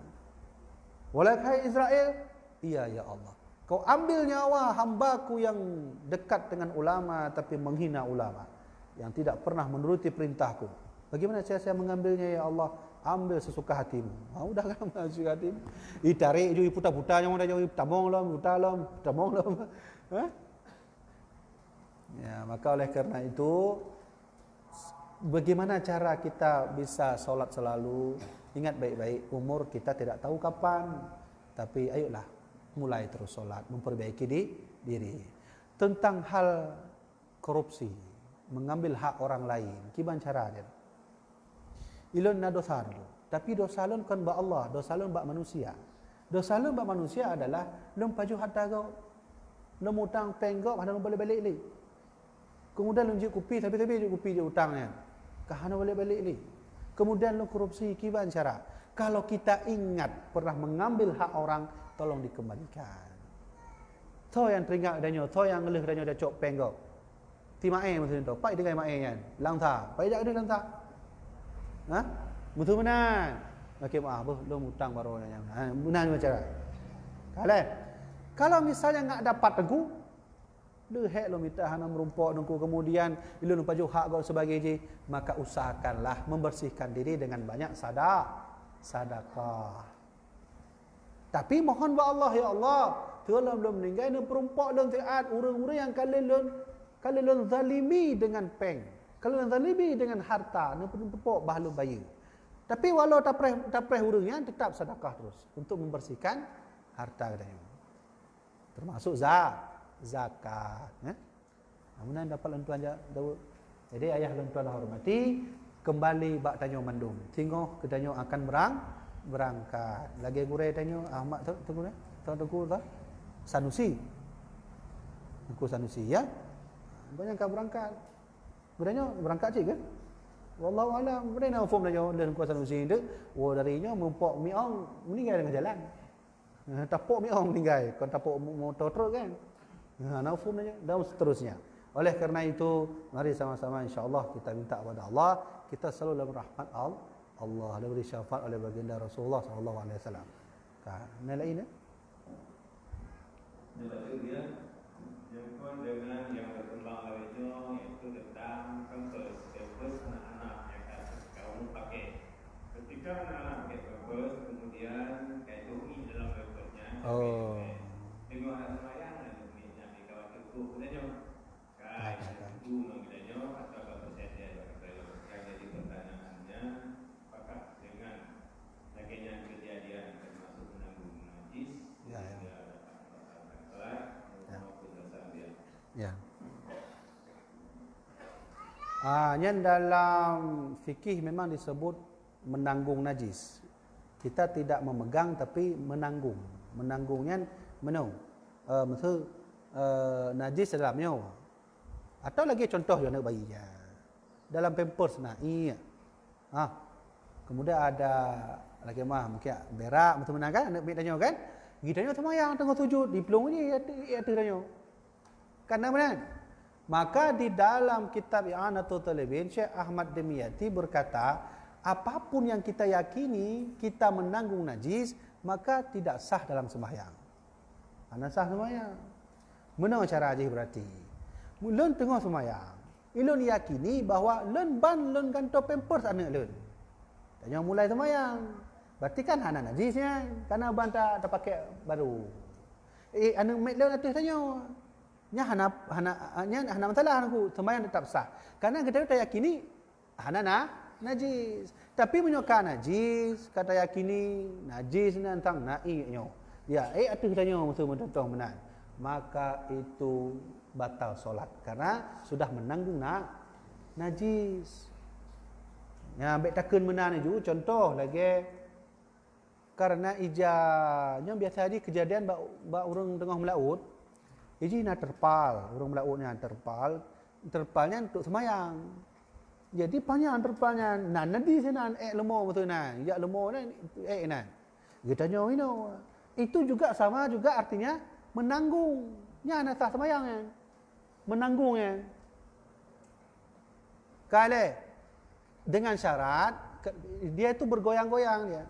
Wahai Israel, iya ya Allah. Kau ambil nyawa hambaku yang dekat dengan ulama tapi menghina ulama, yang tidak pernah menuruti perintahku. Bagaimana saya mengambilnya ya Allah? Ambil sesuka hatimu. Udah kan sesuka hatimu. Tarik je putar-putar yang dah jauh tamong lom, putar lom, tamong lom. Ya, maka oleh kerana itu bagaimana cara kita bisa solat selalu? Ingat baik-baik, umur kita tidak tahu kapan. Tapi ayolah mulai terus solat, memperbaiki diri. Tentang hal korupsi, mengambil hak orang lain, gimana caranya? Ilon na dosa dulu. Tapi dosa lon kan ba Allah, dosa lon ba manusia. Dosa lon ba manusia adalah lon paju harta kau. Lon utang penggok, ada lon boleh balik ni. Kemudian lon juk kupi, tapi juk kupi je utangnya. Kahana boleh balik ni. Kemudian lon korupsi, gimana cara? Kalau kita ingat pernah mengambil hak orang, tolong dikembalikan. Tho yang teringat danyo, tho yang ngelih danyo dah cok penggok. Ti mae macam tu. Pai dengan mae kan. Lang tha, pai dak ada lang tha. Betul benar. Okey maaf, lu hutang baru yang. Benar macam cara. Kalau misalnya enggak dapat teguh, lu hek lu minta hana merumpok nungku kemudian lu lupa jo hak kau sebagai je, maka usahakanlah membersihkan diri dengan banyak sedekah. Tapi mohon ba Allah ya Allah, tolong belum meninggal ni perumpok dan taat orang-orang yang kalian zalimi dengan peng. Kalau yang zalimi dengan harta, ni pun bahalu bayar. Tapi walau tak preh urangnya tetap sedekah terus untuk membersihkan harta katanya. Termasuk zakat. Namun dapat lentuan jauh. Jadi ayah lentuan hormati, kembali bak tanyo mandum. Tengok kedanyo akan berangkat. Lagi gure tanyo Ahmad tengok tu Sanusi. Aku Sanusi ya. Banyak kan berangkat. Guranya berangkat cik kan? Wallahu alam. Bagaimana form tanyo dan kuasa Sanusi tu? Darinya mempok miong meninggal dengan jalan. Tapuk miong meninggal. Kon tapuk motor truk kan? Naufum dan seterusnya. Oleh kerana itu, mari sama-sama insya-Allah kita minta kepada Allah, kita selalu dalam rahmat Allah, diberi syafaat oleh baginda Rasulullah sallallahu alaihi wasallam. Kan lain dia yang dengan yang berkembang itu yaitu tentang kampus anak-anak yang kaum pakai. Ketika anak-anak pakai kampus, kemudian kayak UI dalam kampusnya. Tengok anak semayang ya. Yang dalam fikih memang disebut menanggung najis. Kita tidak memegang tapi menanggung. Menanggungnya menau. Maksud najis dalamnya. Atau lagi contoh yang nak bayi ya. Dalam pampers naik. Kemudian ada lagi mungkin berak betul benar kan anak tanya kan? Gitanya semayang tengah sujud di pelung ni ya tanya. Karena benar. Maka di dalam kitab I'anatul Talibin, Syekh Ahmad Demiyati berkata, apapun yang kita yakini kita menanggung najis, maka tidak sah dalam sembahyang. Ana sah sembahyang. Mana cara aja berarti? Lun tengah sembahyang. Ilun yakini bahawa lun ban lun ganto pampers anak lun. Tanya mulai sembahyang. Berarti kan hana najisnya, karena ban tak pakai baru. Anak mek lun atus tanya. Hana masalah aku sembahyang tetap sah. Karena kita yakini hana najis. Tapi menyoka najis, kata yakini najis ni tentang naiknya. Ya, atus tanya musuh mentong benar. Maka itu batal solat karena sudah menanggung najis. Ya, ambek takun benar ni juga contoh lagi. Karena ijanya biasa di kejadian bak orang tengah melaut. Iji nak terpal, orang melautnya terpalnya untuk semayang. Jadi panjang terpalnya, nanti sana lemah betul nan, ya lemah nan nan. Gitanya itu juga sama juga artinya menanggungnya nak sah semayangnya, menanggungnya. Kale dengan syarat dia itu bergoyang-goyang dia,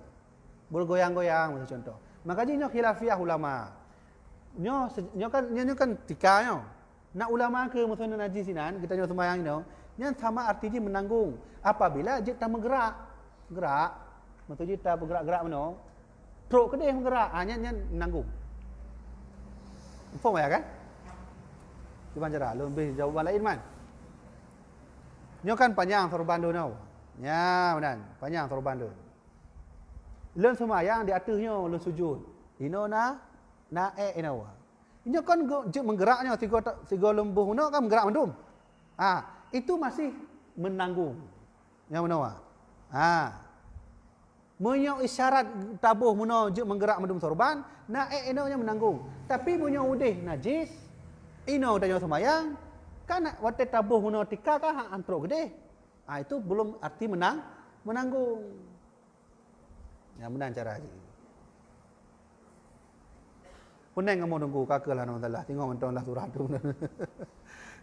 bergoyang-goyang contoh. Makanya khilafiyah ulama. Nyo kan tikanya. Nak ulama ke maksudnya najis sinan, kita nyo sembahyang nyo sama artinya menanggung. Apabila kita bergerak, maksudnya kita bergerak-gerak mano, truk kedai bergerak, nya menanggung. Faham ya kan? Cuba cara lebih jawaban lain man. Nyo kan panjang sorban do no. Ya, benar. Panjang sorban do. Lun sembahyang di atasnya lun sujud. Ino inawa. Ini kan menggeraknya tiga lembuh no kan menggerak mendum. Itu masih menanggung. Yang menawa. Munyo isyarat tabuh muno menggerak mendum sorban, ino nya menanggung. Tapi munyo udih najis, ino danyo sembayang, kan wate tabuh muno tika kah antro gede. Itu belum arti menanggung. Ya benar cara aja. Puneng kamu tunggu kakak lah Allah. Tengok mentong lah surah tu.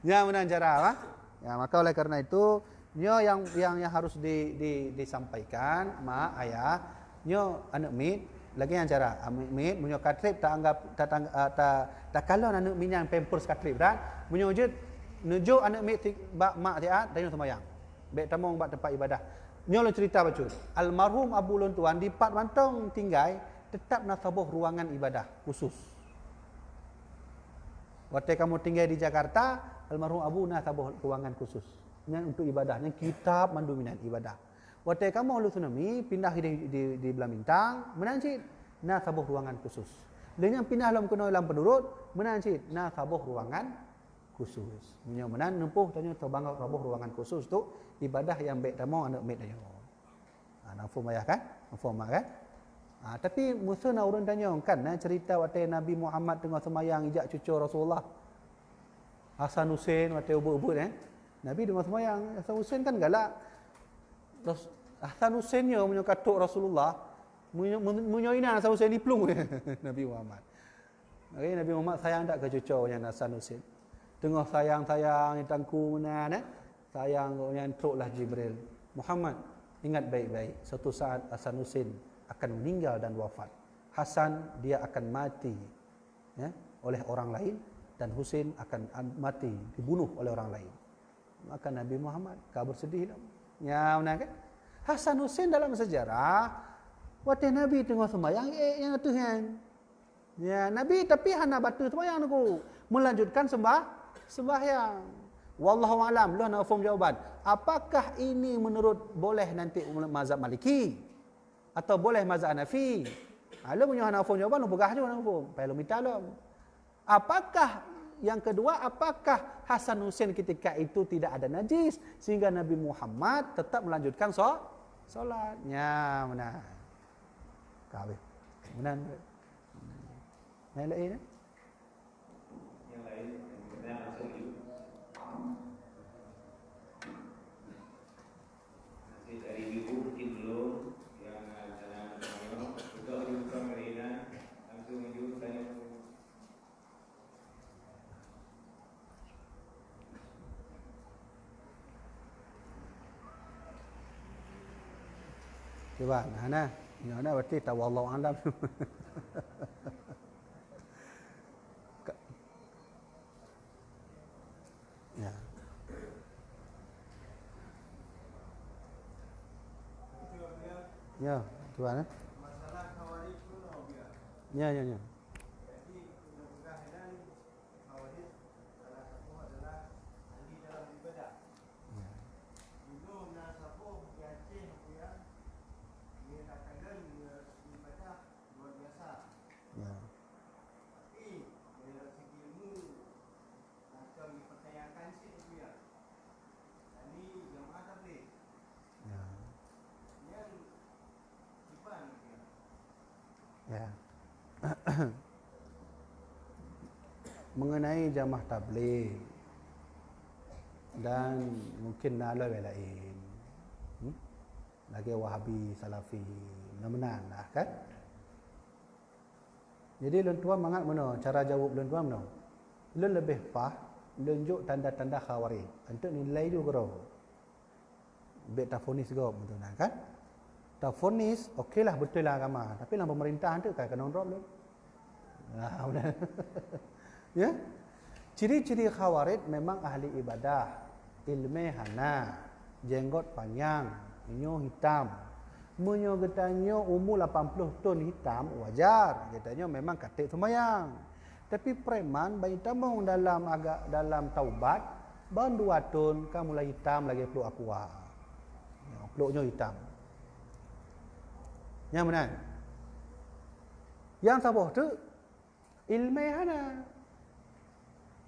Ya benar cara apa? Ya maka oleh karena itu nyo yang harus disampaikan mak ayah nyo anak mit lagi yang cara mit munyo katrip tak anggap tak kalau anak mit yang pampers katrip dan munyo wujud nuju anak mit mak dia dan sembahyang. Baik tamong bak tempat ibadah. Nyo lo cerita bacun. Almarhum Abu Lon Tuan di Pat Mantong tinggal tetap nasabuh ruangan ibadah khusus. Waktu kamu tinggal di Jakarta, almarhum Abu nasabuh ruangan khusus. Untuk ibadahnya kitab manduminan ibadah. Waktu kamu lalu tsunami pindah di Belamintang, menancit nasabuh ruangan khusus. Dan yang pindah dalam kena dalam penurut, menancit nasabuh ruangan khusus. Menan nempuh tanya terbangau sabuh ruangan khusus tu ibadah yang baik tamu anak baik tanya. Nafum ayah kan? Nafum kan? Tapi musuh nak orang tanya kan cerita waktu Nabi Muhammad tengah semayang ijak cucu Rasulullah. Hasan Hussein waktu ubud-ubud Nabi tengah semayang, Hasan Hussein kan galak. Terus Hasan Hussein nya menyokatuk Rasulullah, menyoina Hasan Hussein diplung Nabi Muhammad. Nabi Muhammad sayang tak ke cucu yang Hasan Hussein. Tengah sayang tangku menan sayang yang truklah Jibril. Muhammad, ingat baik-baik, suatu saat Hasan Hussein akan meninggal dan wafat. Hasan dia akan mati oleh orang lain dan Hussein akan mati dibunuh oleh orang lain. Maka Nabi Muhammad kabur sedih dong. Ya benar kan? Hasan Hussein dalam sejarah waktu Nabi tengah sembahyang yang itu kan. Ya Nabi tapi hana batu sembahyang aku melanjutkan sembahyang. Wallahu alam, lu nak faham jawaban. Apakah ini menurut boleh nanti mazhab Maliki atau boleh mazhab Hanafi? Lu punya nak faham jawaban lu pegah je nak faham. Payah lu minta lu. Apakah yang kedua, apakah Hasan Hussein ketika itu tidak ada najis sehingga Nabi Muhammad tetap melanjutkan solatnya? Benar. Kawin. Benar. Yang lain? Yang lain, yang langsung nanti dari ibu mungkin belum yang ada untuk dibuka Marina langsung ibu tanya. Coba, Hana. Yang Hana berarti tawallahu alam. Ya. Ya, coba Hana. Masalah khawarij itu biar. Ya. Jadi mudah-mudahan khawarij salah satu adalah ahli dalam ibadah. Dulu Nasabuh di Aceh dia katakan ibadah luar biasa. Ya. Tapi dari segi ilmu macam dipertanyakan sih dia. Ini jamaah tabligh Ya. yang iban dia. Ya. Mengenai jamaah tabligh dan mungkin nala lain. Lagi Wahabi, Salafi, benar-benar lah kan? Jadi lun tuan mangat mana? Cara jawab lun tuan mana? Lun lebih fah, lunjuk tanda-tanda khawarij. Untuk nilai juga kau. Bet tafonis juga betul kan? Tafonis okeylah betul lah agama, tapi dalam pemerintahan tu kan kena drop lu. Nah, benar. Ya. Ciri-ciri khawarij memang ahli ibadah, ilmu hana, jenggot panjang, inyo hitam. Munyo getanyo umur 80 tahun hitam wajar. Getanyo memang katik sembahyang. Tapi preman bayi tamung dalam taubat ban 2 tahun kan mulai hitam lagi peluk aqua. Ya, peluknya hitam. Yang benar. Yang sabah tu ilmu hana.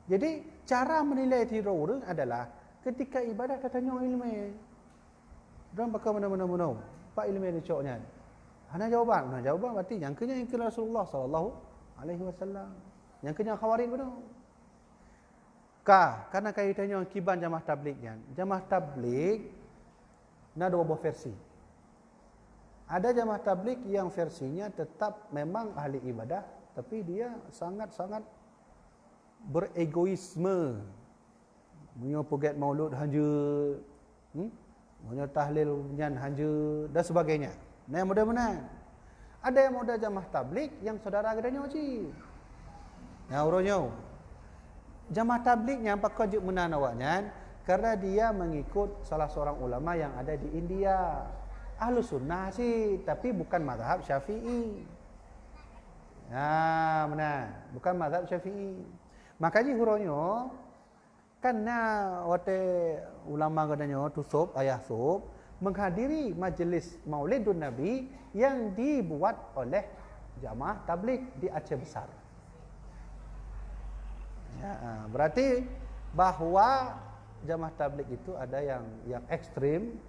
Jadi cara menilai teror adalah ketika ibadah katanya ilmu. Dan pakai mana-mana. Pak ilmu ni coknya. Hana jawapan. Nah jawapan berarti yang kena Rasulullah sallallahu alaihi wasallam. Yang kena khawarij benar. Karena kaitannya kiban jamaah tabligh. Jamaah tabligh ada dua versi. Ada jamaah tabligh yang versinya tetap memang ahli ibadah, tapi dia sangat-sangat beregoisme. Punya poget maulud hanja, punya tahlil nyan hanja dan sebagainya. Nah, yang mudah-mudahan. Ada yang modal jamaah tabligh yang saudara gedanya uji. Nah, uronyo. Jamaah tabligh yang pakai juk menanawaknya karena dia mengikut salah seorang ulama yang ada di India. Ahlus sunnah sih, tapi bukan mazhab Syafi'i. Ya, benar. Bukan mazhab Syafi'i. Makanya huronyo karena wate ulama katanya tusuk ayah sub menghadiri majlis Maulidun Nabi yang dibuat oleh jamaah tabligh di Aceh Besar. Ya, berarti bahwa jamaah tabligh itu ada yang ekstrim,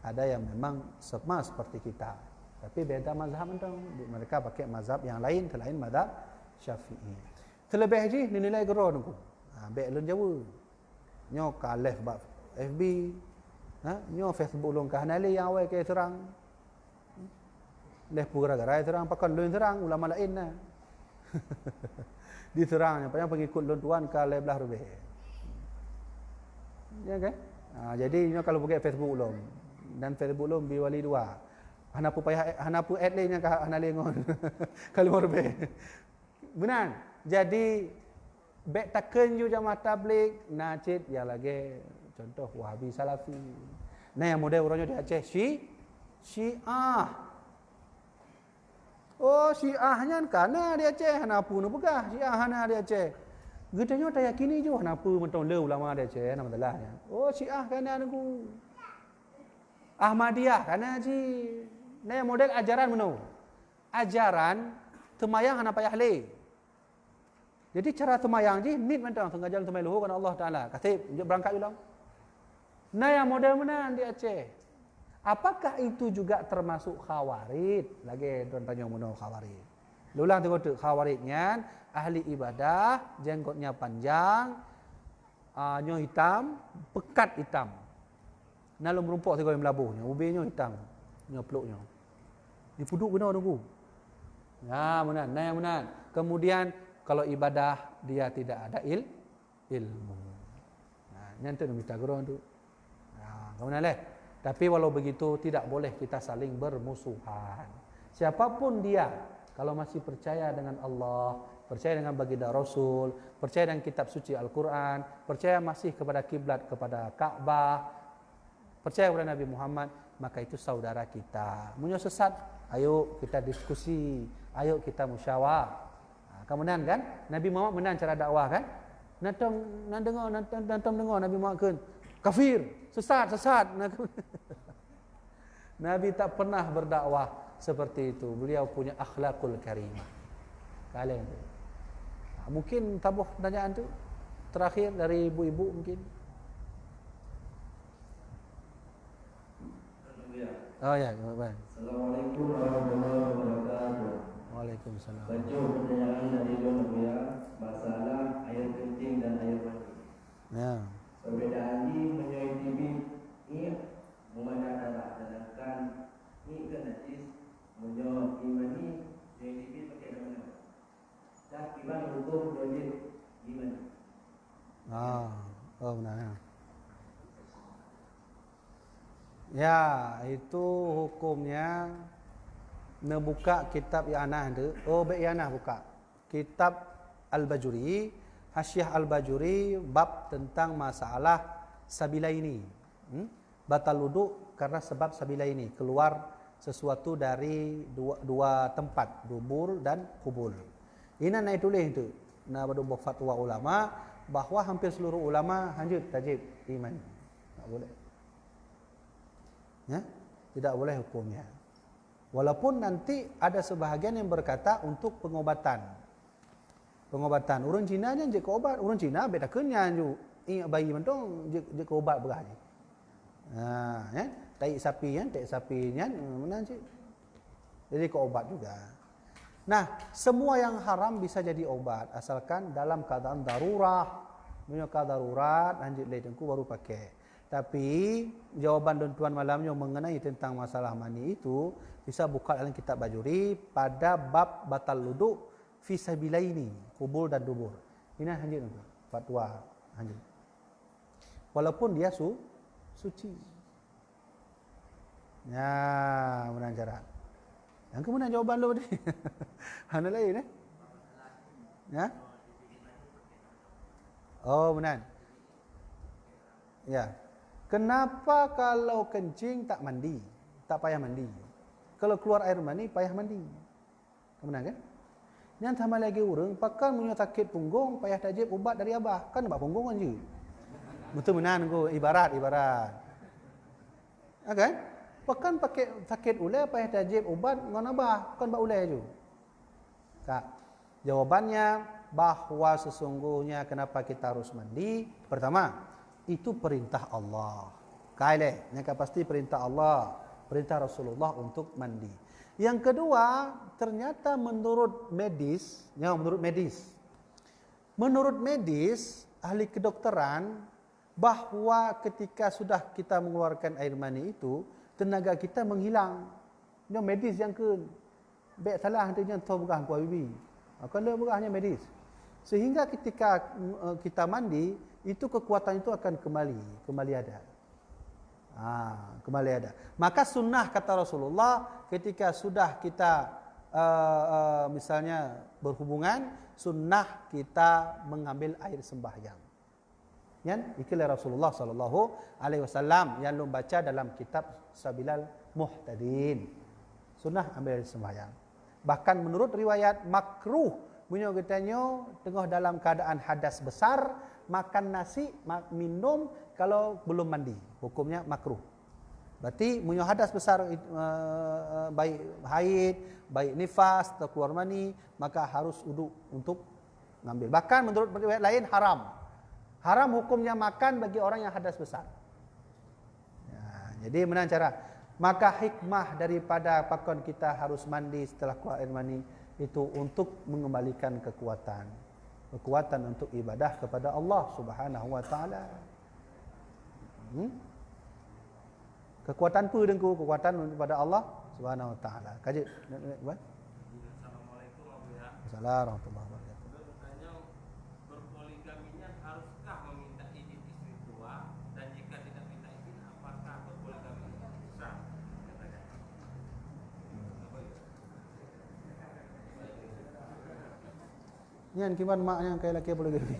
ada yang memang sama seperti kita. Tapi beda mazhab itu. Mereka pakai mazhab yang lain selain mazhab Syafi'i. Terlebih lagi nilai gero nunggu. Baik lun Jawa. Nyo kalef bab FB. Nyo Facebook lun ka hanali yang awal ke serang. Leh pura-gara serang pakai lun serang ulama lain nah. Diserang yang pengikut lun tuan ka le belah rubeh. Ya kan? Jadi nyo kalau pakai Facebook ulun dan Facebook ulun biwali 2. Hanapu add lainnya ka hanali ngon. Kalau rubeh. Benar. Jadi baik taken ju jamaah tabligh najid ya lagi contoh Wahabi Salafi. Nah yang model orangnya di Aceh Syiah. Oh Syiahnya kana di Aceh hanapu nu pegah Syiah hana di Aceh. Gedanya tak yakini ju hanapu mentong le ulama di Aceh nama telahnya. Oh Syiah kana nunggu. Ahmadiyah kana ji. Nah model ajaran meno. Ajaran temayang hana payah le. Jadi cara semayang je nit mentang sengaja semai luhur kan Allah Taala. Kasih berangkat ulang. Nah yang model mana di Aceh? Apakah itu juga termasuk khawarij? Lagi tuan tanya mana khawarij. Ulang tengok tu khawarijnya ahli ibadah, jenggotnya panjang, nyo hitam, pekat hitam. Nalum rumput segala melabuhnya, ubenya hitam, nyo peluknya. Dipuduk benar nunggu. Ya benar, nah yang benar. Kemudian kalau ibadah dia tidak ada ilmu. Nah, nyantuk minta gurau tu. Nah, kemudian leh. Tapi walau begitu tidak boleh kita saling bermusuhan. Siapapun dia, kalau masih percaya dengan Allah, percaya dengan baginda Rasul, percaya dengan kitab suci Al-Quran, percaya masih kepada kiblat, kepada Ka'bah, percaya kepada Nabi Muhammad, maka itu saudara kita. Munyo sesat, ayo kita diskusi, ayo kita musyawarah. Kemudian kan Nabi Muhammad menang cara dakwah kan? Nantam dengar Nabi Muhammad kan kafir, sesat. Nabi tak pernah berdakwah seperti itu. Beliau punya akhlakul karimah. Kalian tu. Mungkin tabuh pertanyaan tu terakhir dari ibu-ibu mungkin. Oh ya, baik. Assalamualaikum warahmatullahi wabarakatuh. Waalaikumsalam. Baca pertanyaan dari Don Buya, masalah air kencing dan air mani. Ya. Perbedaan ini menyoi TV ini memandang darah, sedangkan ini kan najis menyoi mani menyoi TV pakai mana? Dan gimana hukum wajib gimana? Oh benar. Ya, itu hukumnya ngebuka kitab Yanah tu. Oh, baik Yanah buka. Kitab Al-Bajuri, Hasyiah Al-Bajuri bab tentang masalah sabila ini. Batal wudu karena sebab sabila ini, keluar sesuatu dari dua tempat, dubur dan kubul. Ini naik tulis tu. Nah, pada fatwa ulama bahawa hampir seluruh ulama lanjut tajib iman. Tak boleh. Ya? Tidak boleh hukumnya. Walaupun nanti ada sebahagian yang berkata untuk pengobatan. Orang Cina je ke obat, orang Cina beda kenyang ju. Ingat bayi mentong je ke obat berah je. Ya, tai sapi kan, mana je. Jadi ke obat juga. Nah, semua yang haram bisa jadi obat asalkan dalam keadaan darurah. Menyokal darurat, lanjut leh tengku baru pakai. Tapi jawaban dan tuan malamnya mengenai tentang masalah mani itu bisa buka dalam kitab Bajuri pada bab batal wudu fi sabilaini, kubul dan dubur. Ini lanjut tu, fatwa lanjut. Walaupun dia suci. Ya, menang cara. Yang kemudian jawaban lu tadi. Mana lain Ya? Oh, benar. Ya. Kenapa kalau kencing tak mandi? Tak payah mandi. Kalau keluar air mani payah mandi. Kemudian kan? Yang tambah lagi orang pakai punya sakit punggung payah tajib ubat dari abah. Kan ubat punggung kan je. Betul menan ko ibarat. Kan? Pakan pakai sakit ulai payah tajib ubat ngan abah. Kan ubat ulai je. Tak. Jawabannya bahawa sesungguhnya kenapa kita harus mandi? Pertama, itu perintah Allah. Kaile, yang pasti perintah Allah, perintah Rasulullah untuk mandi. Yang kedua, ternyata menurut medis, ahli kedokteran, bahwa ketika sudah kita mengeluarkan air mani itu, tenaga kita menghilang. Ini medis yang ke, baik salah hanya tahu bukan kuah bibi. Kalau bukan hanya medis. Sehingga ketika kita mandi, itu kekuatan itu akan kembali ada. Kembali ada. Maka sunnah kata Rasulullah ketika sudah kita misalnya berhubungan, sunnah kita mengambil air sembahyang. Yan, ikilah Rasulullah sallallahu alaihi wasallam yang lu baca dalam kitab Sabilal Muhtadin. Sunnah ambil air sembahyang. Bahkan menurut riwayat makruh bunyo getanyo tengah dalam keadaan hadas besar makan nasi, minum kalau belum mandi. Hukumnya makruh. Berarti munyo hadas besar baik haid, baik nifas atau keluar mani, maka harus wudu untuk ngambil. Bahkan menurut riwayat lain haram. Haram hukumnya makan bagi orang yang hadas besar. Ya, jadi mana cara? Maka hikmah daripada pakon kita harus mandi setelah keluar air mani itu untuk mengembalikan kekuatan untuk ibadah kepada Allah Subhanahu wa taala. Kekuatan dengku, kekuatan kepada Allah Subhanahu wa taala. Kaji. Assalamualaikum warahmatullahi wabarakatuh. Bertanya, berpoligaminya haruskah meminta izin istri tua, dan jika tidak minta izin apakah berpoligami? Nyan kiban maknya kayak laki poligami.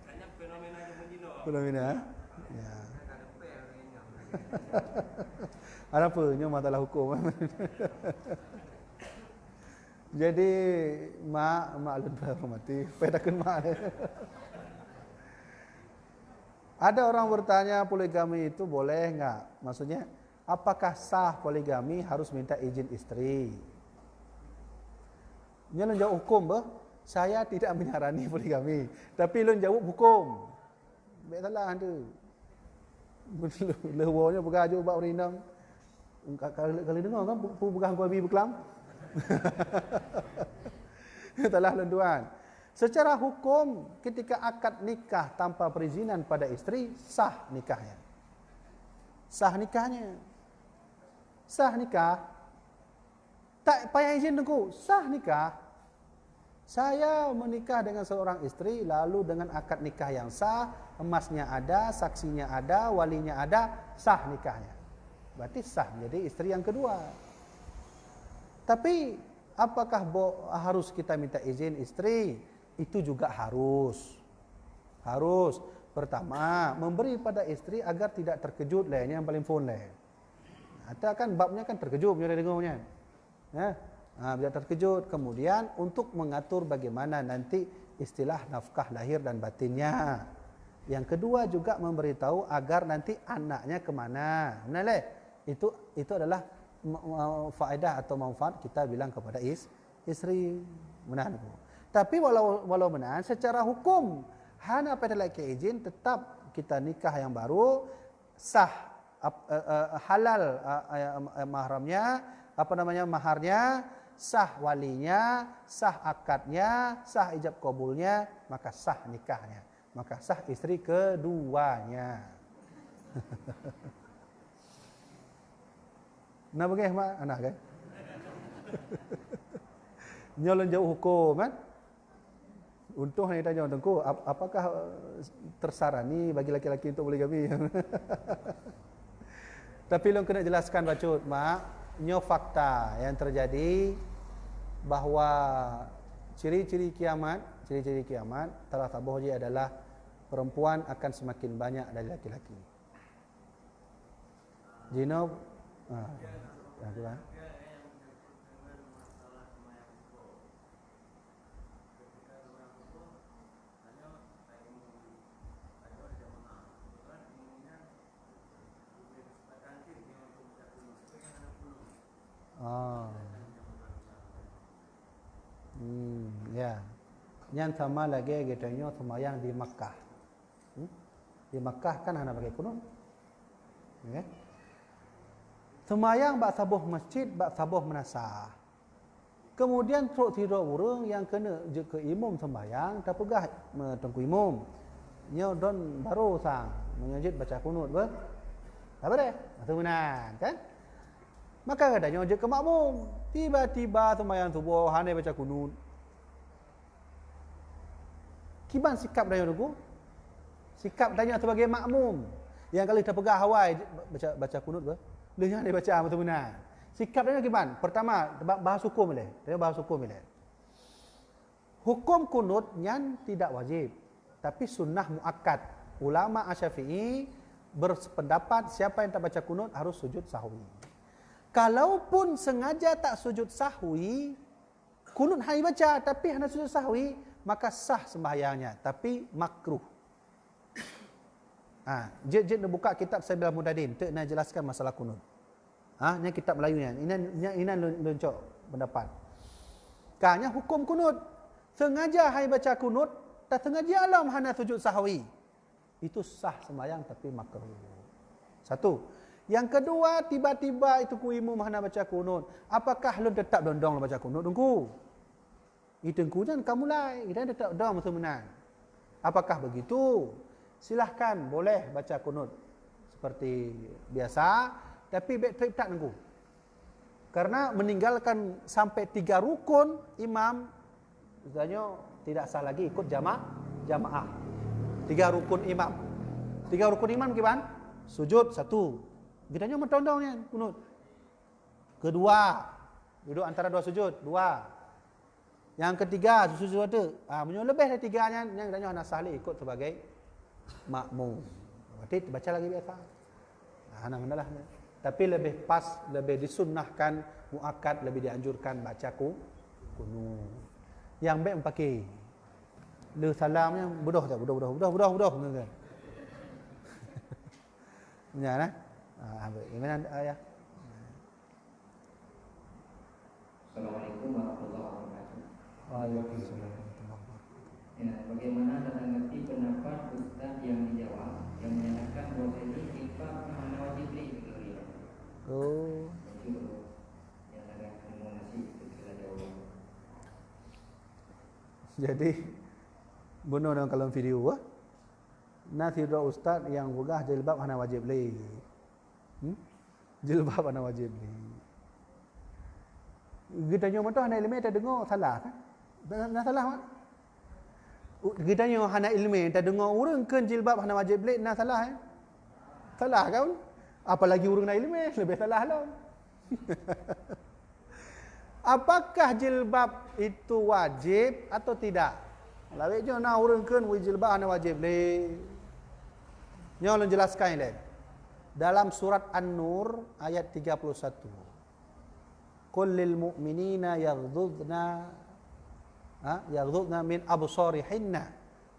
Kayaknya fenomena yang menjino. Fenomena. Ya. Ada apa? Nya masalah hukum. Jadi mak alun hormati, pedakeun mak. Ada orang bertanya poligami itu boleh enggak? Maksudnya apakah sah poligami harus minta izin istri? Nya lun jawab hukum bah. Saya tidak menyarani poligami, tapi lun jawab hukum. Baik salah tu. Lewonya begajo bak rindang. Kali dengar kan pegang kuabi berkelam. Itulah tuan. Secara hukum ketika akad nikah tanpa perizinan pada istri sah nikahnya. Sah nikahnya. Sah nikah. Tak payah izin dengku, sah nikah. Saya menikah dengan seorang istri lalu dengan akad nikah yang sah, emasnya ada, saksinya ada, walinya ada, sah nikahnya. Berarti sah menjadi istri yang kedua. Tapi apakah harus kita minta izin istri? Itu juga harus. Harus. Pertama, memberi pada istri agar tidak terkejut lah. Ini yang paling phone lah. Atau kan babnya kan terkejut punya dengarnya. Biar terkejut. Kemudian untuk mengatur bagaimana nanti istilah nafkah lahir dan batinnya. Yang kedua juga memberitahu agar nanti anaknya kemana. Benar leh? Itu adalah faedah atau manfaat kita bilang kepada istri. Benar. Tapi walau benar secara hukum hana pada laki izin tetap kita nikah yang baru sah halal mahramnya maharnya, sah walinya, sah akadnya, sah ijab kabulnya, maka sah nikahnya, maka sah istri keduanya. Nah bagaimana anak kan? Nyolong jauh hukum kan? Untung hanya tanya tengku, apakah tersarani bagi laki-laki untuk poligami? Tapi lo kena jelaskan bacut, mak. Nyo fakta yang terjadi bahwa ciri-ciri kiamat telah tabuh adalah perempuan akan semakin banyak dari laki-laki. Jino, ya. Yang sama lagi getanya semayang di Makkah. Di Makkah kan hanya pakai kunut. Ya. Semayang bak sabuh masjid, bak sabuh menasah. Kemudian truk tidur urang yang kena je ke imam sembahyang tak pegah tengku imam. Nyo don baru sang menyajid baca kunut ber. Apa dah? Atau benar kan? Maka katanya je ke makmum. Tiba-tiba sembahyang subuh hanya baca kunut. Kiban sikap dia dulu? Sikap tanya sebagai makmum. Yang kali terpegah hawai baca kunut ber. Dia hanya baca betul benar. Sikap dia gimana? Pertama, bahas hukum boleh. Dia bahas hukum boleh. Hukum kunut yang tidak wajib, tapi sunnah muakkad. Ulama Asy-Syafi'i berpendapat siapa yang tak baca kunut harus sujud sahwi. Kalaupun sengaja tak sujud sahwi, kunut hanya baca tapi hanya sujud sahwi, maka sah sembahyangnya, tapi makruh. Jid buka kitab Sabil Mudadin, tu nak jelaskan masalah kunut. Ini kitab Melayu ni. Ini loncok pendapat. Kanya hukum kunut. Sengaja hai baca kunut, tak sengaja alam hana sujud sahwi. Itu sah sembahyang tapi makruh. Satu. Yang kedua, tiba-tiba itu ku imam hana baca kunut. Apakah lu tetap dondong baca kunut dengku? Itu dengku jangan kamu lai, kita tetap dondong sebenarnya. Apakah begitu? Silahkan boleh baca kunut seperti biasa, tapi backtrack tak nunggu. Karena meninggalkan sampai 3 rukun imam, misalnya tidak sah lagi ikut jamaah. 3 rukun imam. 3 rukun imam gimana? Sujud 1. Gitanya mentondongnya kunut. Kedua, duduk antara 2 sujud 2. Yang ketiga susu ada. Menyo lebih dari tiganya yang tanya nak salih ikut sebagai makmum. Berarti baca lagi biasa. Nah, manalah. Tapi lebih pas, lebih disunnahkan muakkad, lebih dianjurkan baca kunut. Yang baik pakai le salamnya budoh tak budoh kan. Ya nah. Gimana ayah? Assalamualaikum warahmatullahi wabarakatuh. Waalaikumsalam. Ya, bagaimana tentang ngerti pendapat Ustaz yang dijawab yang menyatakan bahwa ini infak mana wajib begitu ya? Oh. Itu yang ada komunikasi kita jawab. Jadi benar dalam kalau video nasi doa ustaz yang gugah jilbab hana wajib beli. Jilbab hana wajib beli. Kita nyo mata hana ilmu tak dengar salah kan? Nak salah mak? Kita nyo hana ilmu tak dengar urang kan jilbab hana wajib beli nak salah Salah kan? Apalagi urang nak ilmu lebih salah lah. Apakah jilbab itu wajib atau tidak? Lawik je nak urang kan jilbab hana wajib beli. Nyo ulun jelaskan leh. Dalam surat An-Nur ayat 31. Qul lil mu'minina yaghdudna min absarihinna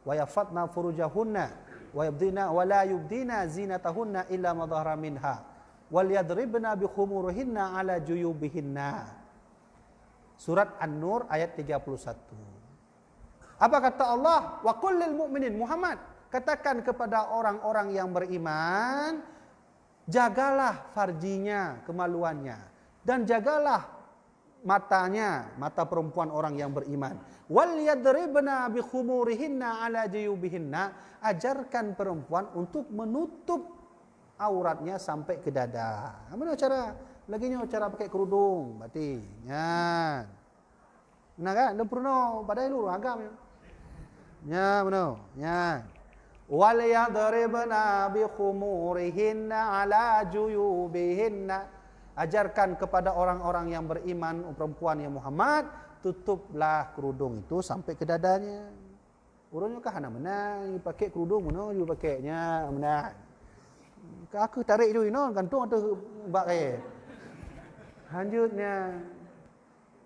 wa yafatna furujahunna wa yabdina wa la yubdina zinatahunna illa ma dhahara minha wal yadribna bi khumurihinna ala juyubihinna. Surat An-Nur ayat 31. Apa kata Allah? Wa qul lil mu'minin, Muhammad, katakan kepada orang-orang yang beriman, jagalah farjinya, kemaluannya, dan jagalah matanya, mata perempuan orang yang beriman. Wal yadribna bi khumurihinna ala juyubihinna, ajarkan perempuan untuk menutup auratnya sampai ke dada. Mana cara? Laginya cara pakai kerudung, berarti. Nya. Benar kan? Dah pernah pada lu agam. Nya, benar. Nya. Wal yadribna bi khumurihinna ala juyubihinna. Ajarkan kepada orang-orang yang beriman, perempuan yang Muhammad, tutuplah kerudung itu sampai ke dadanya. Urangnya kah nak menang, pakai kerudung mana you pakainya menang. Aku tarik dulu no, gantung atau bak kaya. Lanjutnya.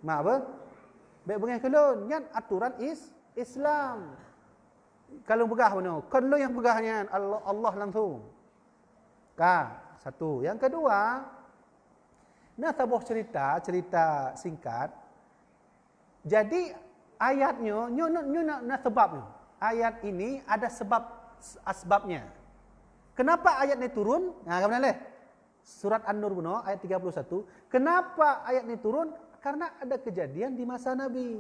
Mak apa? Baik bengai kelon, nyat aturan Islam. Kalau pegah mana? Kalau yang pegahnya Allah langsung. Satu. Yang kedua, nah tabuh cerita singkat. Jadi ayatnya nyo nak sebabnya. Ayat ini ada asbabnya. Kenapa ayat ini turun? Nah, kemudian leh. Surat An-Nur ayat 31. Kenapa ayat ini turun? Karena ada kejadian di masa Nabi.